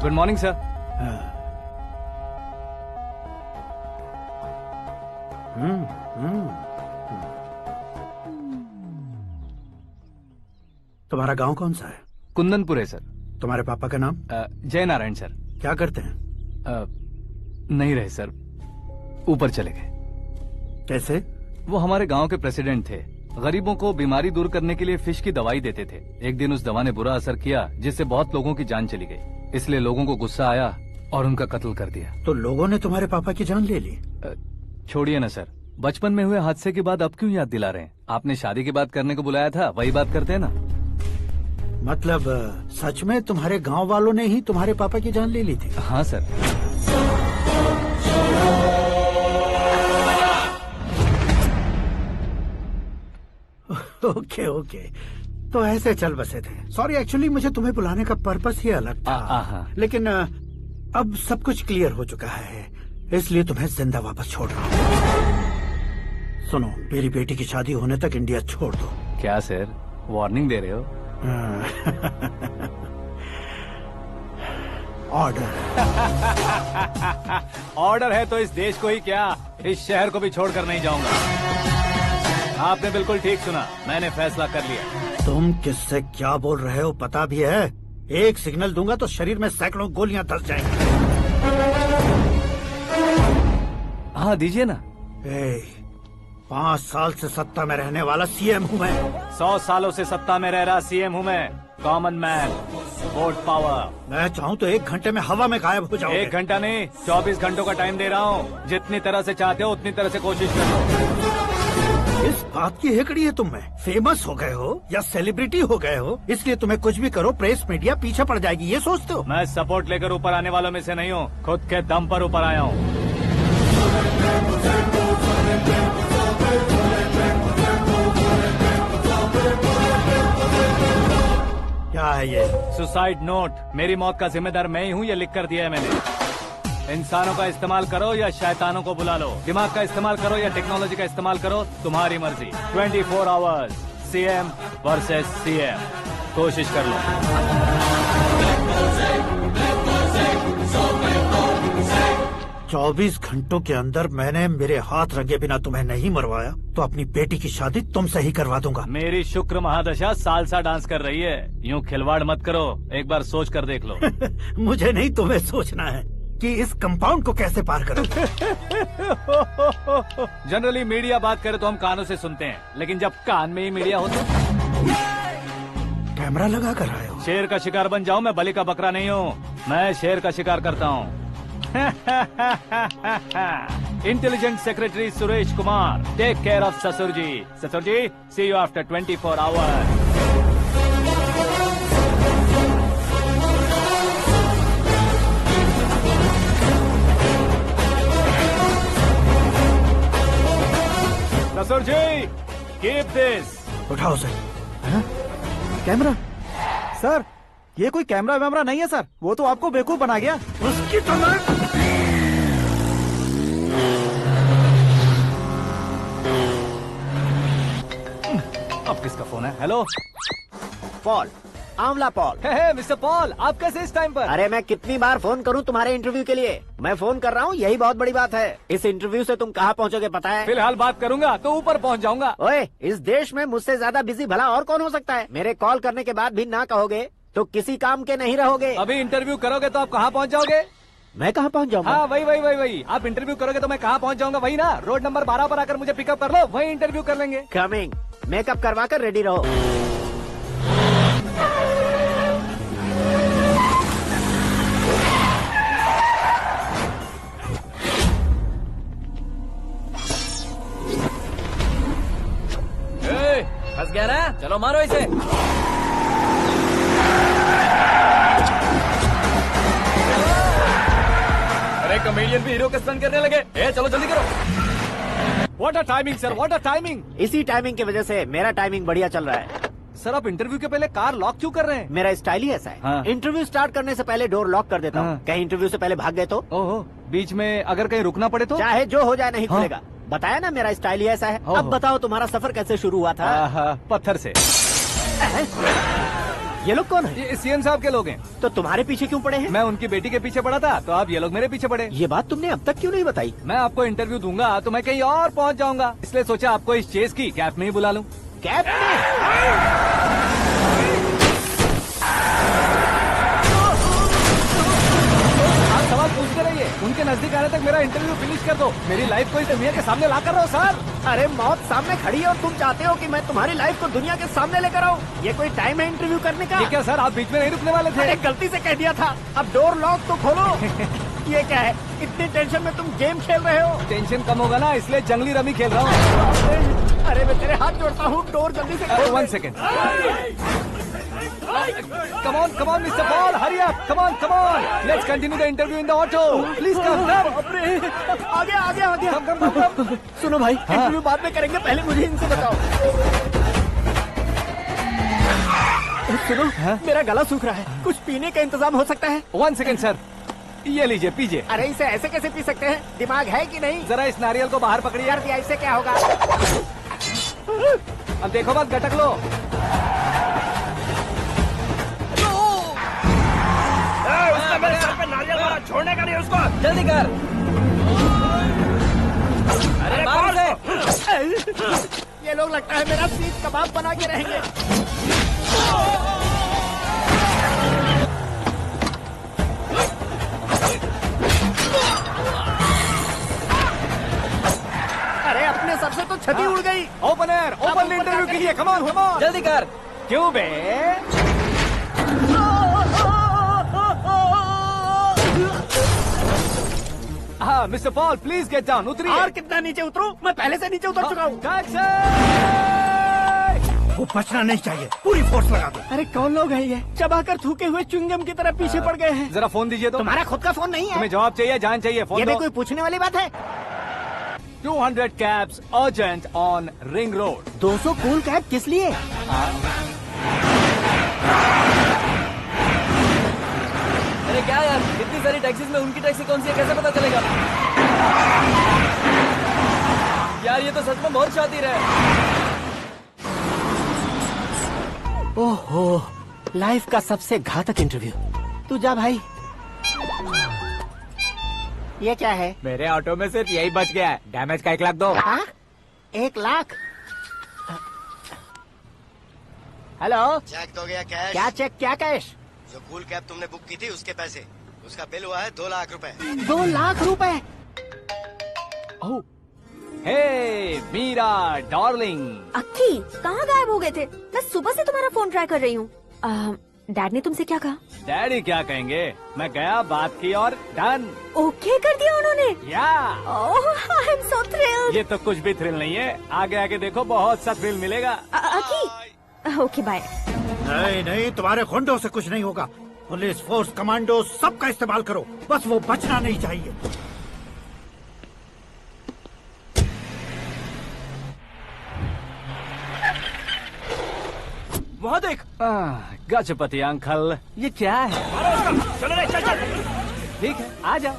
[SPEAKER 2] Good morning sir.
[SPEAKER 14] तुम्हारा गांव कौन सा है?
[SPEAKER 2] कुंदनपुर है सर।
[SPEAKER 14] तुम्हारे पापा का नाम?
[SPEAKER 2] जय नारायण सर।
[SPEAKER 14] क्या करते हैं?
[SPEAKER 2] नहीं रहे सर, ऊपर चले गए।
[SPEAKER 14] कैसे?
[SPEAKER 2] वो हमारे गांव के प्रेसिडेंट थे। गरीबों को बीमारी दूर करने के लिए फिश की दवाई देते थे। एक दिन उस दवा ने बुरा असर किया, जिससे बहुत लोगों की जान चली गई। इसलिए लोगों को गुस्सा आया और उनका कत्ल कर दिया।
[SPEAKER 14] तो लोगों ने तुम्हारे पापा की जान ले ली?
[SPEAKER 2] छोड़िए ना सर, बचपन में हुए हादसे की बात अब क्यों याद दिला रहे हैं? आपने शादी की बात करने को बुलाया था, वही बात करते हैं ना।
[SPEAKER 14] मतलब सच में तुम्हारे गांव वालों ने ही तुम्हारे पापा की जान ले ली थी?
[SPEAKER 2] हाँ सर।
[SPEAKER 14] ओके ओके, तो ऐसे चल बसे थे। सॉरी, एक्चुअली मुझे तुम्हें बुलाने का पर्पस ही अलग था, लेकिन अब सब कुछ क्लियर हो चुका है, इसलिए तुम्हें जिंदा वापस छोड़ रहा हूँ। सुनो, मेरी बेटी की शादी होने तक इंडिया छोड़ दो।
[SPEAKER 2] क्या सर, वार्निंग दे रहे हो?
[SPEAKER 14] ऑर्डर।
[SPEAKER 2] ऑर्डर है तो इस देश को ही क्या, इस शहर को भी छोड़कर नहीं जाऊंगा। आपने बिल्कुल ठीक सुना, मैंने फैसला कर लिया।
[SPEAKER 14] तुम किससे क्या बोल रहे हो पता भी है? एक सिग्नल दूंगा तो शरीर में सैकड़ों गोलियां धस जाएंगी।
[SPEAKER 2] हाँ दीजिए ना।
[SPEAKER 14] 5 साल से सत्ता में रहने वाला सीएम हूँ मैं।
[SPEAKER 2] 100 सालों से सत्ता में रह रहा सीएम हूँ मैं। Common man, vote power.
[SPEAKER 14] मैं चाहूँ तो 1 घंटे में हवा में गायब हो जाऊंगा।
[SPEAKER 2] 1 घंटा नहीं, 24 घंटों का टाइम दे रहा हूँ। जितनी तरह से चाहते हो उतनी तरह से कोशिश कर लो।
[SPEAKER 14] इस बात की हेकड़ी है तुम में? फेमस हो गए हो या सेलिब्रिटी हो गए हो, इसलिए तुम्हें कुछ भी करो प्रेस मीडिया पीछे पड़ जाएगी, ये सोचते हो?
[SPEAKER 2] मैं सपोर्ट लेकर ऊपर आने वालों में से नहीं हूँ, खुद के दम पर ऊपर आया हूँ।
[SPEAKER 14] क्या है ये?
[SPEAKER 2] Suicide note. मेरी मौत का जिम्मेदार मैं ही हूँ, ये लिख कर दिया है मैंने। इंसानों का इस्तेमाल करो या शैतानों को बुला लो, दिमाग का इस्तेमाल करो या टेक्नोलॉजी का इस्तेमाल करो, तुम्हारी मर्जी। 24 आवर्स, सीएम वर्सेस सीएम, कोशिश कर लो।
[SPEAKER 14] 24 घंटों के अंदर मैंने मेरे हाथ रंगे बिना तुम्हें नहीं मरवाया तो अपनी बेटी की शादी तुमसे ही करवा दूंगा।
[SPEAKER 2] मेरी शुक्र महादशा सालसा डांस कर रही है, यूँ खिलवाड़ मत करो, एक बार सोच कर देख लो।
[SPEAKER 14] मुझे नहीं, तुम्हें सोचना है कि इस कंपाउंड को कैसे पार करूं।
[SPEAKER 2] जनरली मीडिया बात करे तो हम कानों से सुनते हैं, लेकिन जब कान में ही मीडिया हो तो
[SPEAKER 14] कैमरा लगा कर आए हो।
[SPEAKER 2] शेर का शिकार बन जाऊं, मैं बलि का बकरा नहीं हूँ, मैं शेर का शिकार करता हूँ। Intelligent secretary Suresh Kumar, take care of ससुर जी। ससुर जी, सी यू आफ्टर 24 आवर्स। ससुर जी, कीप दिस।
[SPEAKER 14] उठाओ सर।
[SPEAKER 1] कैमरा? सर, ये कोई कैमरा वैमरा नहीं है सर, वो तो आपको बेवकूफ बना गया।
[SPEAKER 14] उसकी तो मैं...
[SPEAKER 2] अब किसका फोन है? हेलो
[SPEAKER 9] पॉल, आंवला पॉल।
[SPEAKER 2] हे मिस्टर पॉल, आप कैसे इस टाइम पर?
[SPEAKER 9] अरे मैं कितनी बार फोन करूं तुम्हारे इंटरव्यू के लिए? मैं फोन कर रहा हूं, यही बहुत बड़ी बात है। इस इंटरव्यू से तुम कहां पहुंचोगे पता है?
[SPEAKER 2] फिलहाल बात करूंगा तो ऊपर पहुंच जाऊंगा।
[SPEAKER 9] ओए, इस देश में मुझसे ज्यादा बिजी भला और कौन हो सकता है? मेरे कॉल करने के बाद भी ना कहोगे तो किसी काम के नहीं रहोगे।
[SPEAKER 2] अभी इंटरव्यू करोगे तो आप कहाँ पहुँच जाओगे?
[SPEAKER 9] मैं कहाँ पहुँच जाऊंगा?
[SPEAKER 2] हाँ वही। आप इंटरव्यू करोगे तो मैं कहाँ पहुँच जाऊंगा? वही ना, रोड नंबर 12 पर आकर मुझे पिकअप कर लो, वही इंटरव्यू कर लेंगे।
[SPEAKER 9] कमिंग। मेकअप करवा कर रेडी रहो।
[SPEAKER 13] फंस गया ना, चलो मारो इसे। अरे कॉमेडियन भी हीरो का स्टंट करने लगे। चलो जल्दी करो।
[SPEAKER 2] What a timing sir, what a timing.
[SPEAKER 9] इसी टाइमिंग की वजह से मेरा टाइमिंग बढ़िया चल रहा है।
[SPEAKER 2] सर, आप इंटरव्यू के पहले कार लॉक क्यों कर रहे हैं?
[SPEAKER 9] मेरा स्टाइल ही ऐसा है।
[SPEAKER 2] हाँ।
[SPEAKER 9] इंटरव्यू स्टार्ट करने से पहले डोर लॉक कर देता हूँ। कहीं इंटरव्यू से पहले भाग गए तो?
[SPEAKER 2] ओहो, बीच में अगर कहीं रुकना पड़े तो?
[SPEAKER 9] चाहे जो हो जाए नहीं खुलेगा। बताया ना, मेरा स्टाइल ही ऐसा है। अब बताओ तुम्हारा सफर कैसे शुरू हुआ था?
[SPEAKER 2] पत्थर से।
[SPEAKER 9] ये लोग कौन है?
[SPEAKER 2] ये सीएम साहब के लोग हैं।
[SPEAKER 9] तो तुम्हारे पीछे क्यों पड़े हैं?
[SPEAKER 2] मैं उनकी बेटी के पीछे पड़ा था, तो अब ये लोग मेरे पीछे पड़े।
[SPEAKER 9] ये बात तुमने अब तक क्यों नहीं बताई?
[SPEAKER 2] मैं आपको इंटरव्यू दूंगा तो मैं कहीं और पहुंच जाऊंगा, इसलिए सोचा आपको इस चेस की कैप में ही बुला लूं।
[SPEAKER 9] कैप में?
[SPEAKER 2] सवाल पूछते रहिए, उनके नजदीक आने तक मेरा इंटरव्यू फिनिश कर दो। मेरी लाइफ को इस दुनिया के सामने ला कर रहो सर।
[SPEAKER 9] अरे मौत सामने खड़ी है और तुम चाहते हो कि मैं तुम्हारी लाइफ को दुनिया के सामने लेकर आऊं? ये कोई टाइम है इंटरव्यू करने का?
[SPEAKER 2] ये क्या सर, आप बीच में नहीं रुकने वाले थे?
[SPEAKER 9] अरे गलती से कह दिया था, अब डोर लॉक तो खोलो। ये क्या है, इतनी टेंशन में तुम गेम खेल रहे हो?
[SPEAKER 2] टेंशन कम होगा ना, इसलिए जंगली रमी खेल रहा हूँ।
[SPEAKER 9] अरे मैं तेरे हाथ जोड़ता हूँ, डोर जल्दी से खोलो।
[SPEAKER 2] 1 second. Come on, Mr. Paul, hurry up! Come on! Let's continue the interview in the auto. Please come.
[SPEAKER 9] आगे।
[SPEAKER 2] Come.
[SPEAKER 9] सुनो भाई, इंटरव्यू बाद में करेंगे, पहले मुझे इनसे बताओ। सुनो, मेरा गला सूख रहा है, कुछ पीने का इंतजाम हो सकता है?
[SPEAKER 2] 1 सेकेंड सर, ये लीजिए पीजिए।
[SPEAKER 9] अरे इसे ऐसे कैसे पी सकते हैं? दिमाग है कि नहीं?
[SPEAKER 2] जरा इस नारियल को बाहर पकड़िए।
[SPEAKER 9] यार इससे क्या होगा?
[SPEAKER 2] अब देखो मत, गटक लो।
[SPEAKER 15] उसने मेरे सर पे नारियल मारा, छोड़ने का नहीं उसको।
[SPEAKER 13] जल्दी कर। अरे मार उसे।
[SPEAKER 9] ये लोग लगता है मेरा सीख कबाब बना के रहेंगे। अरे अपने सर से तो छती उड़ गई।
[SPEAKER 2] ओपन एयर, ओपन इंटरव्यू के लिए, कम ऑन कम ऑन।
[SPEAKER 13] जल्दी कर।
[SPEAKER 2] क्यों बे? हाँ mister Paul, please get down, उतरिए।
[SPEAKER 9] और कितना नीचे उतरूं? मैं पहले से नीचे उतर चुका हूँ।
[SPEAKER 14] वो बचना नहीं चाहिए, पूरी फोर्स लगा दो।
[SPEAKER 9] अरे कौन लोग हैं ये? चबाकर थूके हुए च्युइंगम की तरह पीछे पड़ गए हैं।
[SPEAKER 2] जरा फोन दीजिए तो।
[SPEAKER 9] तुम्हारा खुद का फोन नहीं है?
[SPEAKER 2] तुम्हें जवाब चाहिए, जान चाहिए, फोन
[SPEAKER 9] ये भी
[SPEAKER 2] दो।
[SPEAKER 9] कोई पूछने वाली बात है?
[SPEAKER 2] 200 cabs urgent on Ring Road।
[SPEAKER 9] 200 cool cab किस लिए?
[SPEAKER 13] अरे क्या यार, इतनी सारी टैक्सीज में उनकी टैक्सी कौन सी है, कैसे पता चलेगा? यार ये तो सच में बहुत शातिर है।
[SPEAKER 9] ओहो, लाइफ का सबसे घातक इंटरव्यू। तू जा भाई। ये क्या है?
[SPEAKER 3] मेरे ऑटो में सिर्फ यही बच गया है, डैमेज का 1 लाख दो।
[SPEAKER 9] 1 लाख? हेलो,
[SPEAKER 15] चेक तो गया कैश।
[SPEAKER 9] क्या चेक, क्या कैश?
[SPEAKER 15] जो कूल कैब तुमने बुक की थी उसके पैसे, उसका बिल हुआ है 2 लाख रुपए।
[SPEAKER 9] 2 लाख रुपए?
[SPEAKER 2] हे मीरा डार्लिंग।
[SPEAKER 7] अक्की, कहाँ गायब हो गए थे? मैं सुबह से तुम्हारा फोन ट्राई कर रही हूँ। डैड ने तुमसे क्या कहा?
[SPEAKER 2] डैडी क्या कहेंगे, मैं गया, बात की और डन।
[SPEAKER 7] ओके कर दिया उन्होंने?
[SPEAKER 2] या
[SPEAKER 7] आई एम सो थ्रिल्ड।
[SPEAKER 2] ये तो कुछ भी थ्रिल नहीं है, आगे आगे देखो बहुत सा थ्रिल मिलेगा।
[SPEAKER 7] अक्की, ओके बाय।
[SPEAKER 14] नहीं नहीं, तुम्हारे गुंडों से कुछ नहीं होगा। पुलिस फोर्स, कमांडो, सबका इस्तेमाल करो, बस वो बचना नहीं चाहिए।
[SPEAKER 2] वहाँ देख। गजपति अंकल, ये क्या है?
[SPEAKER 15] चलो रे, चल चल।
[SPEAKER 2] ठीक है, आ जाओ।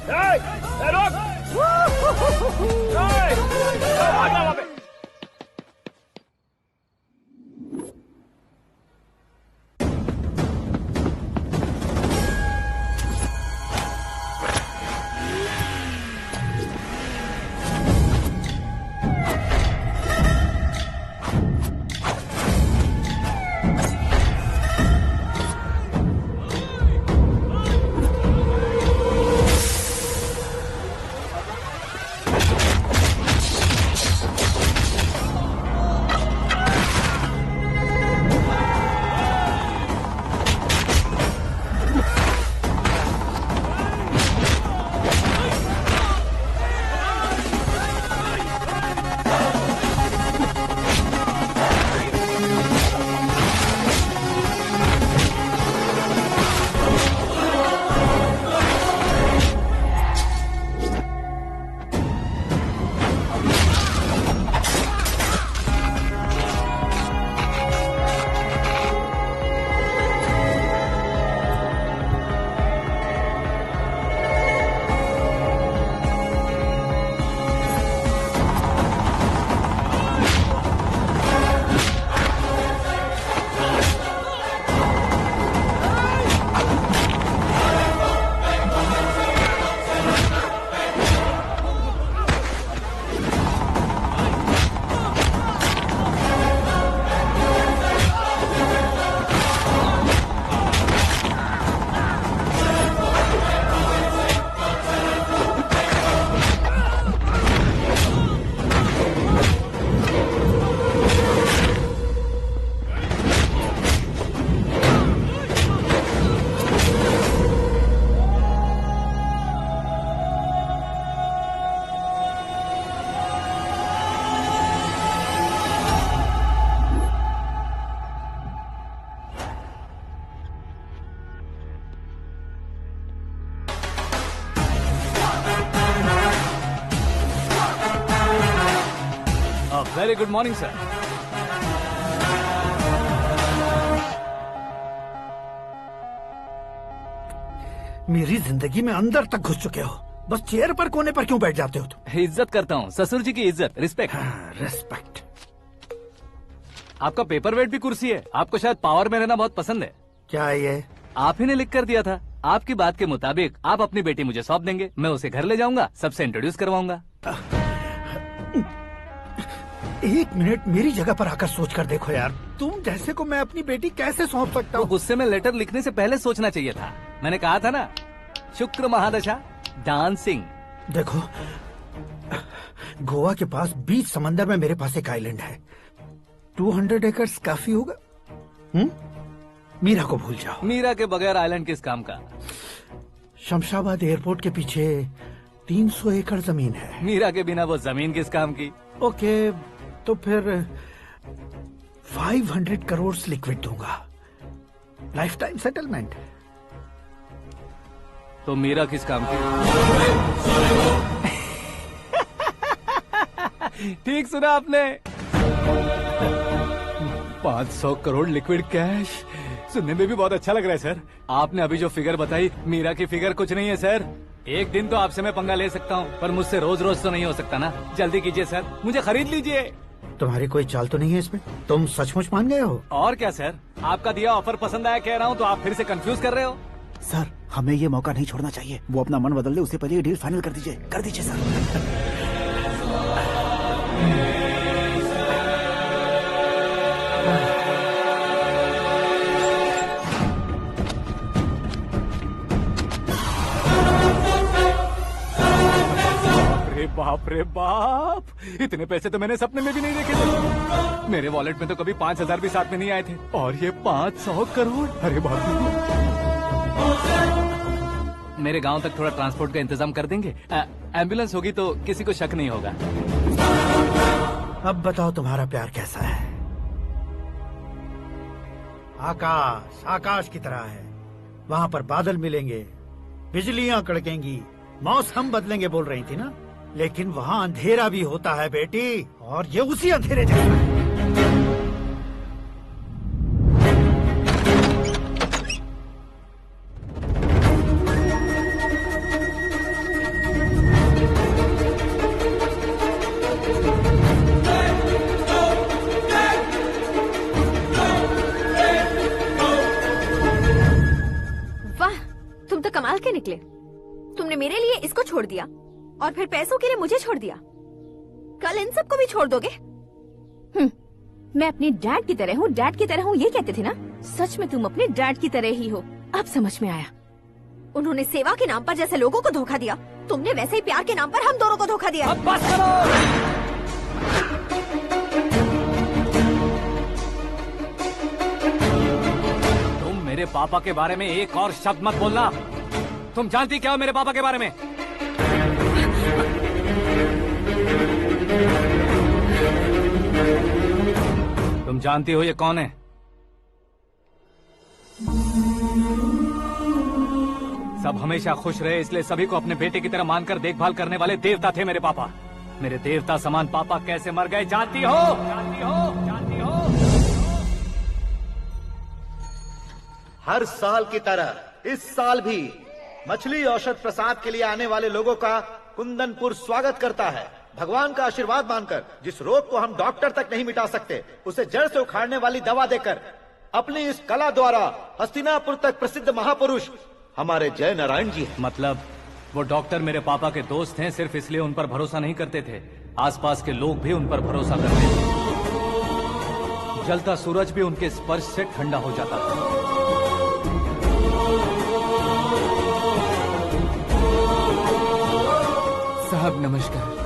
[SPEAKER 2] Very good morning, sir.
[SPEAKER 14] मेरी जिंदगी में अंदर तक घुस चुके हो, बस चेयर पर कोने पर क्यों बैठ जाते हो तुम?
[SPEAKER 2] इज्जत करता हूँ, ससुर जी की इज्जत, रिस्पेक्ट।
[SPEAKER 14] रिस्पेक्ट।
[SPEAKER 2] आपका पेपर वेट भी कुर्सी है। आपको शायद पावर में रहना बहुत पसंद है।
[SPEAKER 14] क्या है ये?
[SPEAKER 2] आप ही ने लिख कर दिया था। आपकी बात के मुताबिक आप अपनी बेटी मुझे सौंप देंगे, मैं उसे घर ले जाऊंगा, सबसे इंट्रोड्यूस करवाऊंगा।
[SPEAKER 14] एक मिनट मेरी जगह पर आकर सोच कर देखो यार, तुम जैसे को मैं अपनी बेटी कैसे सौंप सकता हूँ?
[SPEAKER 2] गुस्से में लेटर लिखने से पहले सोचना चाहिए था। मैंने कहा था ना, शुक्र महादशा डांसिंग।
[SPEAKER 14] देखो, गोवा के पास बीच समंदर में मेरे पास एक आइलैंड है, 200 एकर्स काफी होगा। मीरा को भूल जाओ।
[SPEAKER 2] मीरा के बगैर आइलैंड किस काम का?
[SPEAKER 14] शमशाबाद एयरपोर्ट के पीछे 300 एकड़ जमीन है।
[SPEAKER 2] मीरा के बिना वो जमीन किस काम की?
[SPEAKER 14] ओके, तो फिर 500 करोड़ लिक्विड दूंगा, लाइफ टाइम सेटलमेंट।
[SPEAKER 2] तो मीरा किस काम की? ठीक सुना आपने, 500 करोड़ लिक्विड कैश। सुनने में भी बहुत अच्छा लग रहा है सर। आपने अभी जो फिगर बताई, मीरा की फिगर कुछ नहीं है सर। एक दिन तो आपसे मैं पंगा ले सकता हूँ, पर मुझसे रोज रोज तो नहीं हो सकता ना। जल्दी कीजिए सर, मुझे खरीद लीजिए।
[SPEAKER 14] तुम्हारी कोई चाल तो नहीं है इसमें? तुम सचमुच मान गए हो?
[SPEAKER 2] और क्या सर, आपका दिया ऑफर पसंद आया कह रहा हूँ, तो आप फिर से कंफ्यूज कर रहे हो।
[SPEAKER 1] सर, हमें ये मौका नहीं छोड़ना चाहिए। वो अपना मन बदल दे, उससे पहले ये डील फाइनल कर दीजिए सर।
[SPEAKER 2] बाप रे बाप, इतने पैसे तो मैंने सपने में भी नहीं देखे थे। मेरे वॉलेट में तो कभी 5000 भी साथ में नहीं आए थे, और ये 500 करोड़। अरे बाप रे। मेरे गांव तक थोड़ा ट्रांसपोर्ट का इंतजाम कर देंगे? एम्बुलेंस होगी तो किसी को शक नहीं होगा।
[SPEAKER 14] अब बताओ तुम्हारा प्यार कैसा है? आकाश आकाश की तरह है, वहाँ पर बादल मिलेंगे, बिजलियाँ कड़केंगी, मौसम बदलेंगे बोल रही थी ना, लेकिन वहाँ अंधेरा भी होता है बेटी, और ये उसी अंधेरे जैसा है।
[SPEAKER 7] वाह, तुम तो कमाल के निकले। तुमने मेरे लिए इसको छोड़ दिया और फिर पैसों के लिए मुझे छोड़ दिया। कल इन सबको भी छोड़ दोगे? मैं अपने डैड की तरह हूँ, डैड की तरह हूँ, ये कहते थे ना। सच में तुम अपने डैड की तरह ही हो, अब समझ में आया। उन्होंने सेवा के नाम पर जैसे लोगों को धोखा दिया, तुमने वैसे ही प्यार के नाम पर हम दोनों को धोखा दिया।
[SPEAKER 2] अब बस करो। तुम मेरे पापा के बारे में एक और शब्द मत बोलना। तुम जानती क्या हो मेरे पापा के बारे में? तुम जानती हो ये कौन है? सब हमेशा खुश रहे, इसलिए सभी को अपने बेटे की तरह मानकर देखभाल करने वाले देवता थे मेरे पापा। मेरे देवता समान पापा कैसे मर गए जानती हो? जानती हो? जानती हो?
[SPEAKER 5] हर साल की तरह इस साल भी मछली औषध प्रसाद के लिए आने वाले लोगों का कुंदनपुर स्वागत करता है। भगवान का आशीर्वाद मानकर जिस रोग को हम डॉक्टर तक नहीं मिटा सकते, उसे जड़ से उखाड़ने वाली दवा देकर अपनी इस कला द्वारा हस्तिनापुर तक प्रसिद्ध महापुरुष हमारे जय नारायण जी हैं।
[SPEAKER 2] मतलब वो डॉक्टर मेरे पापा के दोस्त हैं, सिर्फ इसलिए उन पर भरोसा नहीं करते थे, आसपास के लोग भी उन पर भरोसा करते थे। जलता सूरज भी उनके स्पर्श से ठंडा हो जाता था।
[SPEAKER 3] साहब नमस्कार।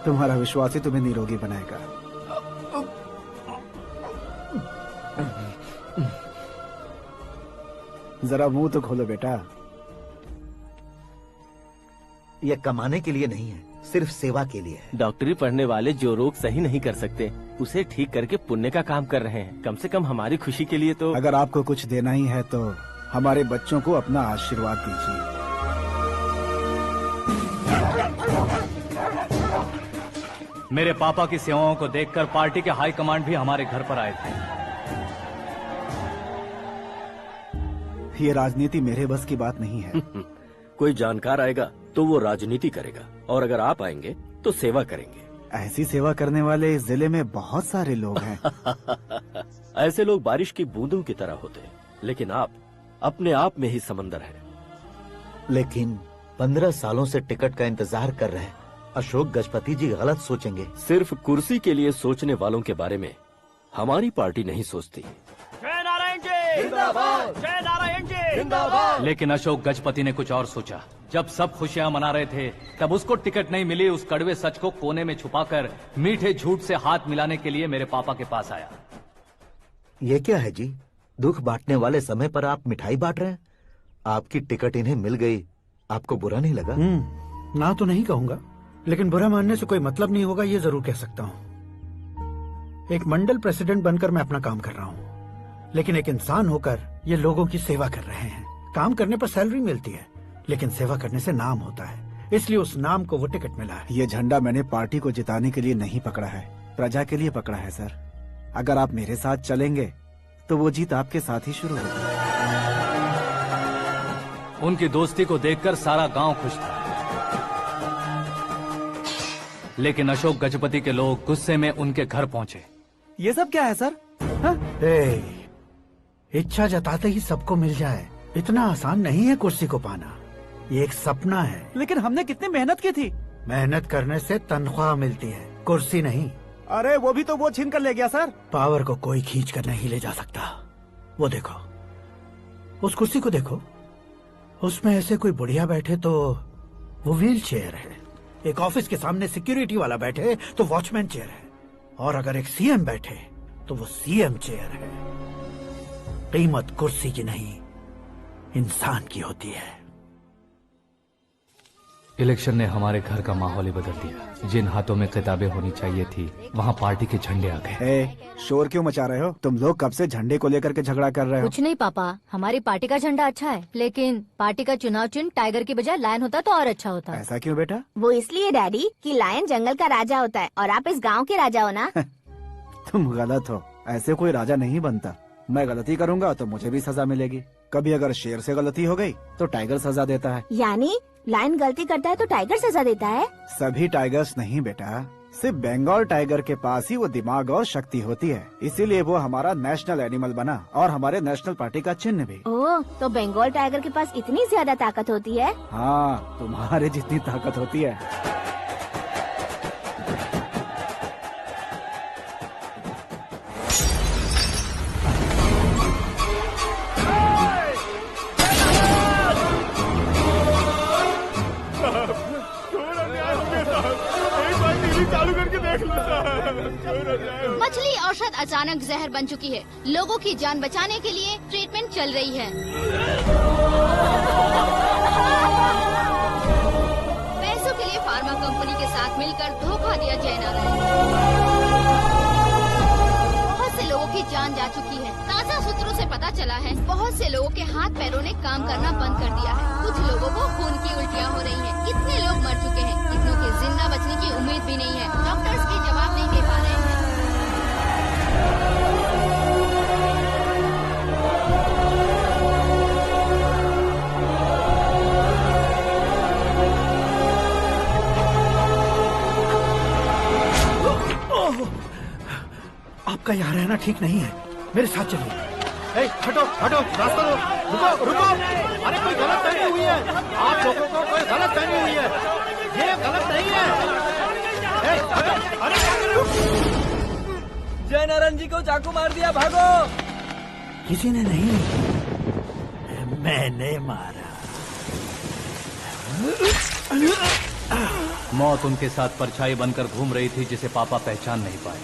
[SPEAKER 1] तुम्हारा विश्वास ही तुम्हें निरोगी बनाएगा। जरा मुंह तो खोलो बेटा।
[SPEAKER 5] यह कमाने के लिए नहीं है, सिर्फ सेवा के लिए है।
[SPEAKER 11] डॉक्टरी पढ़ने वाले जो रोग सही नहीं कर सकते, उसे ठीक करके पुण्य का काम कर रहे हैं। कम से कम हमारी खुशी के लिए तो।
[SPEAKER 1] अगर आपको कुछ देना ही है तो हमारे बच्चों को अपना आशीर्वाद दीजिए।
[SPEAKER 2] मेरे पापा की सेवाओं को देखकर पार्टी के हाई कमांड भी हमारे घर पर आए थे।
[SPEAKER 1] ये राजनीति मेरे बस की बात नहीं है।
[SPEAKER 12] कोई जानकार आएगा तो वो राजनीति करेगा, और अगर आप आएंगे तो सेवा करेंगे।
[SPEAKER 1] ऐसी सेवा करने वाले इस जिले में बहुत सारे लोग हैं।
[SPEAKER 12] ऐसे लोग बारिश की बूंदों की तरह होते हैं, लेकिन आप अपने आप में ही समंदर हैं।
[SPEAKER 5] लेकिन 15 सालों से टिकट का इंतजार कर रहे हैं। अशोक गजपति जी गलत सोचेंगे।
[SPEAKER 12] सिर्फ कुर्सी के लिए सोचने वालों के बारे में हमारी पार्टी नहीं सोचती।
[SPEAKER 4] जय नारायण जी जिंदाबाद, जय नारायण जी जिंदाबाद।
[SPEAKER 2] लेकिन अशोक गजपति ने कुछ और सोचा। जब सब खुशियां मना रहे थे तब उसको टिकट नहीं मिली। उस कड़वे सच को कोने में छुपाकर मीठे झूठ से हाथ मिलाने के लिए मेरे पापा के पास आया।
[SPEAKER 5] ये क्या है जी? दुख बांटने वाले समय पर आप मिठाई बांट रहे हैं। आपकी टिकट इन्हें मिल गई, आपको बुरा नहीं लगा?
[SPEAKER 14] ना तो नहीं कहूंगा, लेकिन बुरा मानने से कोई मतलब नहीं होगा, ये जरूर कह सकता हूँ। एक मंडल प्रेसिडेंट बनकर मैं अपना काम कर रहा हूँ, लेकिन एक इंसान होकर ये लोगों की सेवा कर रहे हैं। काम करने पर सैलरी मिलती है, लेकिन सेवा करने से नाम होता है, इसलिए उस नाम को वो टिकट मिला है।
[SPEAKER 1] ये झंडा मैंने पार्टी को जिताने के लिए नहीं पकड़ा है, प्रजा के लिए पकड़ा है सर। अगर आप मेरे साथ चलेंगे तो वो जीत आपके साथ ही शुरू होगी।
[SPEAKER 2] उनकी दोस्ती को देखकर सारा गांव खुश था, लेकिन अशोक गजपति के लोग गुस्से में उनके घर पहुंचे।
[SPEAKER 1] ये सब क्या है सर?
[SPEAKER 14] इच्छा जताते ही सबको मिल जाए, इतना आसान नहीं है कुर्सी को पाना। ये एक सपना है।
[SPEAKER 1] लेकिन हमने कितनी मेहनत की थी।
[SPEAKER 14] मेहनत करने से तनख्वाह मिलती है, कुर्सी नहीं।
[SPEAKER 1] अरे वो भी तो वो छीन कर ले गया सर।
[SPEAKER 14] पावर को कोई खींच कर नहीं ले जा सकता। वो देखो, उस कुर्सी को देखो, उसमें ऐसे कोई बुढ़िया बैठे तो वो व्हील चेयर है। एक ऑफिस के सामने सिक्योरिटी वाला बैठे तो वॉचमैन चेयर है, और अगर एक सीएम बैठे तो वो सीएम चेयर है। कीमत कुर्सी की नहीं, इंसान की होती है।
[SPEAKER 2] इलेक्शन ने हमारे घर का माहौल ही बदल दिया। जिन हाथों में किताबें होनी चाहिए थी, वहाँ पार्टी के झंडे आ गए।
[SPEAKER 1] शोर क्यों मचा रहे हो? तुम लोग कब से झंडे को लेकर के झगड़ा कर रहे हो?
[SPEAKER 7] कुछ नहीं पापा, हमारी पार्टी का झंडा अच्छा है, लेकिन पार्टी का चुनाव चिन्ह टाइगर की बजाय लायन होता तो और अच्छा होता।
[SPEAKER 1] ऐसा क्यों बेटा?
[SPEAKER 8] वो इसलिए डैडी कि लायन जंगल का राजा होता है और आप इस गांव के राजा हो ना।
[SPEAKER 1] तुम गलत हो, ऐसे कोई राजा नहीं बनता। मैं गलती करूंगा तो मुझे भी सजा मिलेगी। कभी अगर शेर से गलती हो गई तो टाइगर सजा देता है।
[SPEAKER 8] यानी लायन गलती करता है तो टाइगर सजा देता है?
[SPEAKER 1] सभी टाइगर्स नहीं बेटा, सिर्फ बंगाल टाइगर के पास ही वो दिमाग और शक्ति होती है, इसीलिए वो हमारा नेशनल एनिमल बना और हमारे नेशनल पार्टी का चिन्ह भी।
[SPEAKER 8] ओह, तो बंगाल टाइगर के पास इतनी ज्यादा ताकत होती है?
[SPEAKER 1] हाँ, तुम्हारे जितनी ताकत होती है।
[SPEAKER 16] मछली औषध अचानक जहर बन चुकी है। लोगों की जान बचाने के लिए ट्रीटमेंट चल रही है। पैसों के लिए फार्मा कंपनी के साथ मिलकर धोखा दिया जय नारायण। बहुत से लोगों की जान जा चुकी है। ताज़ा सूत्रों से पता चला है बहुत से लोगों के हाथ पैरों ने काम करना बंद कर दिया है। कुछ लोगों को खून की उल्टियाँ हो रही हैं। कितने लोग मर चुके हैं, कितनों के जिंदा बचने की उम्मीद भी नहीं है। डॉक्टर्स भी जवाब नहीं दे पा रहे हैं।
[SPEAKER 14] आपका यहाँ रहना ठीक नहीं है, मेरे साथ चलिए। हटो हटो, रास्ता दो। रुको रुको, अरे कोई गलत फहमी हुई है। आप लोगों को कोई गलत फहमी हुई है, ये गलत नहीं है।
[SPEAKER 13] जय नारायण जी को चाकू मार दिया, भागो।
[SPEAKER 14] किसी ने नहीं, मैंने मारा।
[SPEAKER 2] मौत उनके साथ परछाई बनकर घूम रही थी, जिसे पापा पहचान नहीं पाए।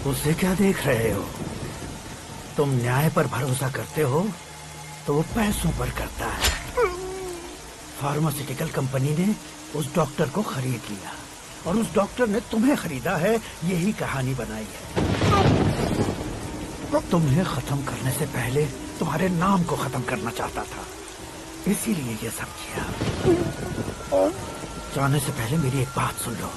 [SPEAKER 14] उससे क्या देख रहे हो? तुम न्याय पर भरोसा करते हो तो वो पैसों पर करता है। फार्मास्यूटिकल कंपनी ने उस डॉक्टर को खरीद लिया और उस डॉक्टर ने तुम्हें खरीदा है, यही कहानी बनाई है। तुम्हें खत्म करने से पहले तुम्हारे नाम को खत्म करना चाहता था, इसीलिए ये सब किया। जाने से पहले मेरी एक बात सुन लो।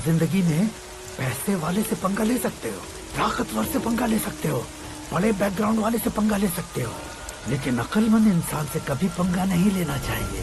[SPEAKER 14] जिंदगी में पैसे वाले से पंगा ले सकते हो, ताकतवर से पंगा ले सकते हो, बड़े बैकग्राउंड वाले से पंगा ले सकते हो, लेकिन अक्लमंद इंसान से कभी पंगा नहीं लेना चाहिए।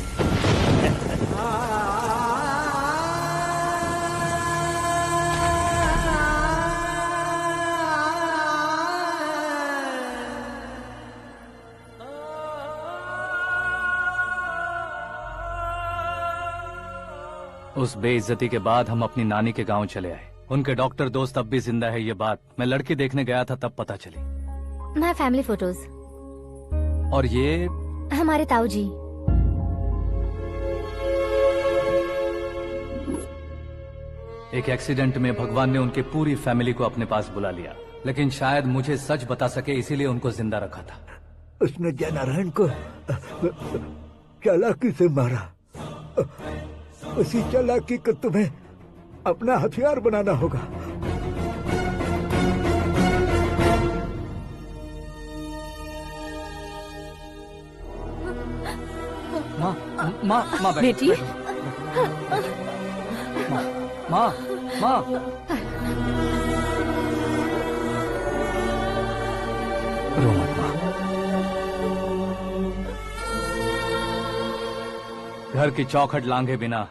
[SPEAKER 2] उस बेइज्जती के बाद हम अपनी नानी के गांव चले आए। उनके डॉक्टर दोस्त अब भी जिंदा है, ये बात मैं लड़की देखने गया था तब पता चली।
[SPEAKER 7] My family photos.
[SPEAKER 2] और ये
[SPEAKER 7] हमारे ताऊ जी।
[SPEAKER 2] एक एक्सीडेंट में भगवान ने उनकी पूरी फैमिली को अपने पास बुला लिया, लेकिन शायद मुझे सच बता सके इसीलिए उनको जिंदा रखा था।
[SPEAKER 17] उसने जयनारायण को चालाकी से मारा। उसी चालाकी को तुम्हें अपना हथियार बनाना होगा।
[SPEAKER 2] माँ
[SPEAKER 6] बेटी।
[SPEAKER 2] माँ रो मत माँ। घर की चौखट लांघे बिना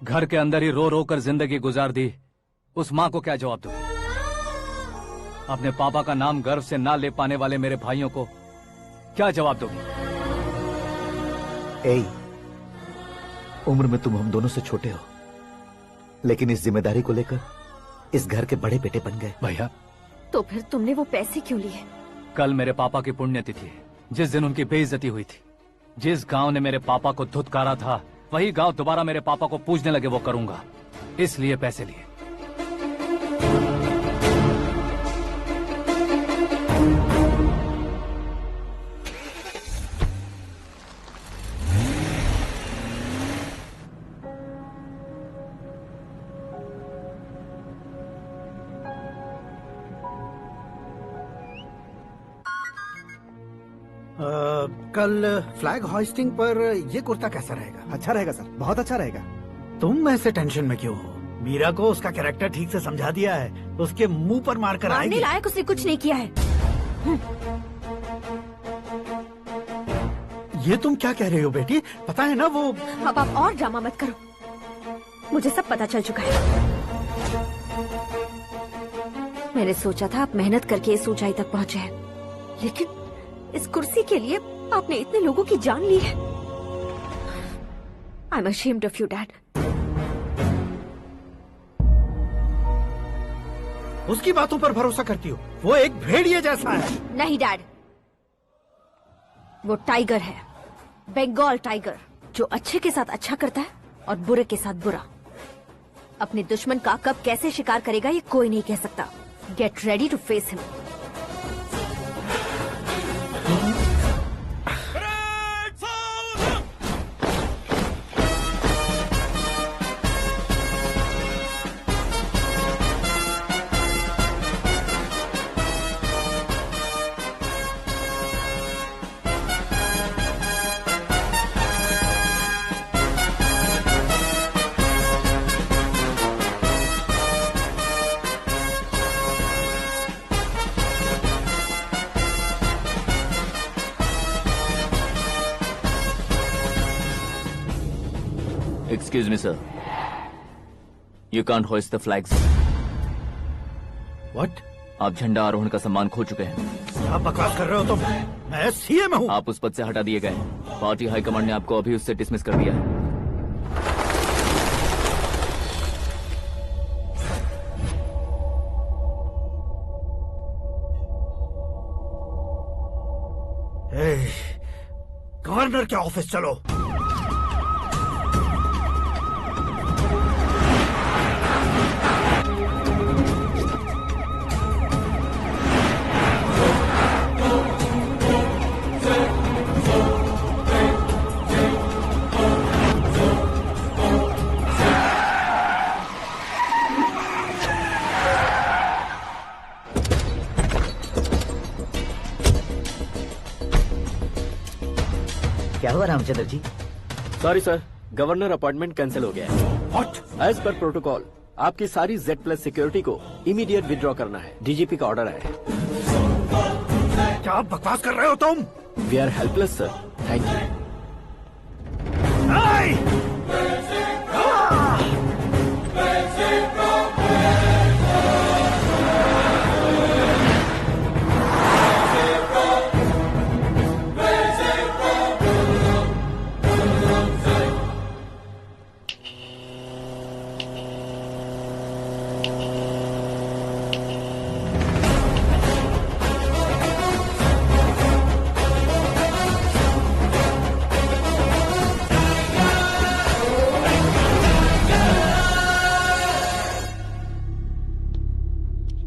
[SPEAKER 2] घर के अंदर ही रो रो कर जिंदगी गुजार दी उस माँ को क्या जवाब दूं? अपने पापा का नाम गर्व से ना ले पाने वाले मेरे भाइयों को क्या जवाब दोगी?
[SPEAKER 5] उम्र में तुम हम दोनों से छोटे हो, लेकिन इस जिम्मेदारी को लेकर इस घर के बड़े बेटे बन गए।
[SPEAKER 2] भैया,
[SPEAKER 6] तो फिर तुमने वो पैसे क्यों लिए?
[SPEAKER 2] कल मेरे पापा की पुण्यतिथि है, जिस दिन उनकी बेइज्जती हुई थी। जिस गांव ने मेरे पापा को धुतकारा था, वही गांव दोबारा मेरे पापा को पूजने लगे वो करूंगा, इसलिए पैसे लिए।
[SPEAKER 14] कल फ्लैग होइस्टिंग पर ये कुर्ता कैसा रहेगा?
[SPEAKER 1] अच्छा रहेगा सर, बहुत अच्छा रहेगा।
[SPEAKER 14] तुम ऐसे टेंशन में क्यों हो? मीरा को उसका कैरेक्टर ठीक से समझा दिया है, उसके मुंह पर मारकर आएगी।
[SPEAKER 6] मारने लायक उसने कुछ नहीं किया है।
[SPEAKER 14] ये तुम क्या कह रहे हो बेटी? पता है ना वो।
[SPEAKER 6] अब आप और ड्रामा मत करो, मुझे सब पता चल चुका है। मैंने सोचा था आप मेहनत करके इस ऊंचाई तक पहुंचे हैं, लेकिन इस कुर्सी के लिए आपने इतने लोगों की जान ली है। I am ashamed of you, Dad.
[SPEAKER 14] उसकी बातों पर भरोसा करती हो? वो एक भेड़िए जैसा है।
[SPEAKER 6] नहीं डैड, वो टाइगर है, बंगाल टाइगर, जो अच्छे के साथ अच्छा करता है और बुरे के साथ बुरा। अपने दुश्मन का कब कैसे शिकार करेगा ये कोई नहीं कह सकता। Get ready to face him.
[SPEAKER 13] Excuse me, sir. You can't hoist the flags.
[SPEAKER 14] What?
[SPEAKER 13] आप झंडा आरोहण का सम्मान खो चुके हैं।
[SPEAKER 14] क्या बकवास कर रहे हो तुम? मैं सीएम हूँ।
[SPEAKER 13] आप उस पद से हटा दिए गए। पार्टी हाईकमांड ने आपको अभी उससे डिसमिस कर दिया है।
[SPEAKER 14] गवर्नर के ऑफिस चलो।
[SPEAKER 5] क्या हुआ Ramchandra ji?
[SPEAKER 12] Sorry sir, governor appointment cancel हो गया है।
[SPEAKER 14] What?
[SPEAKER 12] एज पर प्रोटोकॉल आपकी सारी Z+ सिक्योरिटी को इमीडिएट विड्रॉ करना है। डीजीपी का ऑर्डर है।
[SPEAKER 14] क्या बकवास कर रहे हो तुम?
[SPEAKER 12] We are helpless sir, thank you.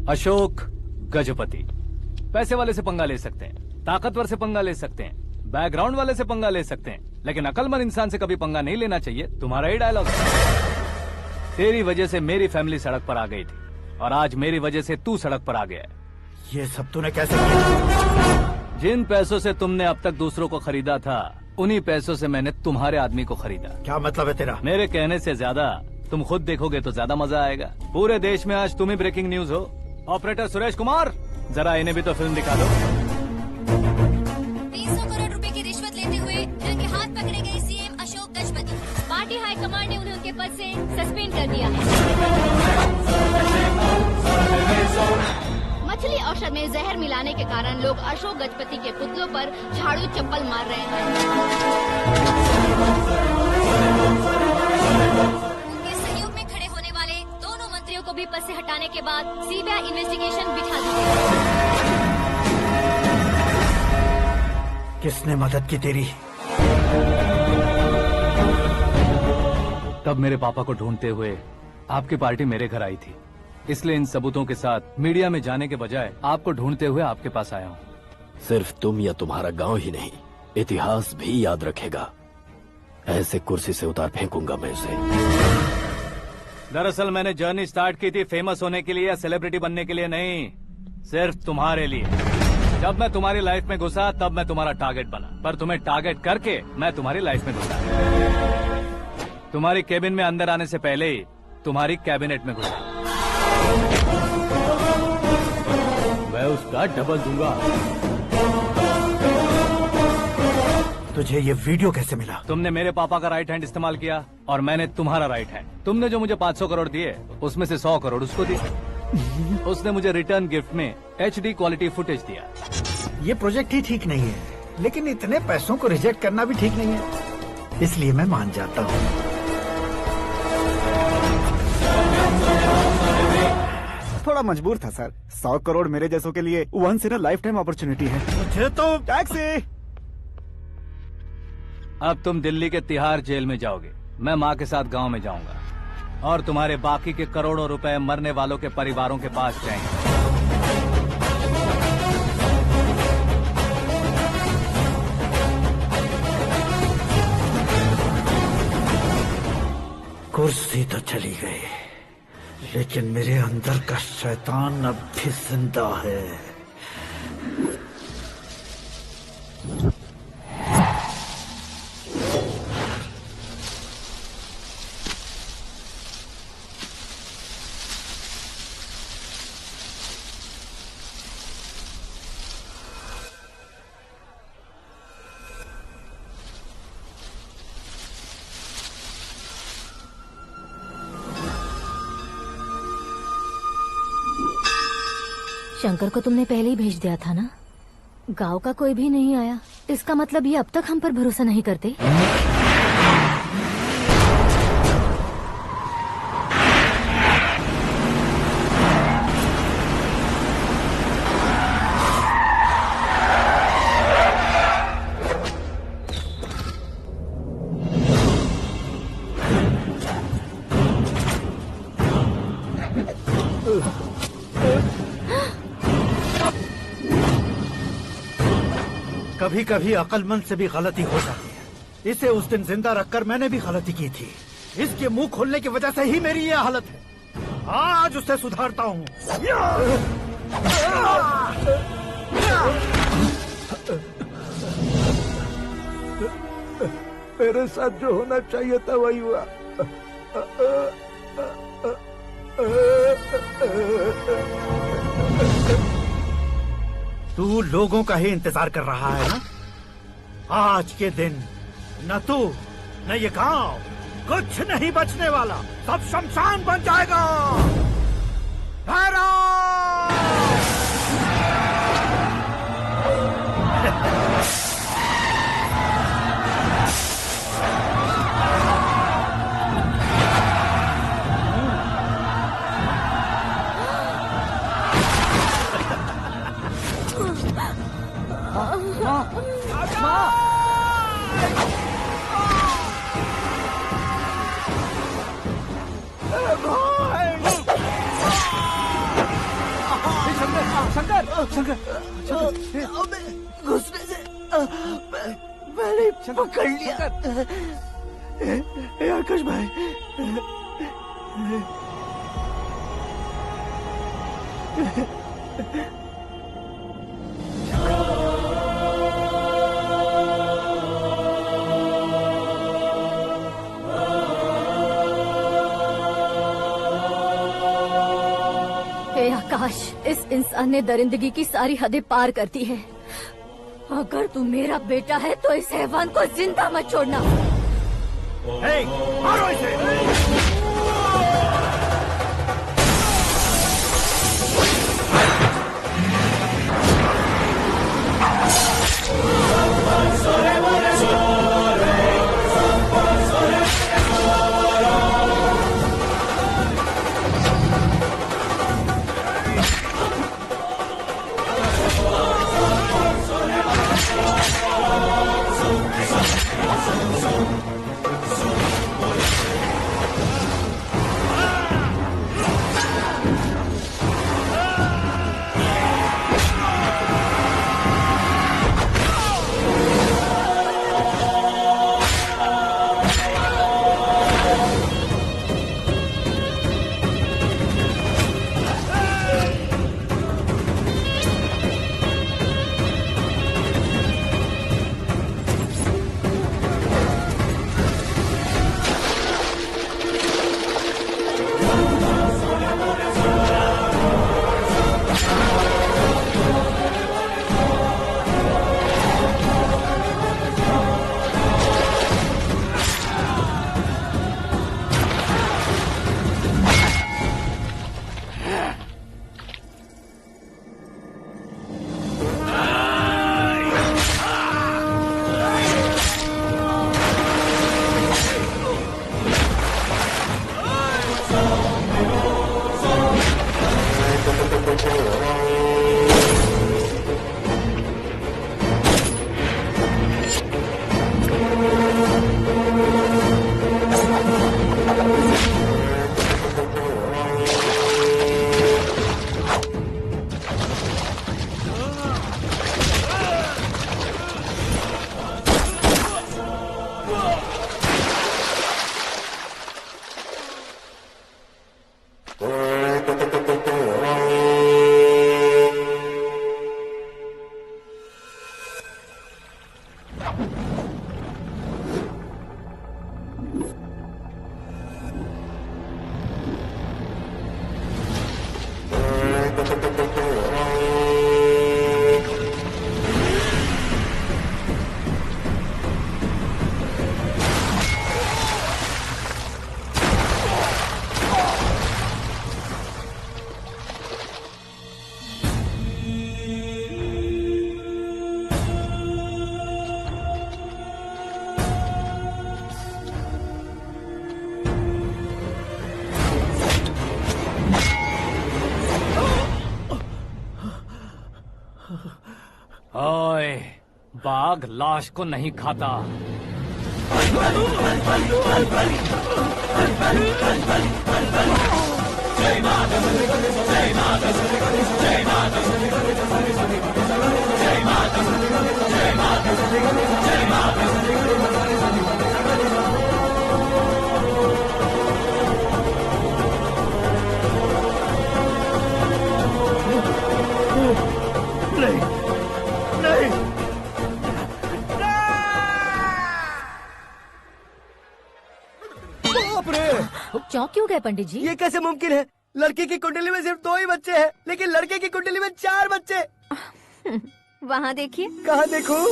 [SPEAKER 2] Ashok Gajapati पैसे वाले से पंगा ले सकते हैं, ताकतवर से पंगा ले सकते हैं, बैकग्राउंड वाले से पंगा ले सकते हैं, लेकिन अकलमंद इंसान से कभी पंगा नहीं लेना चाहिए। तुम्हारा ही डायलॉग। तेरी वजह से मेरी फैमिली सड़क पर आ गई थी और आज मेरी वजह से तू सड़क पर आ गया है।
[SPEAKER 14] ये सब तूने कैसे किया?
[SPEAKER 2] जिन पैसों से तुमने अब तक दूसरों को खरीदा था, उन्हीं पैसों से मैंने तुम्हारे आदमी को खरीदा।
[SPEAKER 14] क्या मतलब है तेरा?
[SPEAKER 2] मेरे कहने से ज्यादा तुम खुद देखोगे तो ज्यादा मजा आएगा। पूरे देश में आज तुम ही ब्रेकिंग न्यूज हो। ऑपरेटर सुरेश कुमार, जरा इन्हें भी तो फिल्म दिखा दो।
[SPEAKER 7] 300 करोड़ रुपए की रिश्वत लेते हुए रंगे हाथ पकड़े गए CM Ashok Gajapati. Party high command ने उन्हें उनके पद से सस्पेंड कर दिया है।
[SPEAKER 16] मछली औषध में जहर मिलाने के कारण लोग अशोक गजपति के पुतलों पर झाड़ू चप्पल मार रहे हैं।
[SPEAKER 7] उनके सहयोग में खड़े होने वाले दोनों मंत्रियों को भी पद से हटाने के बाद सीबीआई इन्वेस्टिगेशन बिठा दी गई।
[SPEAKER 14] किसने मदद की तेरी?
[SPEAKER 2] तब मेरे पापा को ढूंढते हुए आपकी पार्टी मेरे घर आई थी, इसलिए इन सबूतों के साथ मीडिया में जाने के बजाय आपको ढूंढते हुए आपके पास आया हूँ।
[SPEAKER 12] सिर्फ तुम या तुम्हारा गांव ही नहीं, इतिहास भी याद रखेगा। ऐसे कुर्सी से उतार फेंकूंगा मैं उसे।
[SPEAKER 2] दरअसल मैंने जर्नी स्टार्ट की थी फेमस होने के लिए या सेलिब्रिटी बनने के लिए नहीं, सिर्फ तुम्हारे लिए। जब मैं तुम्हारी लाइफ में घुसा तब मैं तुम्हारा टारगेट बना, पर तुम्हें टारगेट करके मैं तुम्हारी लाइफ में घुसा। तुम्हारी केबिन में अंदर आने से पहले ही तुम्हारी कैबिनेट में घुसा। मैं उसका डबल दूंगा।
[SPEAKER 14] तुझे ये वीडियो कैसे मिला?
[SPEAKER 2] तुमने मेरे पापा का राइट हैंड इस्तेमाल किया और मैंने तुम्हारा राइट हैंड। तुमने जो मुझे 500 करोड़ दिए उसमें से 100 करोड़ उसको दिए। उसने मुझे रिटर्न गिफ्ट में HD क्वालिटी फुटेज दिया।
[SPEAKER 14] ये प्रोजेक्ट ही ठीक नहीं है, लेकिन इतने पैसों को रिजेक्ट करना भी ठीक नहीं है, इसलिए मैं मान जाता हूँ।
[SPEAKER 1] थोड़ा मजबूर था सर। 100 करोड़ मेरे जैसों के लिए once in a lifetime opportunity है।
[SPEAKER 14] मुझे तो
[SPEAKER 1] टैक्सी।
[SPEAKER 2] अब तुम दिल्ली के तिहाड़ जेल में जाओगे, मैं माँ के साथ गांव में जाऊंगा और तुम्हारे बाकी के करोड़ों रुपए मरने वालों के परिवारों के पास जाएंगे।
[SPEAKER 14] कुर्सी तो चली गई, लेकिन मेरे अंदर का शैतान अब भी जिंदा है।
[SPEAKER 7] शंकर को तुमने पहले ही भेज दिया था ना? गांव का कोई भी नहीं आया, इसका मतलब ये अब तक हम पर भरोसा नहीं करते।
[SPEAKER 14] कभी कभी अक्लमंद से भी गलती हो जाती है। इसे उस दिन जिंदा रखकर मैंने भी गलती की थी। इसके मुंह खोलने की वजह से ही मेरी ये हालत है। आज उसे सुधारता हूँ।
[SPEAKER 17] मेरे साथ जो होना चाहिए था वही हुआ।
[SPEAKER 14] तू लोगों का ही इंतजार कर रहा है ना? आज के दिन न तू न ये गांव कुछ नहीं बचने वाला, सब शमशान बन जाएगा।
[SPEAKER 15] घुसने से मैंने पकड़ लिया। आकाश भाई,
[SPEAKER 7] हे आकाश, इस इंसान ने दरिंदगी की सारी हदें पार कर दी है। अगर तू मेरा बेटा है तो इस हैवान को जिंदा मत छोड़ना।
[SPEAKER 14] मारो इसे।
[SPEAKER 2] ओए, बाघ लाश को नहीं खाता।
[SPEAKER 15] नहीं, नहीं। बाप रे!
[SPEAKER 7] चौंक क्यों गए पंडित जी?
[SPEAKER 15] ये कैसे मुमकिन है? लड़की की कुंडली में सिर्फ 2 ही बच्चे हैं, लेकिन लड़के की कुंडली में 4 बच्चे।
[SPEAKER 7] वहाँ देखिए।
[SPEAKER 15] कहाँ देखूं?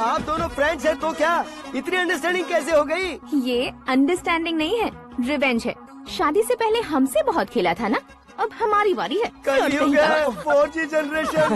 [SPEAKER 15] आप दोनों फ्रेंड्स हैं तो क्या इतनी अंडरस्टैंडिंग कैसे हो गई?
[SPEAKER 6] ये अंडरस्टैंडिंग नहीं है, रिवेंज है। शादी से पहले हमसे बहुत खेला था ना, अब हमारी बारी है।
[SPEAKER 15] कलयुग है, 4G जनरेशन।